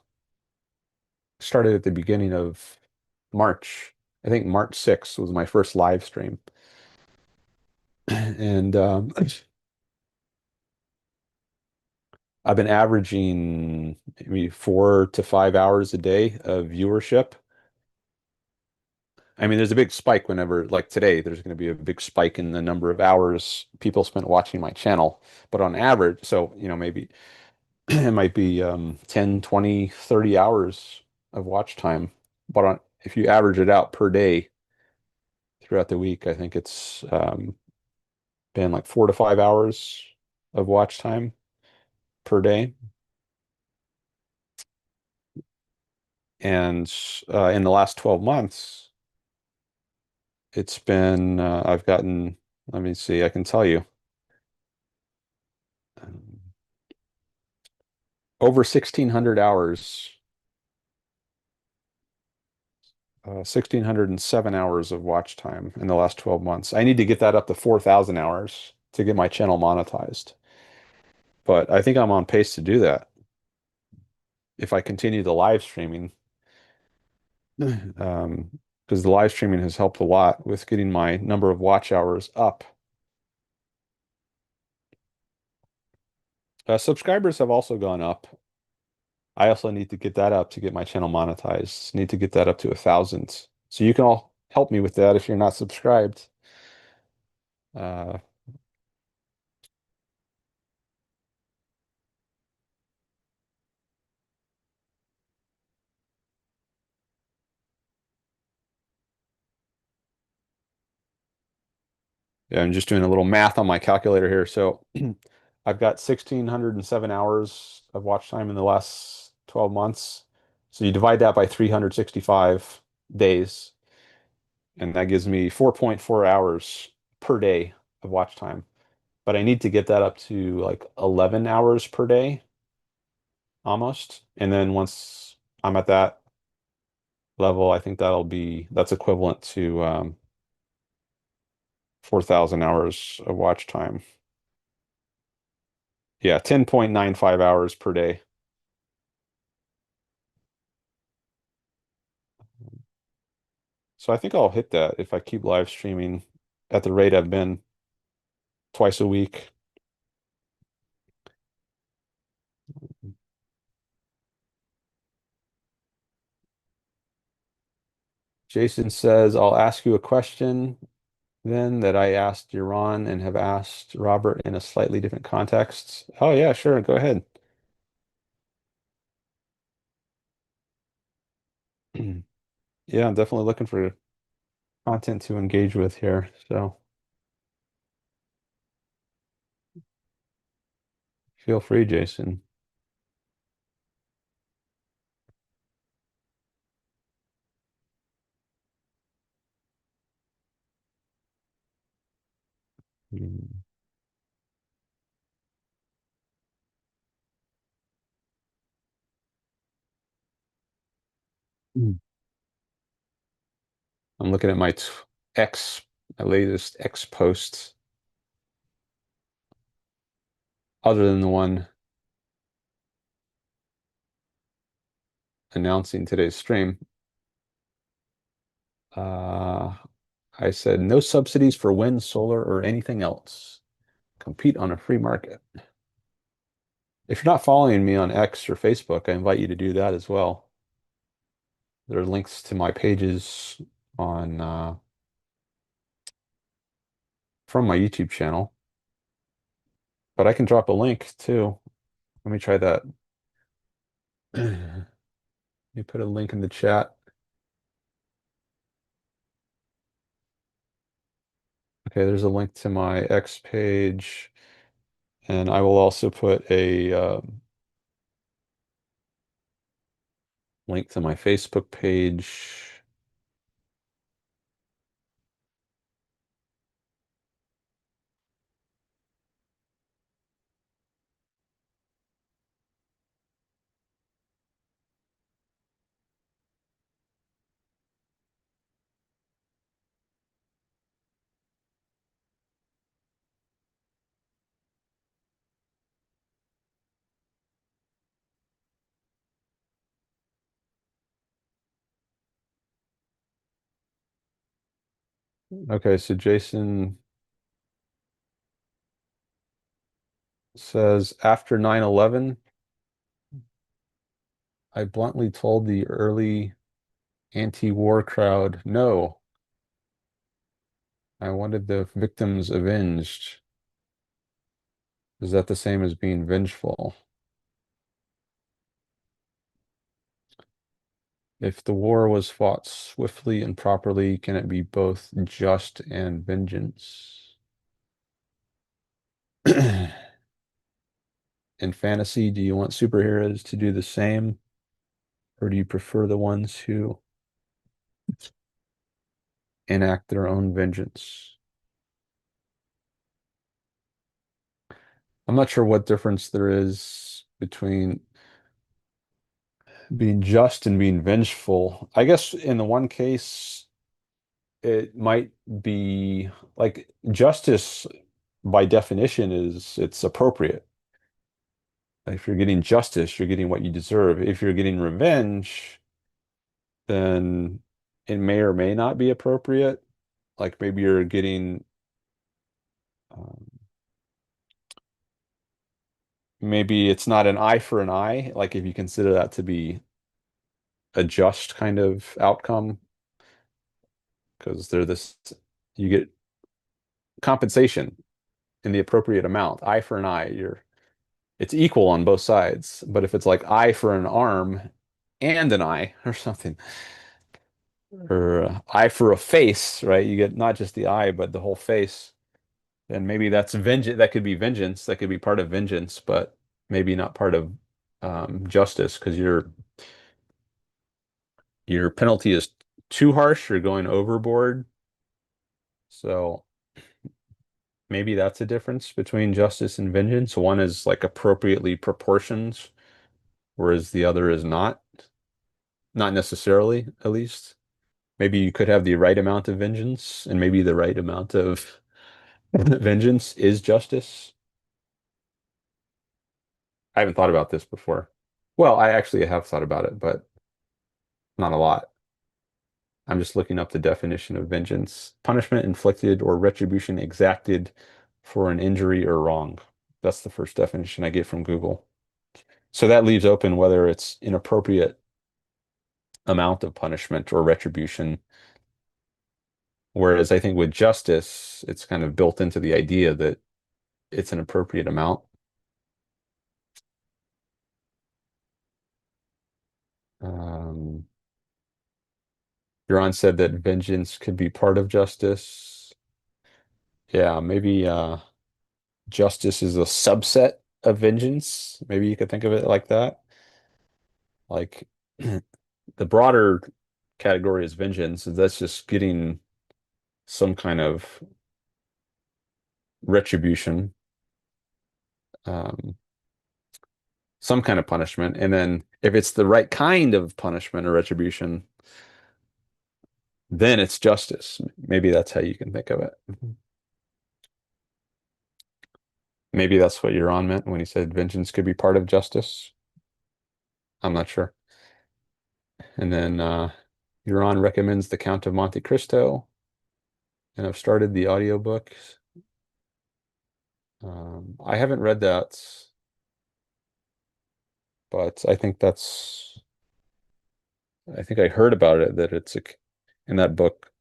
Started at the beginning of March. I think March 6th was my first live stream. And I've been averaging maybe 4 to 5 hours a day of viewership. I mean, there's a big spike whenever, like today, there's going to be a big spike in the number of hours people spent watching my channel. But on average, so, maybe it might be 10, 20, 30 hours of watch time. But if you average it out per day throughout the week, I think it's been like 4 to 5 hours of watch time per day. And in the last 12 months, it's been, I've gotten Let me see. I can tell you. Um, Over 1,600 hours, 1,607 hours of watch time in the last 12 months. I need to get that up to 4,000 hours to get my channel monetized. But I think I'm on pace to do that if I continue the live streaming. Because the live streaming has helped a lot with getting my number of watch hours up. Subscribers have also gone up. I also need to get that up to get my channel monetized. Need to get that up to 1,000. So you can all help me with that if you're not subscribed. Uh, yeah, I'm just doing a little math on my calculator here. So I've got 1,607 hours of watch time in the last 12 months. So you divide that by 365 days, and that gives me 4.4 hours per day of watch time. But I need to get that up to like 11 hours per day almost. And then once I'm at that level, I think that's equivalent to 4,000 hours of watch time. Yeah, 10.95 hours per day. So I think I'll hit that if I keep live streaming at the rate I've been twice a week. Jason says, I'll ask you a question then that I asked Yaron and have asked Robert in a slightly different context. Oh, yeah, sure. Go ahead. Yeah, I'm definitely looking for content to engage with here. So feel free, Jason. Mm. I'm looking at X, my latest X posts, other than the one announcing today's stream. Uh, I said no subsidies for wind, solar, or anything else. Compete on a free market. If you're not following me on X or Facebook, I invite you to do that as well. There are links to my pages on from my YouTube channel, but I can drop a link too. Let me try that. Let me put a link in the chat. Okay, there's a link to my X page, and I will also put a link to my Facebook page. Okay, so Jason says after 9/11, I bluntly told the early anti-war crowd, no, I wanted the victims avenged. Is that the same as being vengeful? If the war was fought swiftly and properly, can it be both just and vengeance? In fantasy, do you want superheroes to do the same, or do you prefer the ones who enact their own vengeance? I'm not sure what difference there is between being just and being vengeful. I guess in the one case, it might be like justice by definition is it's appropriate. If you're getting justice, you're getting what you deserve. If you're getting revenge, then it may or may not be appropriate. Like maybe you're getting, um, maybe it's not an eye for an eye. Like if you consider that to be a just kind of outcome, because they're this, you get compensation in the appropriate amount. Eye for an eye, it's equal on both sides. But if it's like eye for an arm and an eye or something, or eye for a face, right? You get not just the eye, but the whole face. Then maybe that's vengeance. That could be vengeance. That could be part of vengeance, but maybe not part of justice because your penalty is too harsh. You're going overboard. So maybe that's a difference between justice and vengeance. One is like appropriately proportions, whereas the other is not. Not necessarily, at least. Maybe you could have the right amount of vengeance, and maybe the right amount of vengeance is justice. I haven't thought about this before. Well, I actually have thought about it, but not a lot. I'm just looking up the definition of vengeance. Punishment inflicted or retribution exacted for an injury or wrong. That's the first definition I get from Google. So that leaves open whether it's inappropriate amount of punishment or retribution. Whereas I think with justice, it's kind of built into the idea that it's an appropriate amount. Um, Huron said that vengeance could be part of justice. Yeah, maybe justice is a subset of vengeance. Maybe you could think of it like that. Like the broader category is vengeance. That's just getting some kind of retribution, um, some kind of punishment. And then if it's the right kind of punishment or retribution, then it's justice. Maybe that's how you can think of it. Maybe that's what Euron meant when he said vengeance could be part of justice. I'm not sure. And then Euron recommends The Count of Monte Cristo, and I've started the audiobook. I haven't read that, but I think I heard about it that in that book,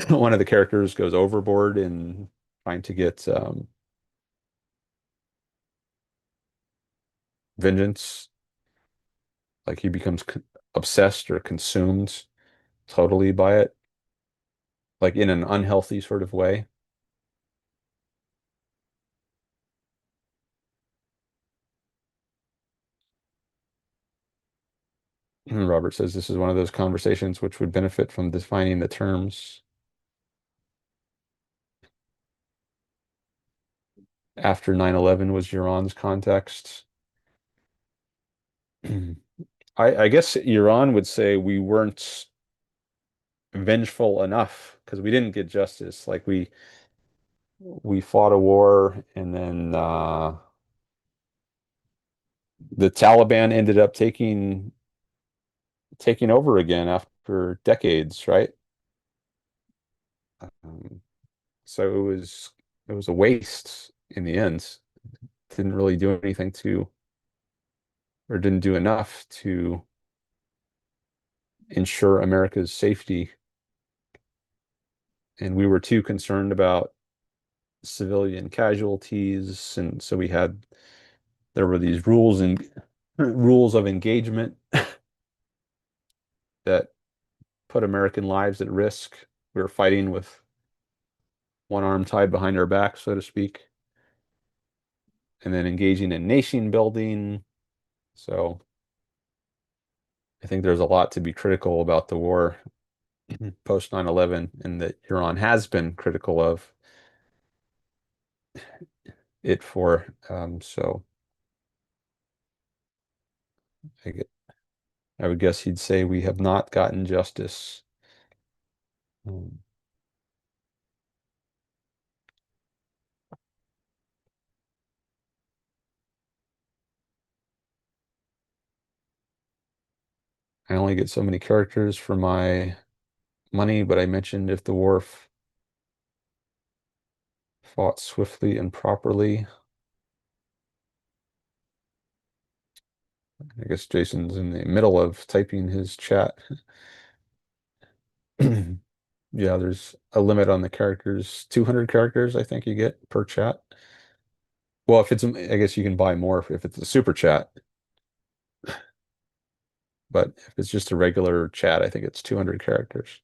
one of the characters goes overboard in trying to get vengeance. Like he becomes obsessed or consumed totally by it, like in an unhealthy sort of way. Robert says this is one of those conversations which would benefit from defining the terms. After 9/11 was Iran's context. I guess Iran would say we weren't vengeful enough because we didn't get justice. Like we fought a war and then the Taliban ended up taking over again after decades, right? Um, so it was a waste in the end. Didn't really do anything to or didn't do enough to ensure America's safety. And we were too concerned about civilian casualties. And so there were these rules of engagement that put American lives at risk. We were fighting with one arm tied behind our back, so to speak, and then engaging in nation building. So I think there's a lot to be critical about the war post 9/11 and that Iran has been critical of. it for. So I, gue- I would guess he'd say we have not gotten justice. Um, I only get so many characters for my money, but I mentioned if the war fought swiftly and properly. I guess Jason's in the middle of typing his chat. Yeah, there's a limit on the characters. 200 characters, I think you get per chat. Well, if it's, I guess you can buy more if it's a super chat, but if it's just a regular chat, I think it's 200 characters.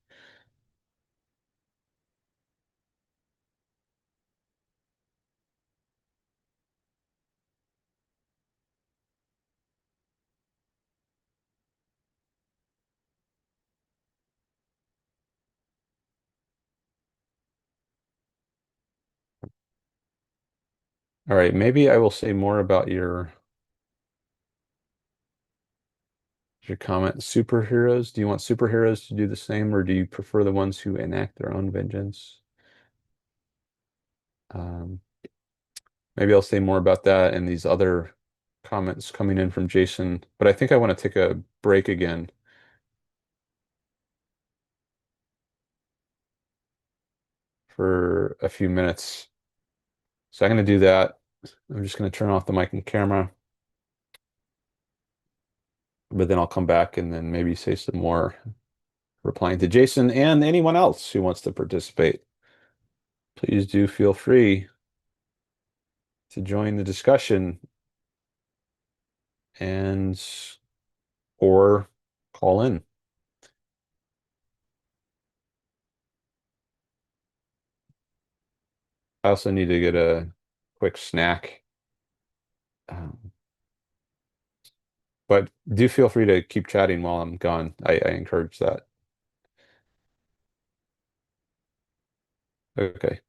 All right, maybe I will say more about your comment. Superheroes. Do you want superheroes to do the same, or do you prefer the ones who enact their own vengeance? Um, Maybe I'll say more about that and these other comments coming in from Jason. But I think I want to take a break again for a few minutes. So I'm going to do that. I'm just going to turn off the mic and camera, but then I'll come back and then maybe say some more replying to Jason and anyone else who wants to participate. Please do feel free to join the discussion and or call in. I also need to get a quick snack. Um, but do feel free to keep chatting while I'm gone. I encourage that. Okay.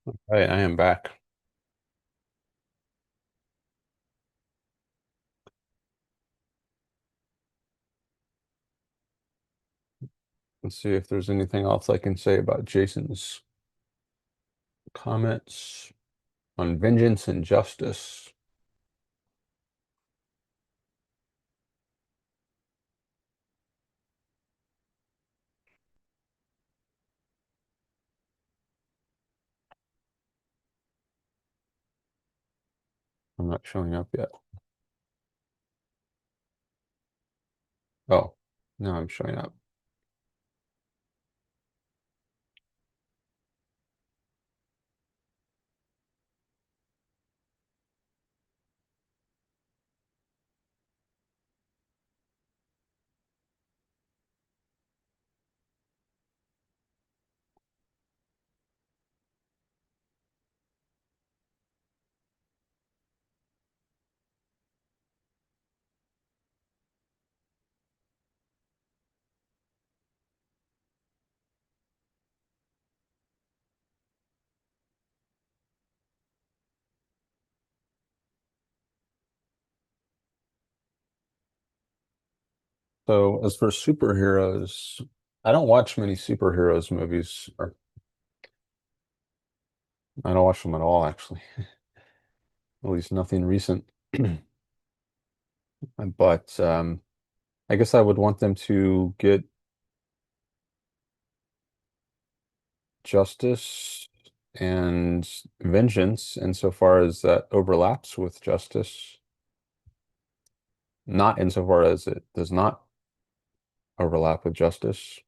Right, I am back. Let's see if there's anything else I can say about Jason's comments on vengeance and justice. I'm not showing up yet. Oh, no, I'm showing up. So as for superheroes, I don't watch many superheroes movies, or I don't watch them at all, actually. At least nothing recent. But I guess I would want them to get justice and vengeance insofar as that overlaps with justice, not insofar as it does not overlap with justice.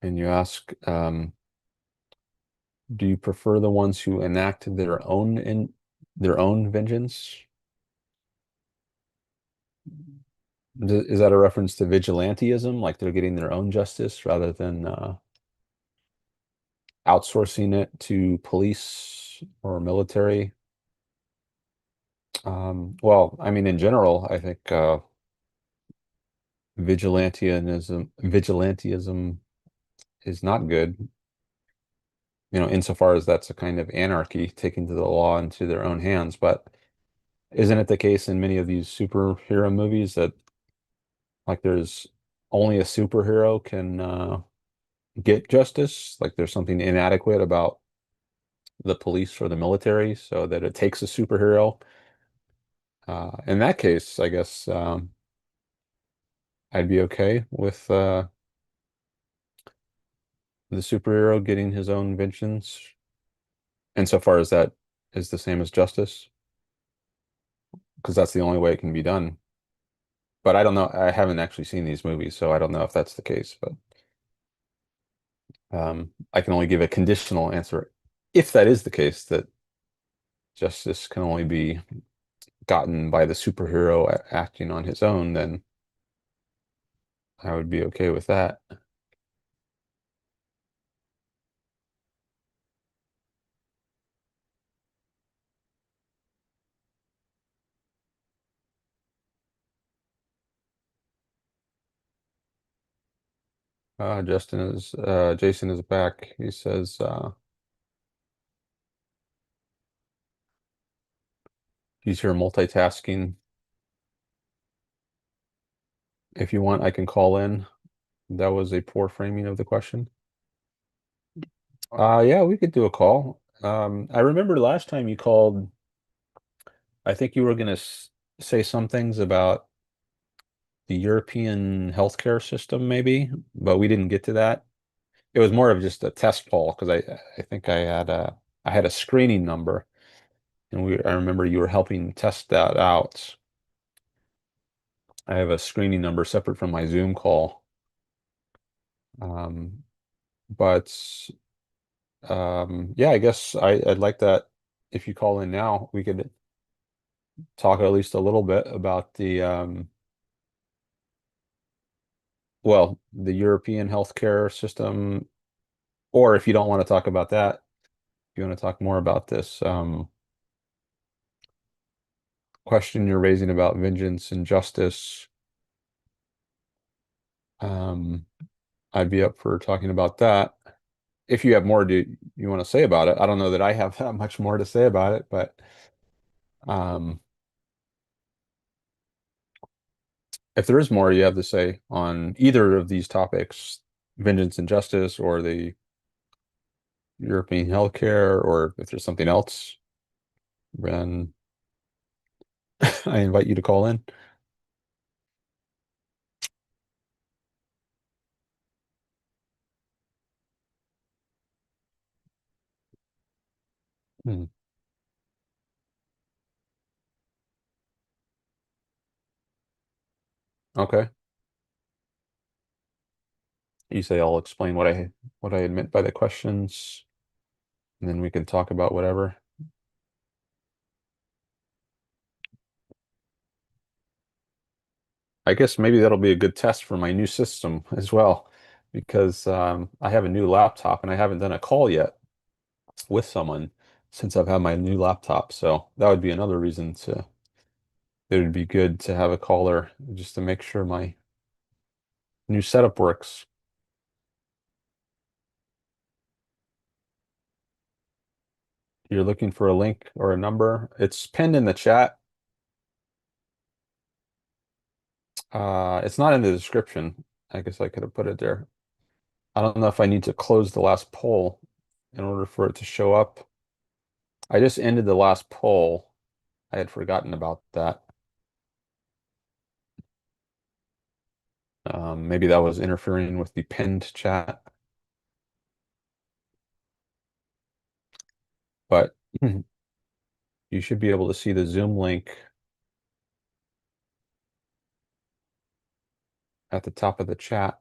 And you ask, do you prefer the ones who enact their own vengeance? Is that a reference to vigilantism, like they're getting their own justice rather than outsourcing it to police or military? Well, I mean, in general, I think vigilantism is not good, insofar as that's a kind of anarchy, taking to the law into their own hands. But isn't it the case in many of these superhero movies that like there's only a superhero can get justice? Like there's something inadequate about the police or the military, so that it takes a superhero. In that case, I guess I'd be okay with the superhero getting his own vengeance, insofar as that is the same as justice, because that's the only way it can be done. But I don't know. I haven't actually seen these movies, so I don't know if that's the case. But I can only give a conditional answer. If that is the case, that justice can only be gotten by the superhero acting on his own, then I would be okay with that. Jason is back. He says he's here multitasking. If you want, I can call in. That was a poor framing of the question. Yeah, we could do a call. I remember last time you called, I think you were going to say some things about the European healthcare system, maybe, but we didn't get to that. It was more of just a test call because I think I had a screening number, and I remember you were helping test that out. I have a screening number separate from my Zoom call. Um, but yeah, I guess I'd like that if you call in now, we could talk at least a little bit about the European healthcare system, or if you don't want to talk about that, if you want to talk more about this question you're raising about vengeance and justice, um, I'd be up for talking about that. if you have more you want to say about it, I don't know that I have that much more to say about it, but um, if there is more you have to say on either of these topics, vengeance and justice or the European healthcare, or if there's something else, then I invite you to call in. Hmm. Okay. You say I'll explain what I meant by the questions, and then we can talk about whatever. I guess maybe that'll be a good test for my new system as well, because I have a new laptop and I haven't done a call yet with someone since I've had my new laptop. So that would be another reason to it would be good to have a caller just to make sure my new setup works. You're looking for a link or a number. It's pinned in the chat. It's not in the description. I guess I could have put it there. I don't know if I need to close the last poll in order for it to show up. I just ended the last poll. I had forgotten about that. Maybe that was interfering with the pinned chat, but you should be able to see the Zoom link at the top of the chat.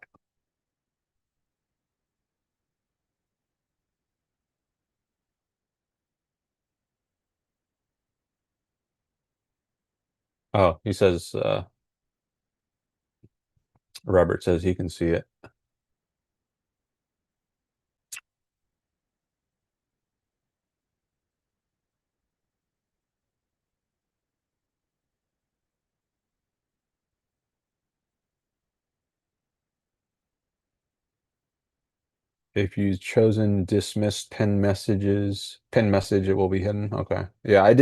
Oh, he says, Robert says he can see it. If you've chosen dismiss pin message, it will be hidden. Okay. Yeah, I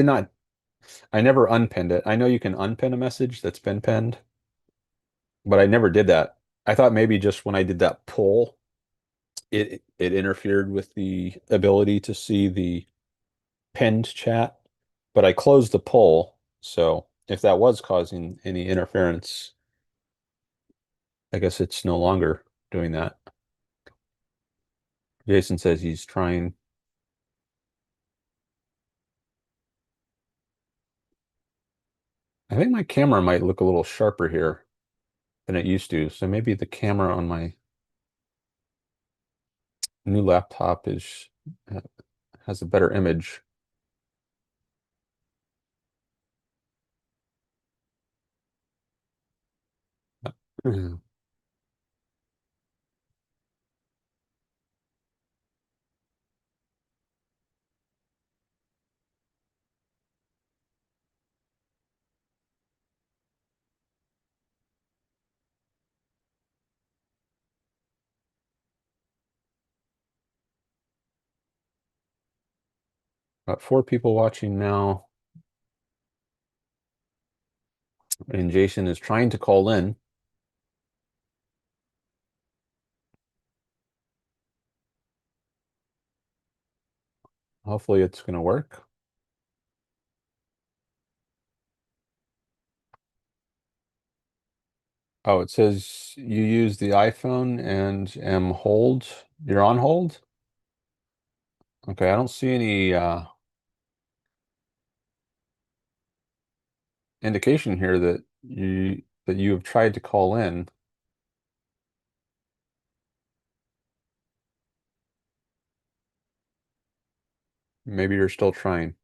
never unpinned it. I know you can unpin a message that's been pinned, but I never did that. I thought maybe just when I did that poll, it interfered with the ability to see the pinned chat, but I closed the poll. So if that was causing any interference, I guess it's no longer doing that. Jason says he's trying. I think my camera might look a little sharper here than it used to. So maybe the camera on my new laptop is uh, has a better image. About four people watching now, and Jason is trying to call in. Hopefully it's going to work. Oh, it says you use the iPhone and am hold. You're on hold? Okay, I don't see any indication here that you have tried to call in. Maybe you're still trying.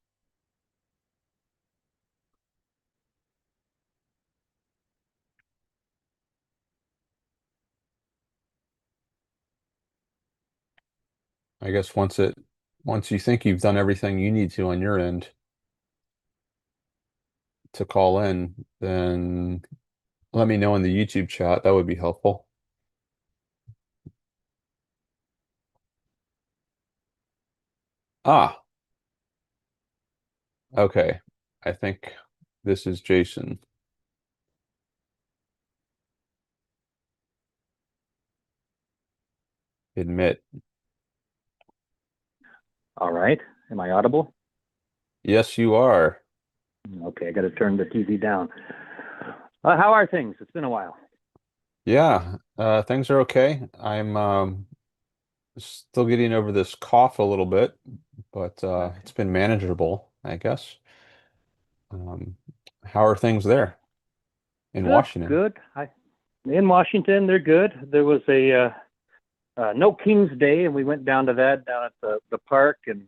I guess once you think you've done everything you need to on your end to call in, then let me know in the YouTube chat. That would be helpful. Ah, okay. I think this is Jason. Admit. All right. Am I audible? Yes, you are. Okay, I got to turn the TV down. How are things? It's been a while. Yeah, things are okay. I'm still getting over this cough a little bit, but Okay. it's been manageable, I guess. Um, how are things there in Good, Washington? good. In Washington, they're good. There was a no King's Day, and we went down to that down at the park. And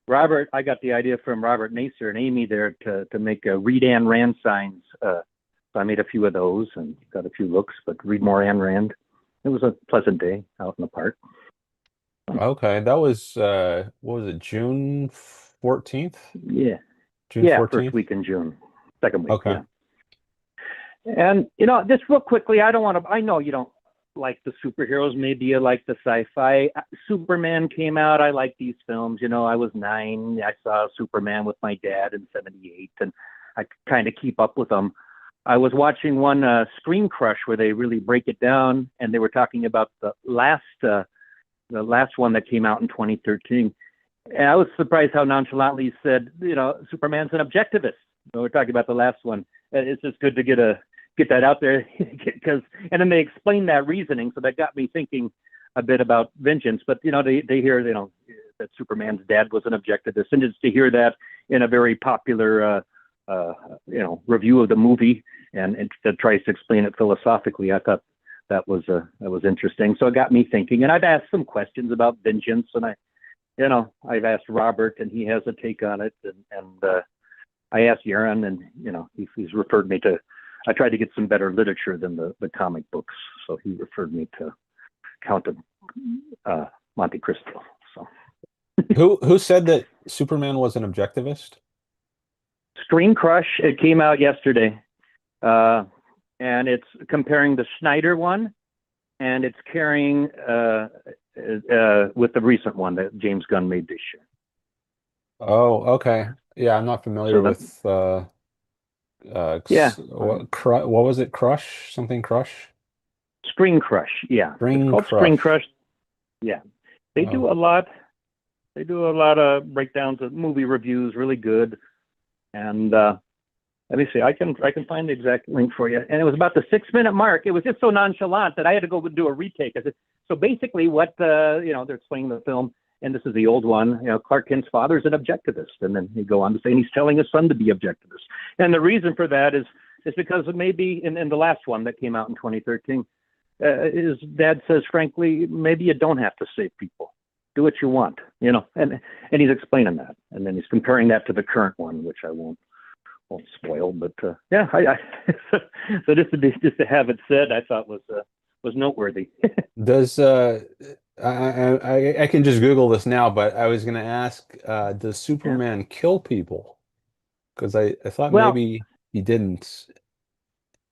Robert, I got the idea from Robert Nacer and Amy there to make Read Ayn Rand signs. So I made a few of those and got a few looks. But read more Ayn Rand. It was a pleasant day out in the park. Okay, that was what was it, June 14th? Yeah, June yeah. First 14th? week in June, second week. Okay. Yeah. And just real quickly, I don't want to. I know you don't like the superheroes. Maybe you like the sci-fi. Superman came out. I like these films. I was 9. I saw Superman with my dad in '78, and I kind of keep up with them. I was watching one Screen Crush where they really break it down, and they were talking about the last one that came out in 2013. And I was surprised how nonchalantly he said, Superman's an objectivist. We're talking about the last one. It's just good to get that out there because, and then they explained that reasoning, so that got me thinking a bit about vengeance. But they hear that Superman's dad was an objectivist, and just to hear that in a very popular review of the movie, and that tries to explain it philosophically, I thought that was interesting. So it got me thinking, and I've asked some questions about vengeance, and I've asked Robert, and he has a take on it, and I asked Yaron, and he's referred me to. I tried to get some better literature than the comic books, so he referred me to Count of Monte Cristo. So Who said that Superman was an objectivist? Screen Crush, it came out yesterday, uh, and it's comparing the Snyder one, and it's carrying with the recent one that James Gunn made this year. Oh, okay. Yeah, I'm not familiar So the with yeah, what was it? Crush? Something Crush? Screen Crush, yeah, it's Green called Screen Crush. Crush. Yeah, they Oh, do a lot. They do a lot of breakdowns of movie reviews, really good. And let me see, I can find the exact link for you. And it was about the 6 minute mark. It was just so nonchalant that I had to go do a retake. I said, so basically, what they're explaining the film, and this is the old one. Clark Kent's father's an objectivist, and then he go on to say, and he's telling his son to be objectivist. And the reason for that is because maybe in the last one that came out in 2013, his dad says, frankly, maybe you don't have to save people. Do what you want, and he's explaining that, and then he's comparing that to the current one, which I won't spoil, but yeah, so just to have it said, I thought was noteworthy. does I can just Google this now, but I was going to ask, does Yeah. Superman kill people? Because I thought Well, maybe he didn't.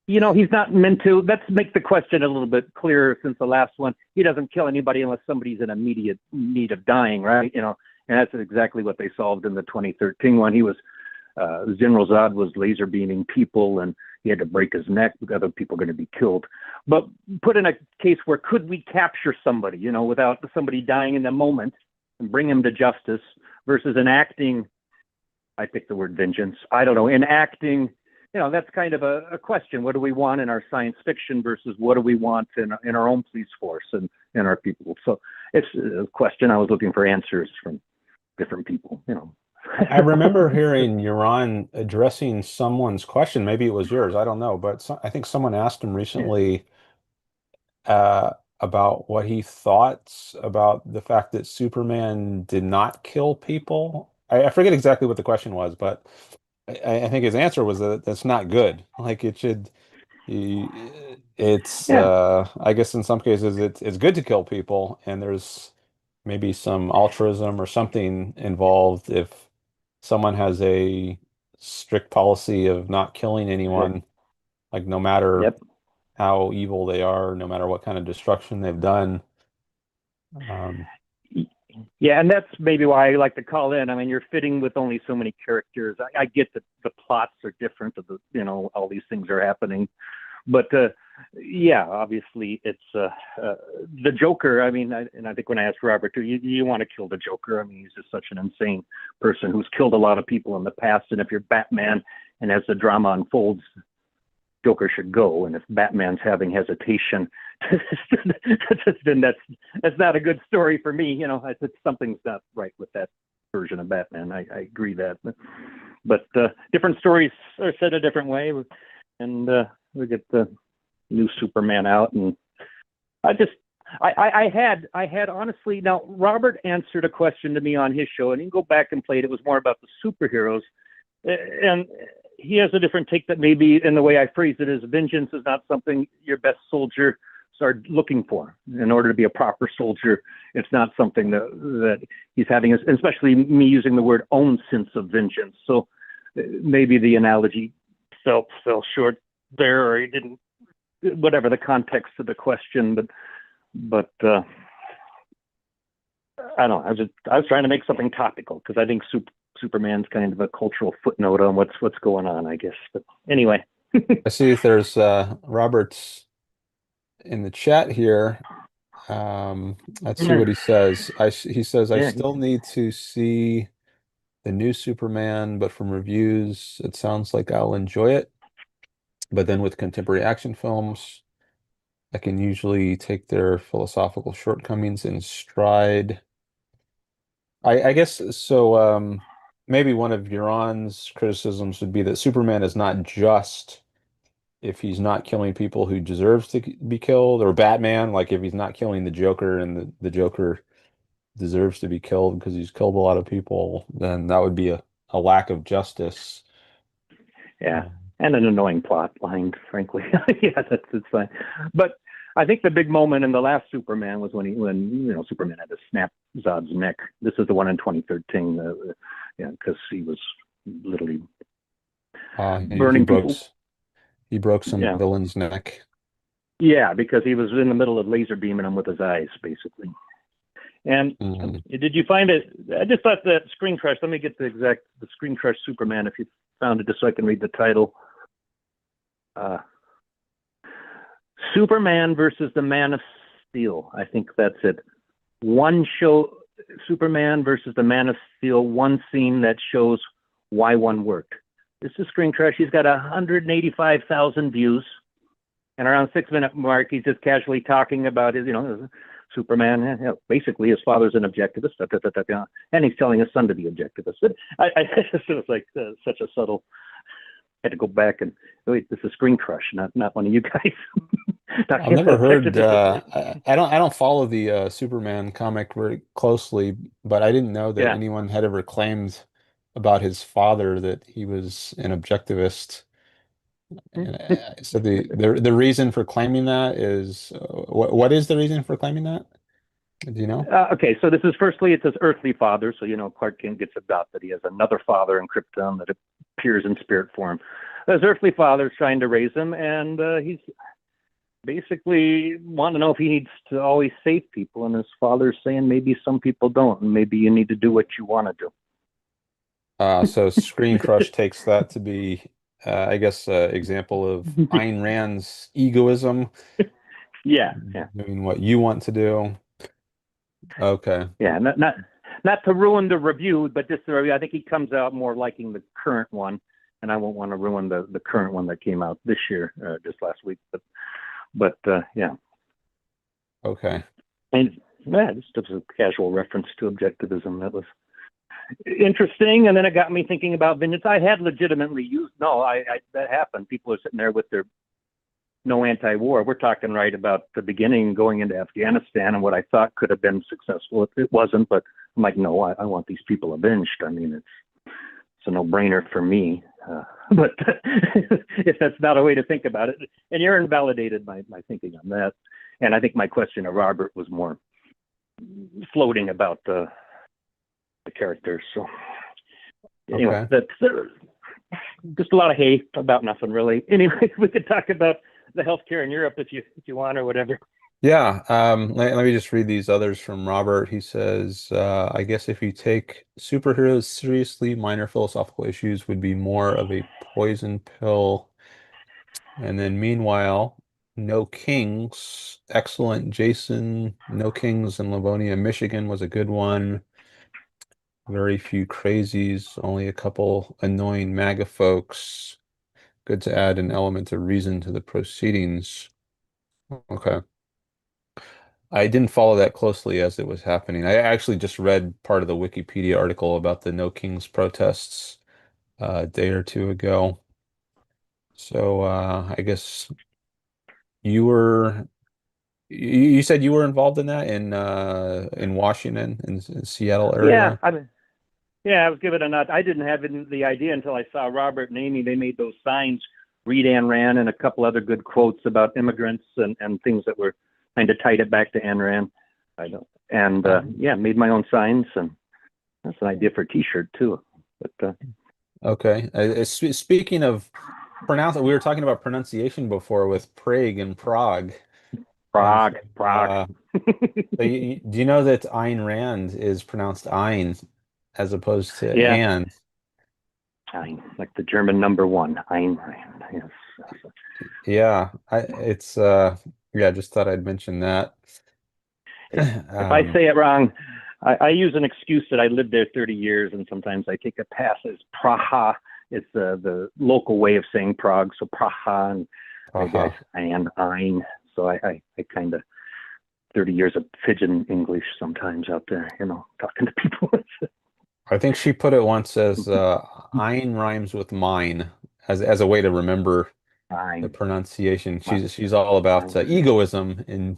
he's not meant to. Let's make the question a little bit clearer since the last one. He doesn't kill anybody unless somebody's in immediate need of dying, right? And that's exactly what they solved in the 2013 one. He was General Zod was laser beaming people, and he had to break his neck. Other people are going to be killed. But put in a case where could we capture somebody, without somebody dying in the moment and bring him to justice versus enacting, I picked the word vengeance. I don't know, enacting, that's kind of a question. What do we want in our science fiction versus what do we want in our own police force and in our people? So it's a question. I was looking for answers from different people. I remember hearing Euron addressing someone's question. Maybe it was yours. I don't know, but I think someone asked him Yeah. recently uh, about what he thought about the fact that Superman did not kill people. I forget exactly what the question was, but I think his answer was that that's not good. Like it should, it's Yeah. I guess in some cases it's good to kill people, and there's maybe some altruism or something involved if someone has a strict policy of not killing anyone, like no matter Yep. how evil they are, no matter what kind of destruction they've done. Um, Yeah, and that's maybe why I like to call in. I mean, you're fitting with only so many characters. I get that the plots are different. All these things are happening, but yeah, obviously it's the Joker. I mean, and I think when I asked Robert too, you want to kill the Joker. I mean, he's just such an insane person who's killed a lot of people in the past. And if you're Batman, and as the drama unfolds, Joker should go. And if Batman's having hesitation, then that's not a good story for me. Something's not right with that version of Batman. I agree that, but different stories are said a different way, and we get the new Superman out, and I had honestly. Now Robert answered a question to me on his show, and you can go back and play it. It was more about the superheroes, and he has a different take that maybe in the way I phrase it is vengeance is not something your best soldier start looking for. In order to be a proper soldier, it's not something that he's having, especially me using the word own sense of vengeance. So maybe the analogy fell short there, or he didn't, whatever the context of the question, but I don't know. I was trying to make something topical because I think Superman's kind of a cultural footnote on what's going on, I guess. But anyway. I see if there's Robert's in the chat here. Let's see what he says. He says, I still need to see the new Superman, but from reviews, it sounds like I'll enjoy it. But then with contemporary action films, I can usually take their philosophical shortcomings in stride. I guess so. Maybe one of Euron's criticisms would be that Superman is not just if he's not killing people who deserves to be killed, or Batman, like if he's not killing the Joker and the Joker deserves to be killed because he's killed a lot of people, then that would be a lack of justice. Yeah, and an annoying plot line, frankly. Yeah, that's fine. But I think the big moment in the last Superman was when Superman had to snap Zod's neck. This is the one in 2013. Because he was literally burning people. He broke some villain's neck. Yeah, because he was in the middle of laser beaming him with his eyes, basically. And did you find it? I just thought that Screen Crush. Let me get the Screen Crush Superman, if you found it, just so I can read the title. Superman versus the Man of Steel. I think that's it. One show, Superman versus the Man of Steel. One scene that shows why one worked. This is Screen Crush. He's got 185,000 views, and around 6-minute mark, he's just casually talking about his, Superman. Basically, his father's an objectivist, and he's telling his son to be objectivist. But it was like such a subtle. I had to go back and wait. This is Screen Crush, not one of you guys. I've never heard. I don't follow the Superman comic very closely, but I didn't know that anyone had ever claimed about his father that he was an objectivist. And, so the reason for claiming that is what is the reason for claiming that? Do you know? Okay, so this is firstly, it says earthly father. So Clark Kent gets adopted. He has another father in Krypton that appears in spirit form. His earthly father's trying to raise him, and he's basically wanting to know if he needs to always save people. And his father's saying maybe some people don't, and maybe you need to do what you want to do. So Screen Crush takes that to be, I guess, example of Ayn Rand's egoism. Yeah. Doing what you want to do. Okay. Yeah, not to ruin the review, but just the review. I think he comes out more liking the current one, and I won't want to ruin the current one that came out this year, just last week. But yeah. Okay. And just a casual reference to objectivism. That was interesting, and then it got me thinking about vengeance. I had legitimately used. No, that happened. People are sitting there with their no anti-war. We're talking right about the beginning, going into Afghanistan, and what I thought could have been successful. It wasn't, but I'm like, no, I want these people avenged. I mean, it's a no-brainer for me. But if that's not a way to think about it, and you're invalidated my thinking on that. And I think my question to Robert was more floating about the characters. So anyway, that's just a lot of hate about nothing really. Anyway, we could talk about the healthcare in Europe if you want or whatever. Yeah, let me just read these others from Robert. He says, I guess if you take superheroes seriously, minor philosophical issues would be more of a poison pill. And then meanwhile, No Kings, excellent. Jason, No Kings in Livonia, Michigan was a good one. Very few crazies, only a couple annoying MAGA folks. Good to add an element of reason to the proceedings. Okay. I didn't follow that closely as it was happening. I actually just read part of the Wikipedia article about the No Kings protests a day or two ago. So I guess you were you said you were involved in that in Washington in Seattle Yeah, area. I mean, yeah, I was given a nut. I didn't have the idea until I saw Robert and Amy. They made those signs, read Ayn Rand, and a couple other good quotes about immigrants and things that were kind of tied it back to Ayn Rand. I don't, and yeah, made my own signs, and that's an idea for a T-shirt too. But Okay. Speaking of pronounce, we were talking about pronunciation before with Prague and Prague. And so, Prague. do you know that Ayn Rand is pronounced Ein as opposed to Yeah, and? Ein, like the German number one, Ayn Rand. Yes. Yeah, it's yeah, just thought I'd mention that. If I Um, say it wrong, I use an excuse that I lived there 30 years, and sometimes I take a pass as Praha. It's the local way of saying Prague, so Praha, and maybe haha. and Ein. So I kind of 30 years of pigeon English sometimes out there, talking to people. I think she put it once as Ein rhymes with mine as a way to remember the Ein, pronunciation. She's all about Ein. egoism and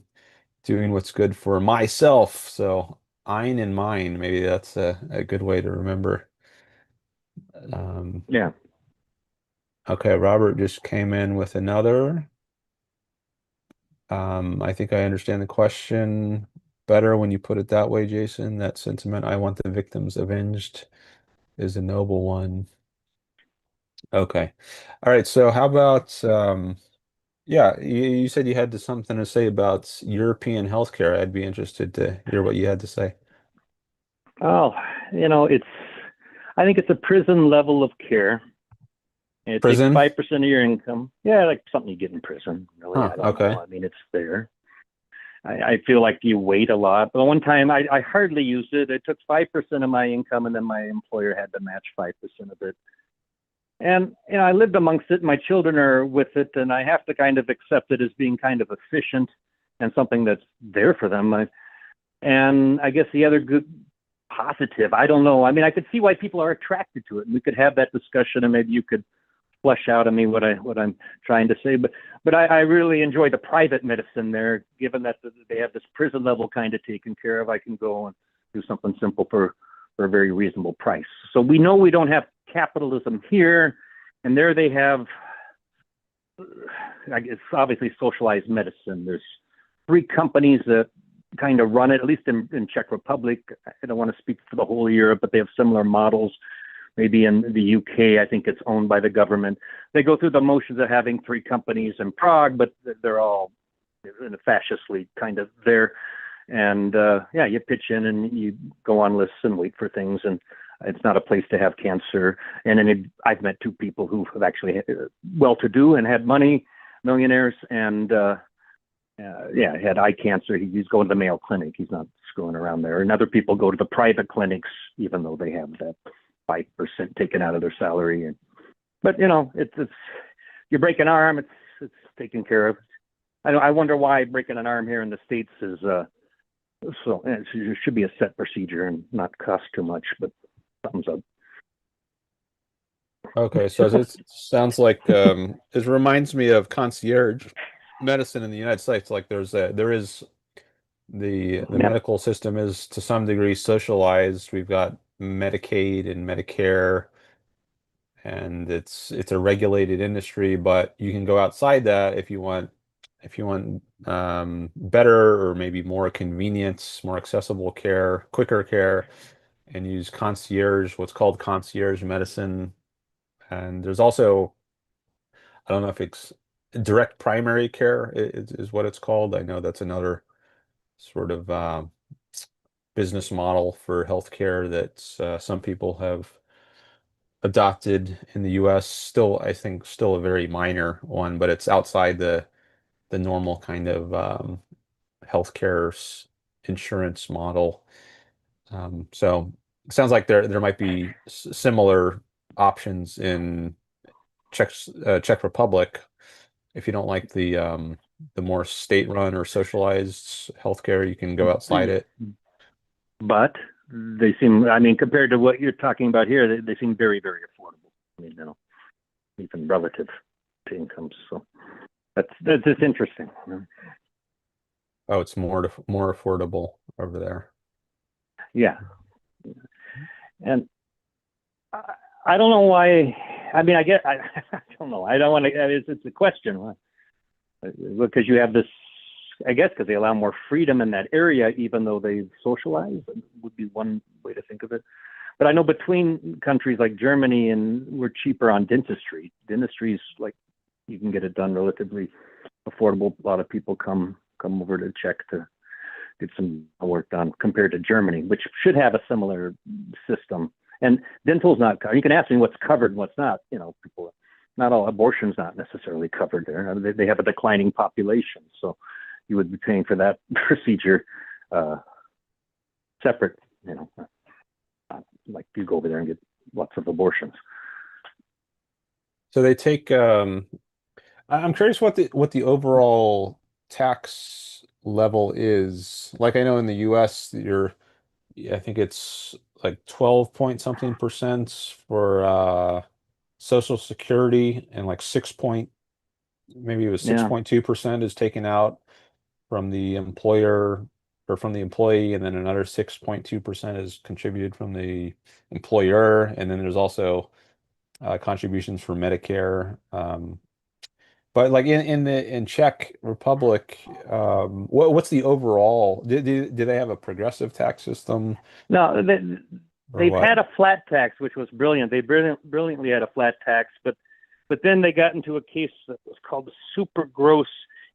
doing what's good for myself. So Ein and mine, maybe that's a good way to remember. Um, Yeah. okay, Robert just came in with another. I think I understand the question better when you put it that way, Jason. That sentiment, I want the victims avenged, is a noble one. Okay. All right. So how about yeah, you said you had something to say about European healthcare. I'd be interested to hear what you had to say. Oh, it's. I think it's a prison level of care. And it takes Prison? 5% of your income. Yeah, like something you get in prison. Really, Huh, I don't know. okay. I mean, it's there. I feel like you wait a lot. But one time I hardly used it. It took 5% of my income, and then my employer had to match 5% of it. And I lived amongst it. My children are with it, and I have to kind of accept it as being kind of efficient and something that's there for them. And I guess the other good positive, I don't know. I mean, I could see why people are attracted to it, and we could have that discussion, and maybe you could flesh out of me what I'm trying to say. But I really enjoy the private medicine there, given that they have this prison level kind of taken care of. I can go and do something simple for a very reasonable price. So we know we don't have capitalism here, and there they have. I guess obviously socialized medicine. There's three companies that kind of run it, at least in Czech Republic. I don't want to speak for the whole of Europe, but they have similar models. Maybe in the UK, I think it's owned by the government. They go through the motions of having three companies in Prague, but they're all in a fascistly kind of there. And yeah, you pitch in and you go on lists and wait for things. And it's not a place to have cancer. And then I've met two people who have actually well-to-do and had money, millionaires, and yeah, had eye cancer. He's going to the Mayo Clinic. He's not screwing around there. And other people go to the private clinics, even though they have that 5% taken out of their salary. But it's you break an arm, it's taken care of. I wonder why breaking an arm here in the States is so it should be a set procedure and not cost too much, but thumbs up. Okay, so it sounds like it reminds me of concierge medicine in the United States. Like there is the Yeah, medical system is to some degree socialized. We've got Medicaid and Medicare, and it's a regulated industry, but you can go outside that if you want better or maybe more convenience, more accessible care, quicker care, and use concierge, what's called concierge medicine. And there's also I don't know if direct primary care is what it's called. I know that's another sort of business model for healthcare that some people have adopted in the US. Still, I think still a very minor one, but it's outside the normal kind of healthcare insurance model. So it sounds like there might be similar options in Czech Republic if you don't like the more state-run or socialized healthcare, you can go outside it. But they seem, I mean, compared to what you're talking about here, they seem very, very affordable. I mean, even relative to incomes. So that's just interesting. Oh, it's more affordable over there. Yeah, and I don't know why. I mean, I guess I don't know. I don't want to. It's a question because you have this. I guess because they allow more freedom in that area, even though they socialize, would be one way to think of it. But I know between countries like Germany and we're cheaper on dentistry. Dentistry's like you can get it done relatively affordable. A lot of people come over to Czech to get some work done compared to Germany, which should have a similar system. And dental's not covered. You can ask me what's covered and what's not. You know, people, not all abortion's not necessarily covered there. They have a declining population, so you would be paying for that procedure separate. You know, like you go over there and get lots of abortions. So they take I'm curious what the overall tax level is. Like I know in the US I think it's like 12 point something percent for Social Security and like 6 point maybe it was Yeah, 6.2% is taken out from the employer or from the employee, and then another 6.2% is contributed from the employer, and then there's also contributions for Medicare. But like in Czech Republic, what's the overall? Do they have a progressive tax system no, or they've what? had a flat tax, which was brilliant. They brilliantly had a flat tax, but then they got into a case that was called the super gross,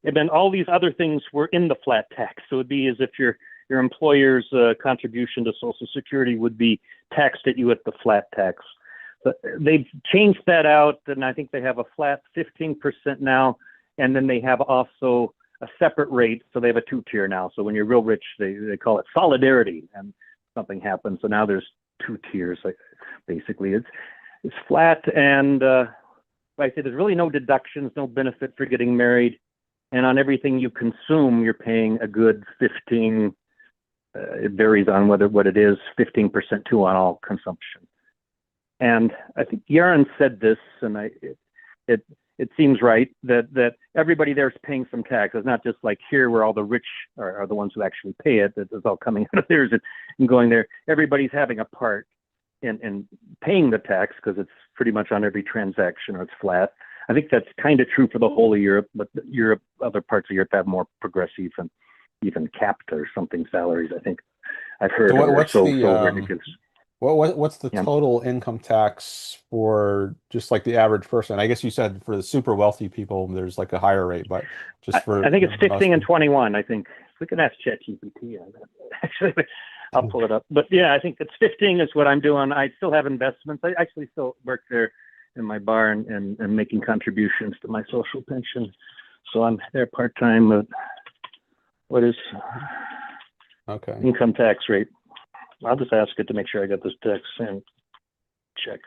and then all these other things were in the flat tax. So it'd be as if your employer's contribution to Social Security would be taxed at you at the flat tax. But they've changed that out, and I think they have a flat 15% now, and then they have also a separate rate. So they have a two-tier now. So when you're real rich, they call it solidarity, and something happens. So now there's two tiers. Like basically, it's flat, and like I said, there's really no deductions, no benefit for getting married, and on everything you consume, you're paying a good 15. It varies on what it is, 15% too on all consumption. And I think Yaron said this, and it seems right that everybody there is paying some tax. It's not just like here where all the rich are the ones who actually pay it. It's all coming out of theirs and going there. Everybody's having a part in paying the tax because it's pretty much on every transaction or it's flat. I think that's kind of true for the whole of Europe, but Europe, other parts of Europe have more progressive and even capped or something salaries. I think I've heard So are what's the so ridiculous. what's the Yeah. total income tax for just like the average person? I guess you said for the super wealthy people, there's like a higher rate, but just I for think it's most 15 and people. 21. I think we can ask ChatGPT on that. Actually, I'll pull it up. But yeah, I think it's 15 is what I'm doing. I still have investments. I actually still work there in my bar and making contributions to my social pension. So I'm there part time. But what is Okay. income tax rate? I'll just ask it to make sure I got this text and check.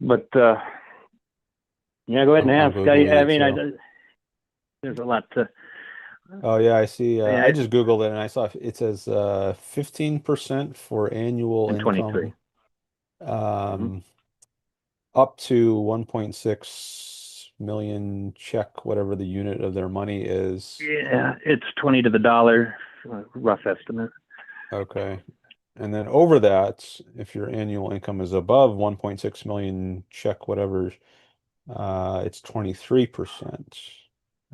But yeah, go ahead and I'm ask. Googling I it mean, too. there's a lot to. Oh yeah, I see. I Yeah, just Googled it and I saw it says 15% for annual and 23. income Mm-hmm. um, up to 1.6 million Czech, whatever the unit of their money is. Yeah, it's 20 to the dollar, rough estimate. Okay. And then over that, if your annual income is above 1.6 million Czech, whatever, it's 23%.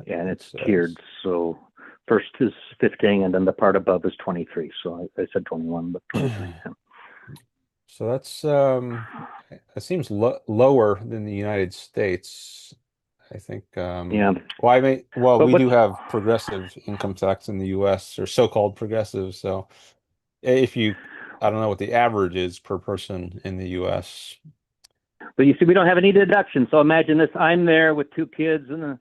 Yeah, and It it's tiered. says. So first is 15, and then the part above is 23. So I said 21, but 23. Yeah. So that's it seems lower than the United States. I think Yeah, well I mean well but we what's do have progressive income tax in the US, or so-called progressive. So if you I don't know what the average is per person in the US. but you see, we don't have any deduction. So imagine this: I'm there with two kids and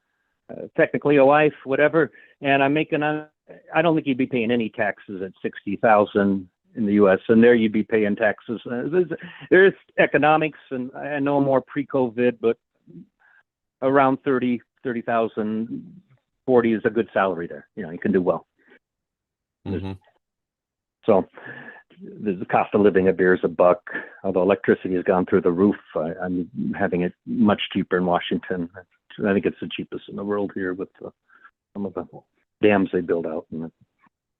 technically a wife, whatever, and I'm making I don't think you'd be paying any taxes at 60,000 in the U.S. And there you'd be paying taxes. There's economics, and I know more pre-COVID, but around 30,000, 40 is a good salary there. You know, you can do well. Hmm. So the cost of living up here is $1. Although electricity has gone through the roof, I'm having it much cheaper in Washington. I think it's the cheapest in the world here with some of the dams they build out in the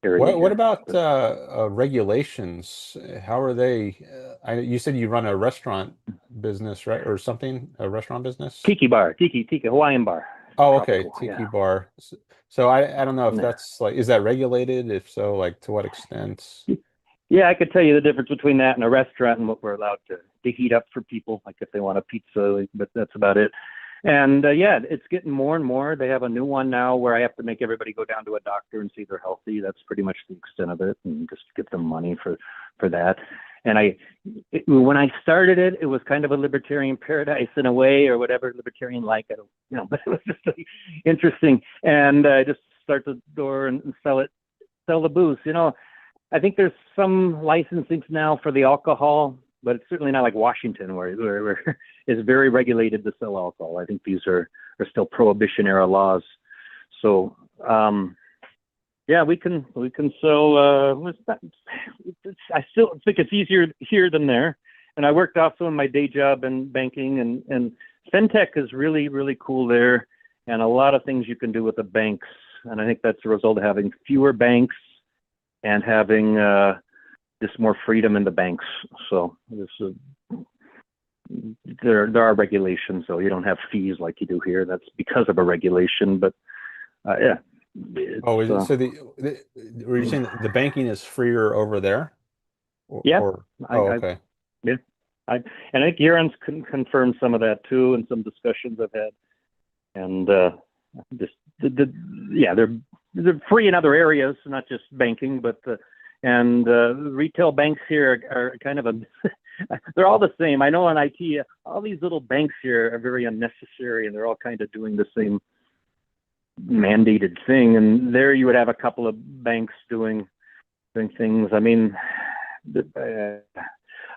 area What here. about But regulations? How are they? You said you run a restaurant business, right? Or something, a restaurant business? Tiki bar, Tiki Hawaiian bar, Oh, okay. tropical, Tiki yeah. bar. So I don't know if Yeah. that's like, is that regulated? If so, like to what extent? Yeah, I could tell you the difference between that and a restaurant and what we're allowed to heat up for people, like if they want a pizza, but that's about it. And yeah, it's getting more and more. They have a new one now where I have to make everybody go down to a doctor and see they're healthy. That's pretty much the extent of it, and just give them money for that. And when I started it, it was kind of a libertarian paradise in a way, or whatever libertarian like. I don't, you know, but it was just like, interesting. And just start the door and sell the booze. You know, I think there's some licensings now for the alcohol, but it's certainly not like Washington where it's very regulated to sell alcohol. I think these are still prohibition era laws. So yeah, we can sell. I still think it's easier here than there. And I worked also in my day job in banking, and fintech is really cool there, and a lot of things you can do with the banks. And I think that's a result of having fewer banks and having just more freedom in the banks. So there are regulations, though. You don't have fees like you do here. That's because of a regulation. But yeah, Oh, is it, it's so were you saying that the banking is freer over there? yeah. Oh, I okay. yeah. And I think Aaron's confirmed some of that too in some discussions I've had. And just yeah, they're free in other areas, not just banking, but and retail banks here are kind of a they're all the same. I know in IT, all these little banks here are very unnecessary, and they're all kind of doing the same mandated thing. And there you would have a couple of banks doing things. I mean, I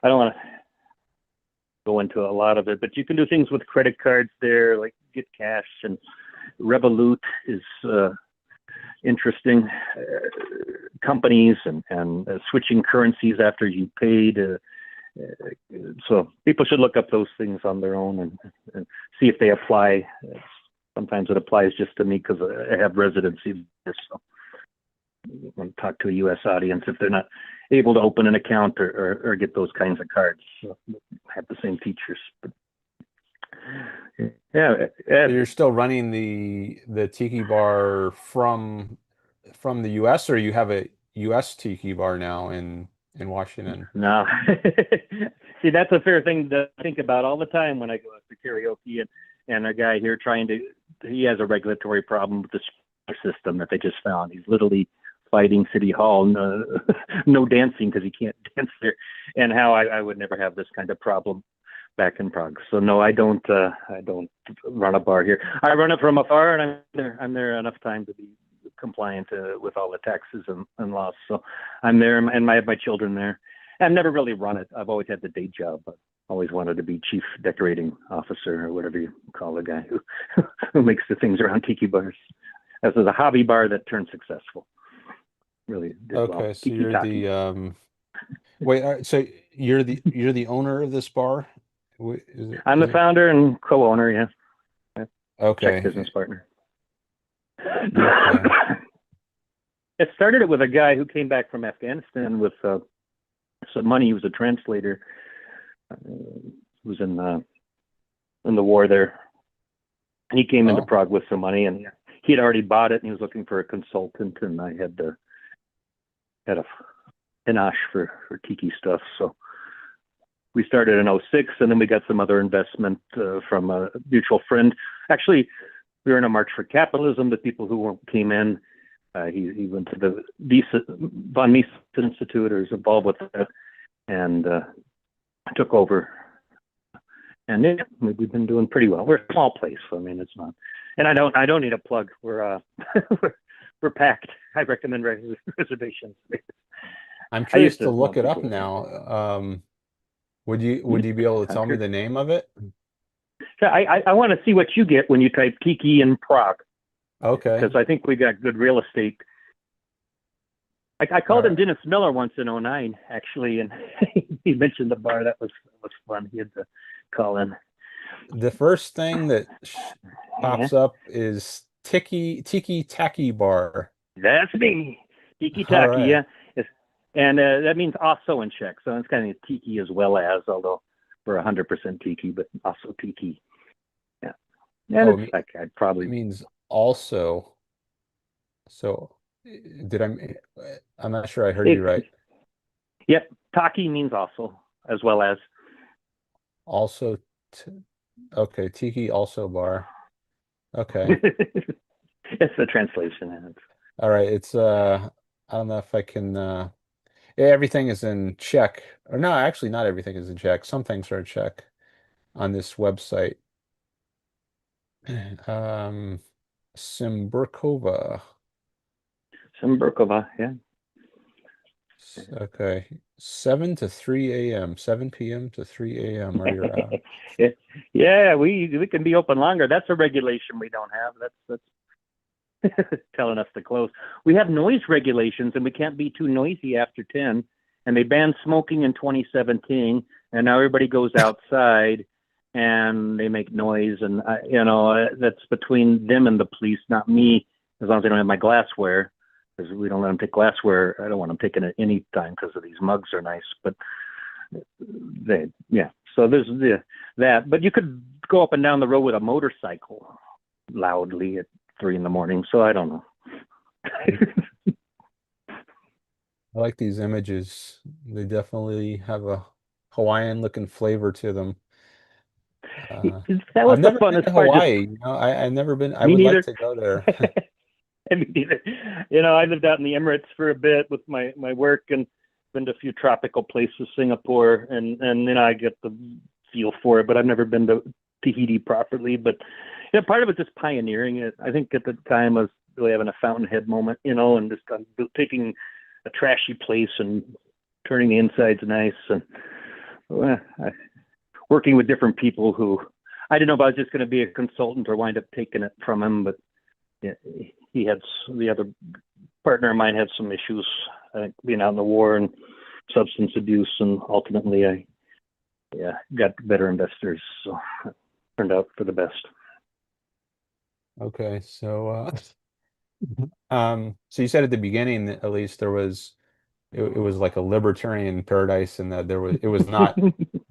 don't want to go into a lot of it, but you can do things with credit cards there, like get cash, and Revolut is interesting. Companies and switching currencies after you paid. So people should look up those things on their own and see if they apply. Sometimes it applies just to me because I have residency there. So I want to talk to a U.S. audience if they're not able to open an account or get those kinds of cards. So have the same features. But yeah, So you're still running the tiki bar from the US, or you have a US tiki bar now in Washington? no. See, that's a fair thing to think about all the time when I go out to karaoke, and a guy here he has a regulatory problem with the system that they just found. He's literally fighting City Hall, no dancing because he can't dance there, and how I would never have this kind of problem back in Prague. So no, I don't run a bar here. I run it from afar, and I'm there enough time to be compliant with all the taxes and laws. So I'm there, and I have my children there. I've never really run it. I've always had the day job. I've always wanted to be chief decorating officer, or whatever you call the guy who makes the things around tiki bars. This is a hobby bar that turned successful. Really did well. Okay, so Tiki you're Taki. the wait, so you're the owner of this bar? Is it I'm the is it founder and co-owner. Yeah, Czech okay. business partner. Okay. It started with a guy who came back from Afghanistan with some money. He was a translator. Who was in the war there. And he came into Oh, Prague with some money, and he had already bought it, and he was looking for a consultant, and I had a panache for tiki stuff. So we started in '06, and then we got some other investment from a mutual friend. Actually, we were in a March for Capitalism. The people who came in, he went to the von Mises Institute, or is involved with that, and took over. And yeah, we've been doing pretty well. We're a small place, so I mean, it's not. And I don't need a plug. We're we're packed. I recommend reservations. I'm I curious used to to look know it up people. now. Would you be able to I'm tell me curious. the name of it? So I want to see what you get when you type Tiki in Prague, Okay. because I think we got good real estate. I All called him right. Dennis Miller once in '09, actually, and he mentioned the bar. That was fun. He had to call in. The first thing that Yeah, pops up is Tiki Tacky Bar. that's me. Tiki All Taki, right. yeah. It's, and that means also in Czech. So it's kind of Tiki as well as, although we're 100% Tiki, but also Tiki. Yeah. And Oh, it's like I'd it probably, means also. So did I'm not sure I heard you it, right. yep, Taki means also, as well as. Also, t okay, Tiki also bar. Okay. It's the translation. All right. I don't know if I can yeah, everything is in Czech. Or no, actually not everything is in Czech. Some things are in Czech on this website. Um Simburkova. Simburkova, yeah. Okay. 7 to 3 a.m. 7 p.m. to 3 a.m. are your hours. Yeah, we can be open longer. That's a regulation we don't have. That's telling us to close. We have noise regulations, and we can't be too noisy after 10. And they banned smoking in 2017, and now everybody goes outside and they make noise. And that's between them and the police, not me. As long as they don't have my glassware, because we don't let them take glassware. I don't want them taking it any time because of these mugs are nice, but yeah. So there's that. But you could go up and down the road with a motorcycle loudly at 3 in the morning. So I don't know. I like these images. They definitely have a Hawaiian looking flavor to them. Uh, That was I've the never been to funnest part. Just Hawaii. I've never been. I me would like neither. to go there. I mean, neither. I lived out in the Emirates for a bit with my work, and been to a few tropical places, Singapore, and I get the feel for it. But I've never been to Tahiti properly. But part of it just pioneering it. I think at the time I was really having a fountainhead moment, and just taking a trashy place and turning the insides nice, and working with different people who I didn't know if I was just going to be a consultant or wind up taking it from him. But yeah, he had the other partner of mine had some issues, I think, being out in the war and substance abuse, and ultimately I got better investors, so it turned out for the best. Okay, so you said at the beginning that at least it was like a libertarian paradise and that it was not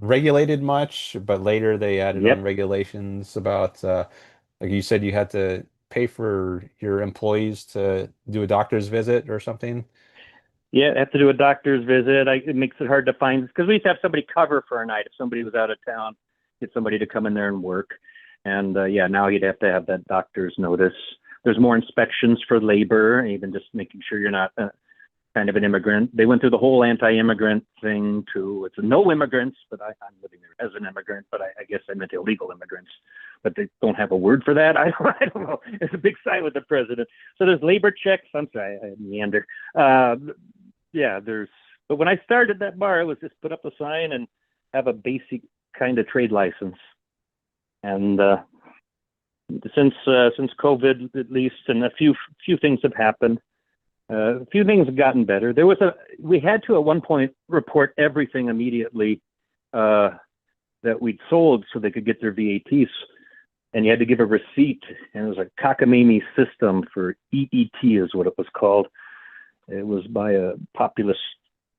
regulated much, but later they added on Yep. regulations about like you said you had to pay for your employees to do a doctor's visit or something. Yeah, have to do a doctor's visit. It makes it hard to find, because we used to have somebody cover for a night if somebody was out of town, get somebody to come in there and work. And now you'd have to have that doctor's notice. There's more inspections for labor, even just making sure you're not kind of an immigrant. They went through the whole anti-immigrant thing too. It's no immigrants, but I'm living there as an immigrant, but I guess I meant illegal immigrants. But they don't have a word for that. I don't know. It's a big fight with the president. So there's labor checks. I'm sorry, I meander. Yeah, but when I started that bar, it was just put up a sign and have a basic kind of trade license. And since COVID, at least, and a few things have happened. A few things have gotten better. We had to at one point report everything immediately that we'd sold so they could get their VATs, and you had to give a receipt. And it was a cockamamie system for EET is what it was called. It was by a populist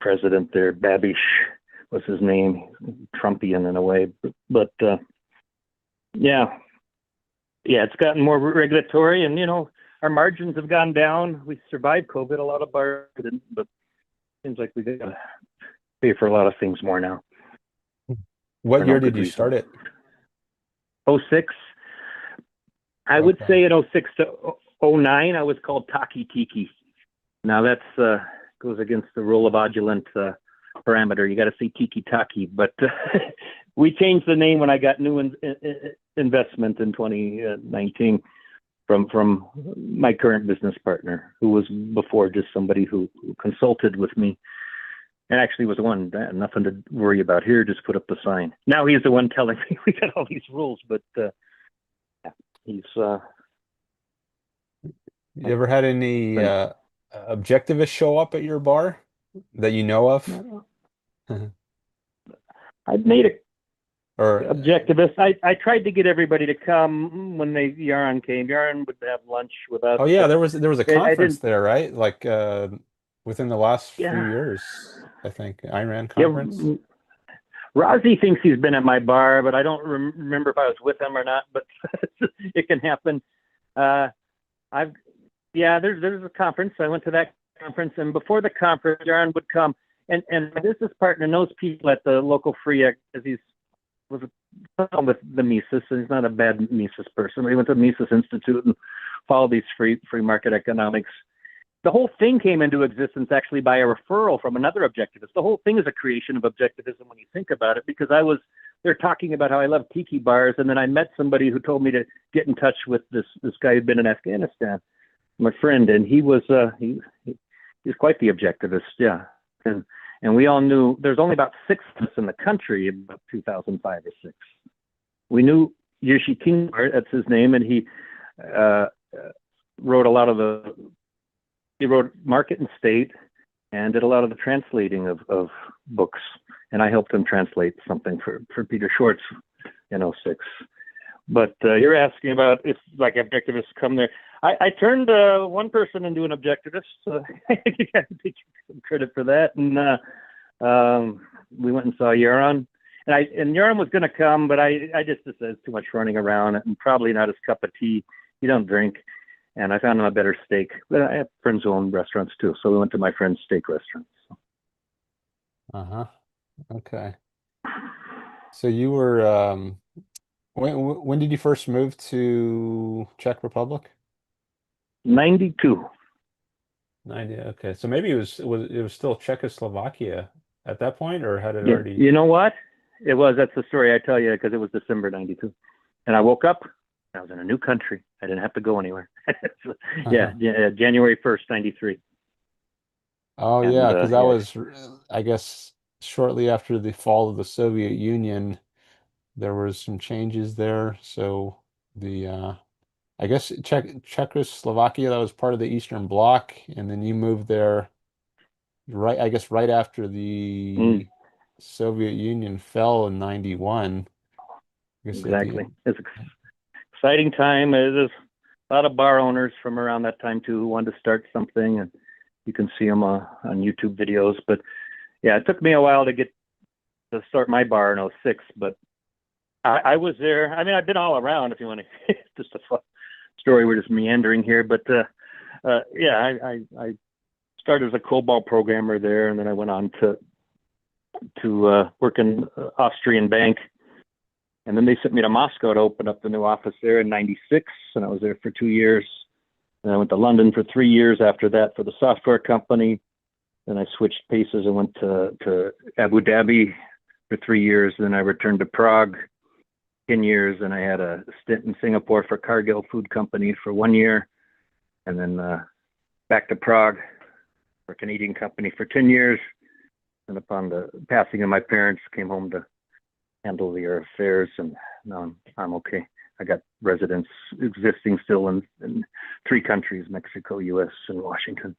president there, Babish was his name, Trumpian in a way. But yeah, it's gotten more regulatory, and our margins have gone down. We survived COVID. A lot of bars didn't, but it seems like we got to pay for a lot of things more now. What for no year did good you reason. start it? '06. I would Okay. say in '06 to '09, I was called Tiki. Now that's goes against the rule of odulant parameter. You got to say Tiki Taki, but we changed the name when I got new investment in 2019 from my current business partner, who was before just somebody who consulted with me and actually was the one, nothing to worry about here, just put up the sign. Now he's the one telling me we got all these rules, but he's You ever had any been, objectivists show up at your bar that you know of? I've made it Or objectivist. I tried to get everybody to come when they Yaron came. Yaron would have lunch with us, oh yeah, but there was a I conference didn't. there, right? Like within the last few Yeah, years, I think Iran yeah. conference. Rozzy thinks he's been at my bar, but I don't remember if I was with him or not. But it can happen. Uh, I've yeah. There's a conference. I went to that conference, and before the conference, Yaron would come, and my business partner knows people at the local free because he's was with the Mises, and he's not a bad Mises person. But he went to the Mises Institute and followed these free market economics. The whole thing came into existence actually by a referral from another objectivist. The whole thing is a creation of objectivism when you think about it, because I was they're talking about how I love tiki bars, and then I met somebody who told me to get in touch with this guy who'd been in Afghanistan, my friend, and he's quite the objectivist, yeah. And we all knew there's only about six of us in the country in about 2005 or six. We knew Yishi King, that's his name, and he uh, wrote a lot of the he wrote Market and State and did a lot of the translating of books. And I helped him translate something for Peter Schwartz in '06. But you're asking about if like objectivists come there. I turned one person into an objectivist. So I take some credit for that. And we went and saw Yaron. And Yaron was going to come, but I just said it's too much running around and probably not his cup of tea. He don't drink. And I found him a better steak. But I have friends who own restaurants too. So we went to my friend's steak restaurant. So. Uh-huh. Okay. So you were when did you first move to Czech Republic? 92. 90. Okay. So maybe it was still Czechoslovakia at that point, or had it Yeah, already? you know what? That's the story I tell you because it was December '92, and I woke up. I was in a new country. I didn't have to go anywhere. So, yeah, January 1st, '93, Oh and yeah, because that yeah, was, I guess, shortly after the fall of the Soviet Union, there was some changes there. So the I guess Czechoslovakia, that was part of the Eastern Bloc, and then you moved there right, I guess, right after mm, the Soviet Union fell in 91. I guess at the exactly. It's exciting time. There's a lot of bar owners from around that time too who wanted to start something, and you can see them on YouTube videos. But yeah, it took me a while to start my bar in '06, but I was there. I mean, I've been all around. If you want to, just a fun story. We're just meandering here, but yeah, I started as a COBOL programmer there, and then I went on to work in Austrian bank, and then they sent me to Moscow to open up the new office there in '96, and I was there for 2 years. And I went to London for 3 years after that for the software company. Then I switched paces and went to Abu Dhabi for 3 years. Then I returned to Prague 10 years, and I had a stint in Singapore for Cargill Food Company for 1 year, and then back to Prague for a Canadian company for 10 years. And upon the passing of my parents, came home to handle their affairs, and now I'm okay. I got residents existing still in three countries: Mexico, U.S., and Washington.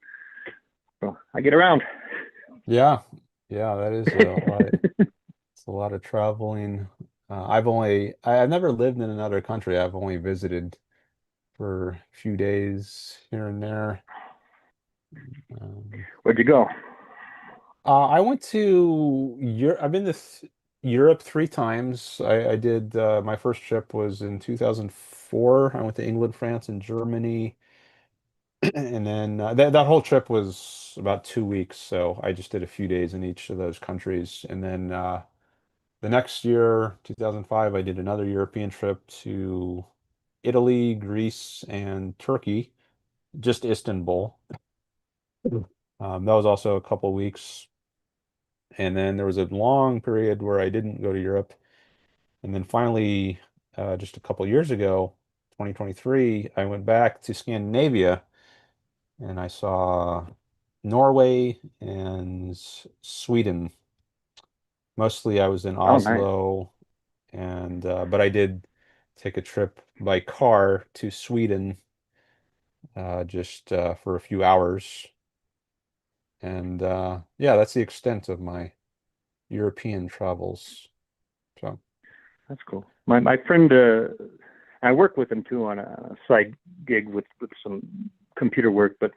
So I get around. Yeah, yeah, that is a lot of it's a lot of traveling. I've never lived in another country. I've only visited for a few days here and there. Um, Where'd you go? I went to Europe. I've been to Europe 3 times. I did my first trip was in 2004. I went to England, France, and Germany, and then that whole trip was about 2 weeks. So I just did a few days in each of those countries, and then the next year, 2005, I did another European trip to Italy, Greece, and Turkey, just Istanbul. That was also a couple weeks. And then there was a long period where I didn't go to Europe. And then finally, just a couple years ago, 2023, I went back to Scandinavia and I saw Norway and Sweden. Mostly I was in Oh, nice. Oslo and but I did take a trip by car to Sweden just for a few hours. And yeah, that's the extent of my European travels. So, That's cool. My friend, I work with him too on a side gig with some computer work, but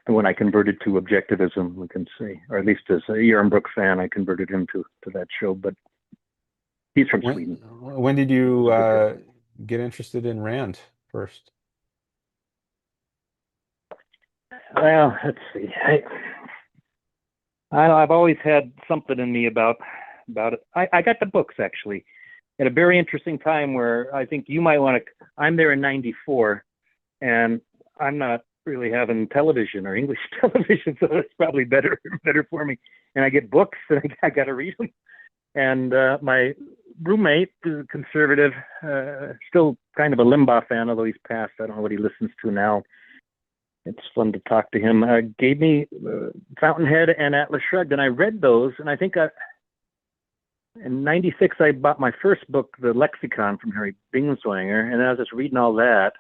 when I converted to objectivism, we can say, or at least as a Yarnbrook fan, I converted him to that show. But he's from Sweden. when did you He's a good friend. get interested in Rand first? Well, let's see. I've always had something in me about it. I got the books actually at a very interesting time where I think you might want to. I'm there in '94, and I'm not really having television or English television, so it's probably better for me. And I get books, and I got to read them. And my roommate is a conservative, still kind of a Limbaugh fan, although he's passed. I don't know what he listens to now. It's fun to talk to him. Gave me Fountainhead and Atlas Shrugged, and I read those. And I think in '96 I bought my first book, The Lexicon from Harry Bingswanger, and I was just reading all that.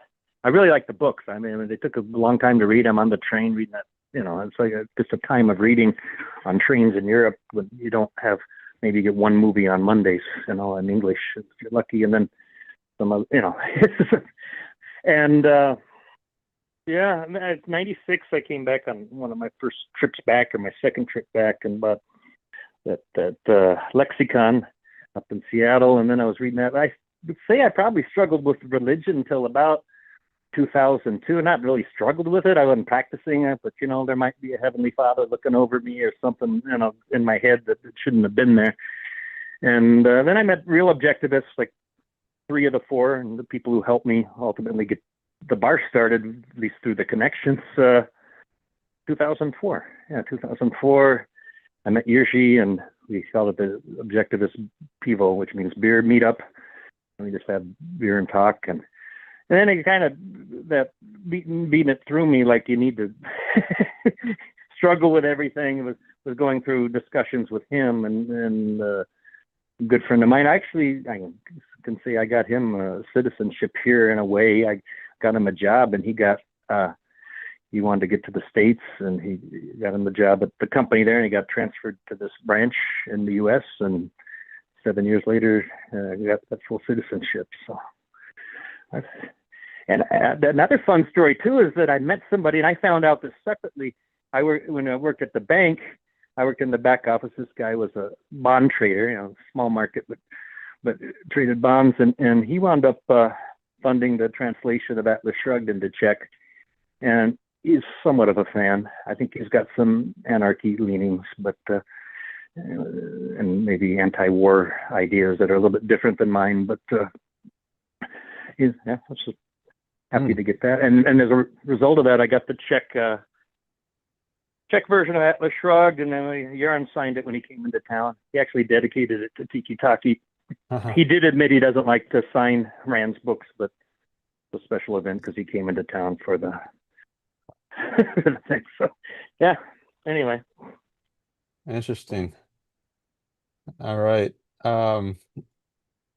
I really like the books. I mean, they took a long time to read. I'm on the train reading that. It's like just a time of reading on trains in Europe when you don't have maybe you get one movie on Mondays, in English if you're lucky, and then some, and yeah, at '96 I came back on one of my first trips back, or my second trip back, and bought that lexicon up in Seattle, and then I was reading that. I would say I probably struggled with religion until about 2002. Not really struggled with it. I wasn't practicing it, but there might be a heavenly Father looking over me or something, in my head that it shouldn't have been there. And then I met real objectivists, like three of the four, and the people who helped me ultimately get the bar started, at least through the connections. 2004, yeah, 2004. I met Yirschi, and we called it the Objectivist Pivo, which means beer meetup. And we just had beer and talk, and then it kind of that beating it through me, like you need to struggle with everything. It was going through discussions with him and a good friend of mine. Actually, I can say I got him citizenship here in a way. I got him a job, and he wanted to get to the States, and he got him the job at the company there, and he got transferred to this branch in the U.S., and 7 years later, he got that full citizenship. So, and another fun story, too, is that I met somebody, and I found out this separately. When I worked at the bank, I worked in the back office. This guy was a bond trader, small market, but traded bonds, and he wound up funding the translation of Atlas Shrugged into Czech, and he's somewhat of a fan. I think he's got some anarchy leanings, but and maybe anti-war ideas that are a little bit different than mine. But I was just happy to get that. And as a result of that, I got the Czech version of Atlas Shrugged, and then Yarn signed it when he came into town. He actually dedicated it to Tiki. He did admit he doesn't like to sign Rand's books, but it's a special event because he came into town for the thing. So, yeah. Anyway. Interesting. All right.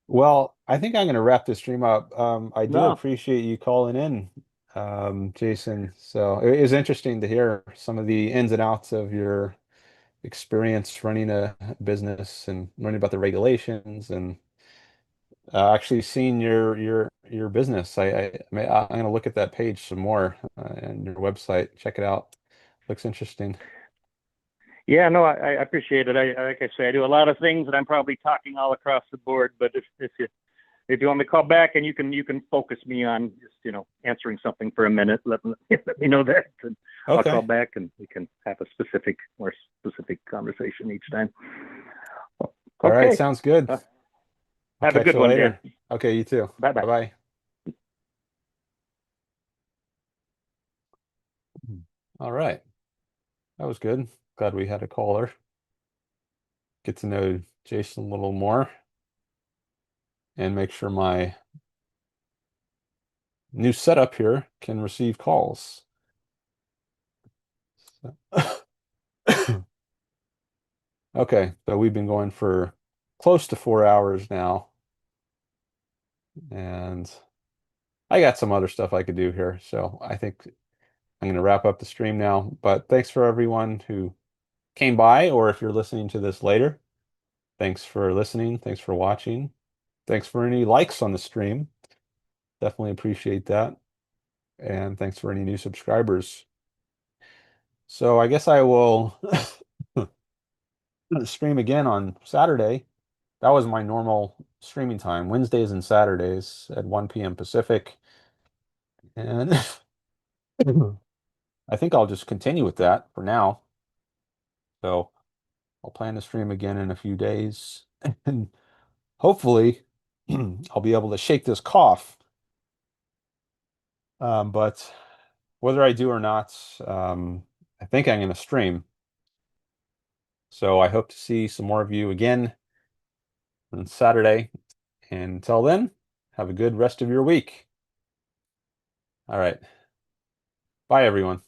Well, I think I'm going to wrap this stream up. I do No. appreciate you calling in, Jason. So it is interesting to hear some of the ins and outs of your experience running a business and learning about the regulations and actually seeing your business. I'm going to look at that page some more and your website. Check it out. Looks interesting. Yeah, no, I appreciate it. I like I say, I do a lot of things, and I'm probably talking all across the board. But if you want me to call back, and you can focus me on just answering something for a minute, let me know that, and I'll call Okay. back, and we can have a more specific conversation each time. All right, Okay. sounds good. Uh, I'll have a catch good you one, Dan. later. Okay, you too. Bye bye. Bye-bye. All right. That was good. Glad we had a caller. Get to know Jason a little more and make sure my new setup here can receive calls. Okay, so we've been going for close to 4 hours now, and I got some other stuff I could do here, so I think I'm going to wrap up the stream now. But thanks for everyone who came by, or if you're listening to this later, thanks for listening. Thanks for watching. Thanks for any likes on the stream. Definitely appreciate that. And thanks for any new subscribers. So I guess I will stream again on Saturday. That was my normal streaming time, Wednesdays and Saturdays at 1 p.m. Pacific. And I think I'll just continue with that for now. So I'll plan to stream again in a few days. And hopefully I'll be able to shake this cough. But whether I do or not, I think I'm going to stream. So I hope to see some more of you again on Saturday. And until then, have a good rest of your week. All right. Bye, everyone.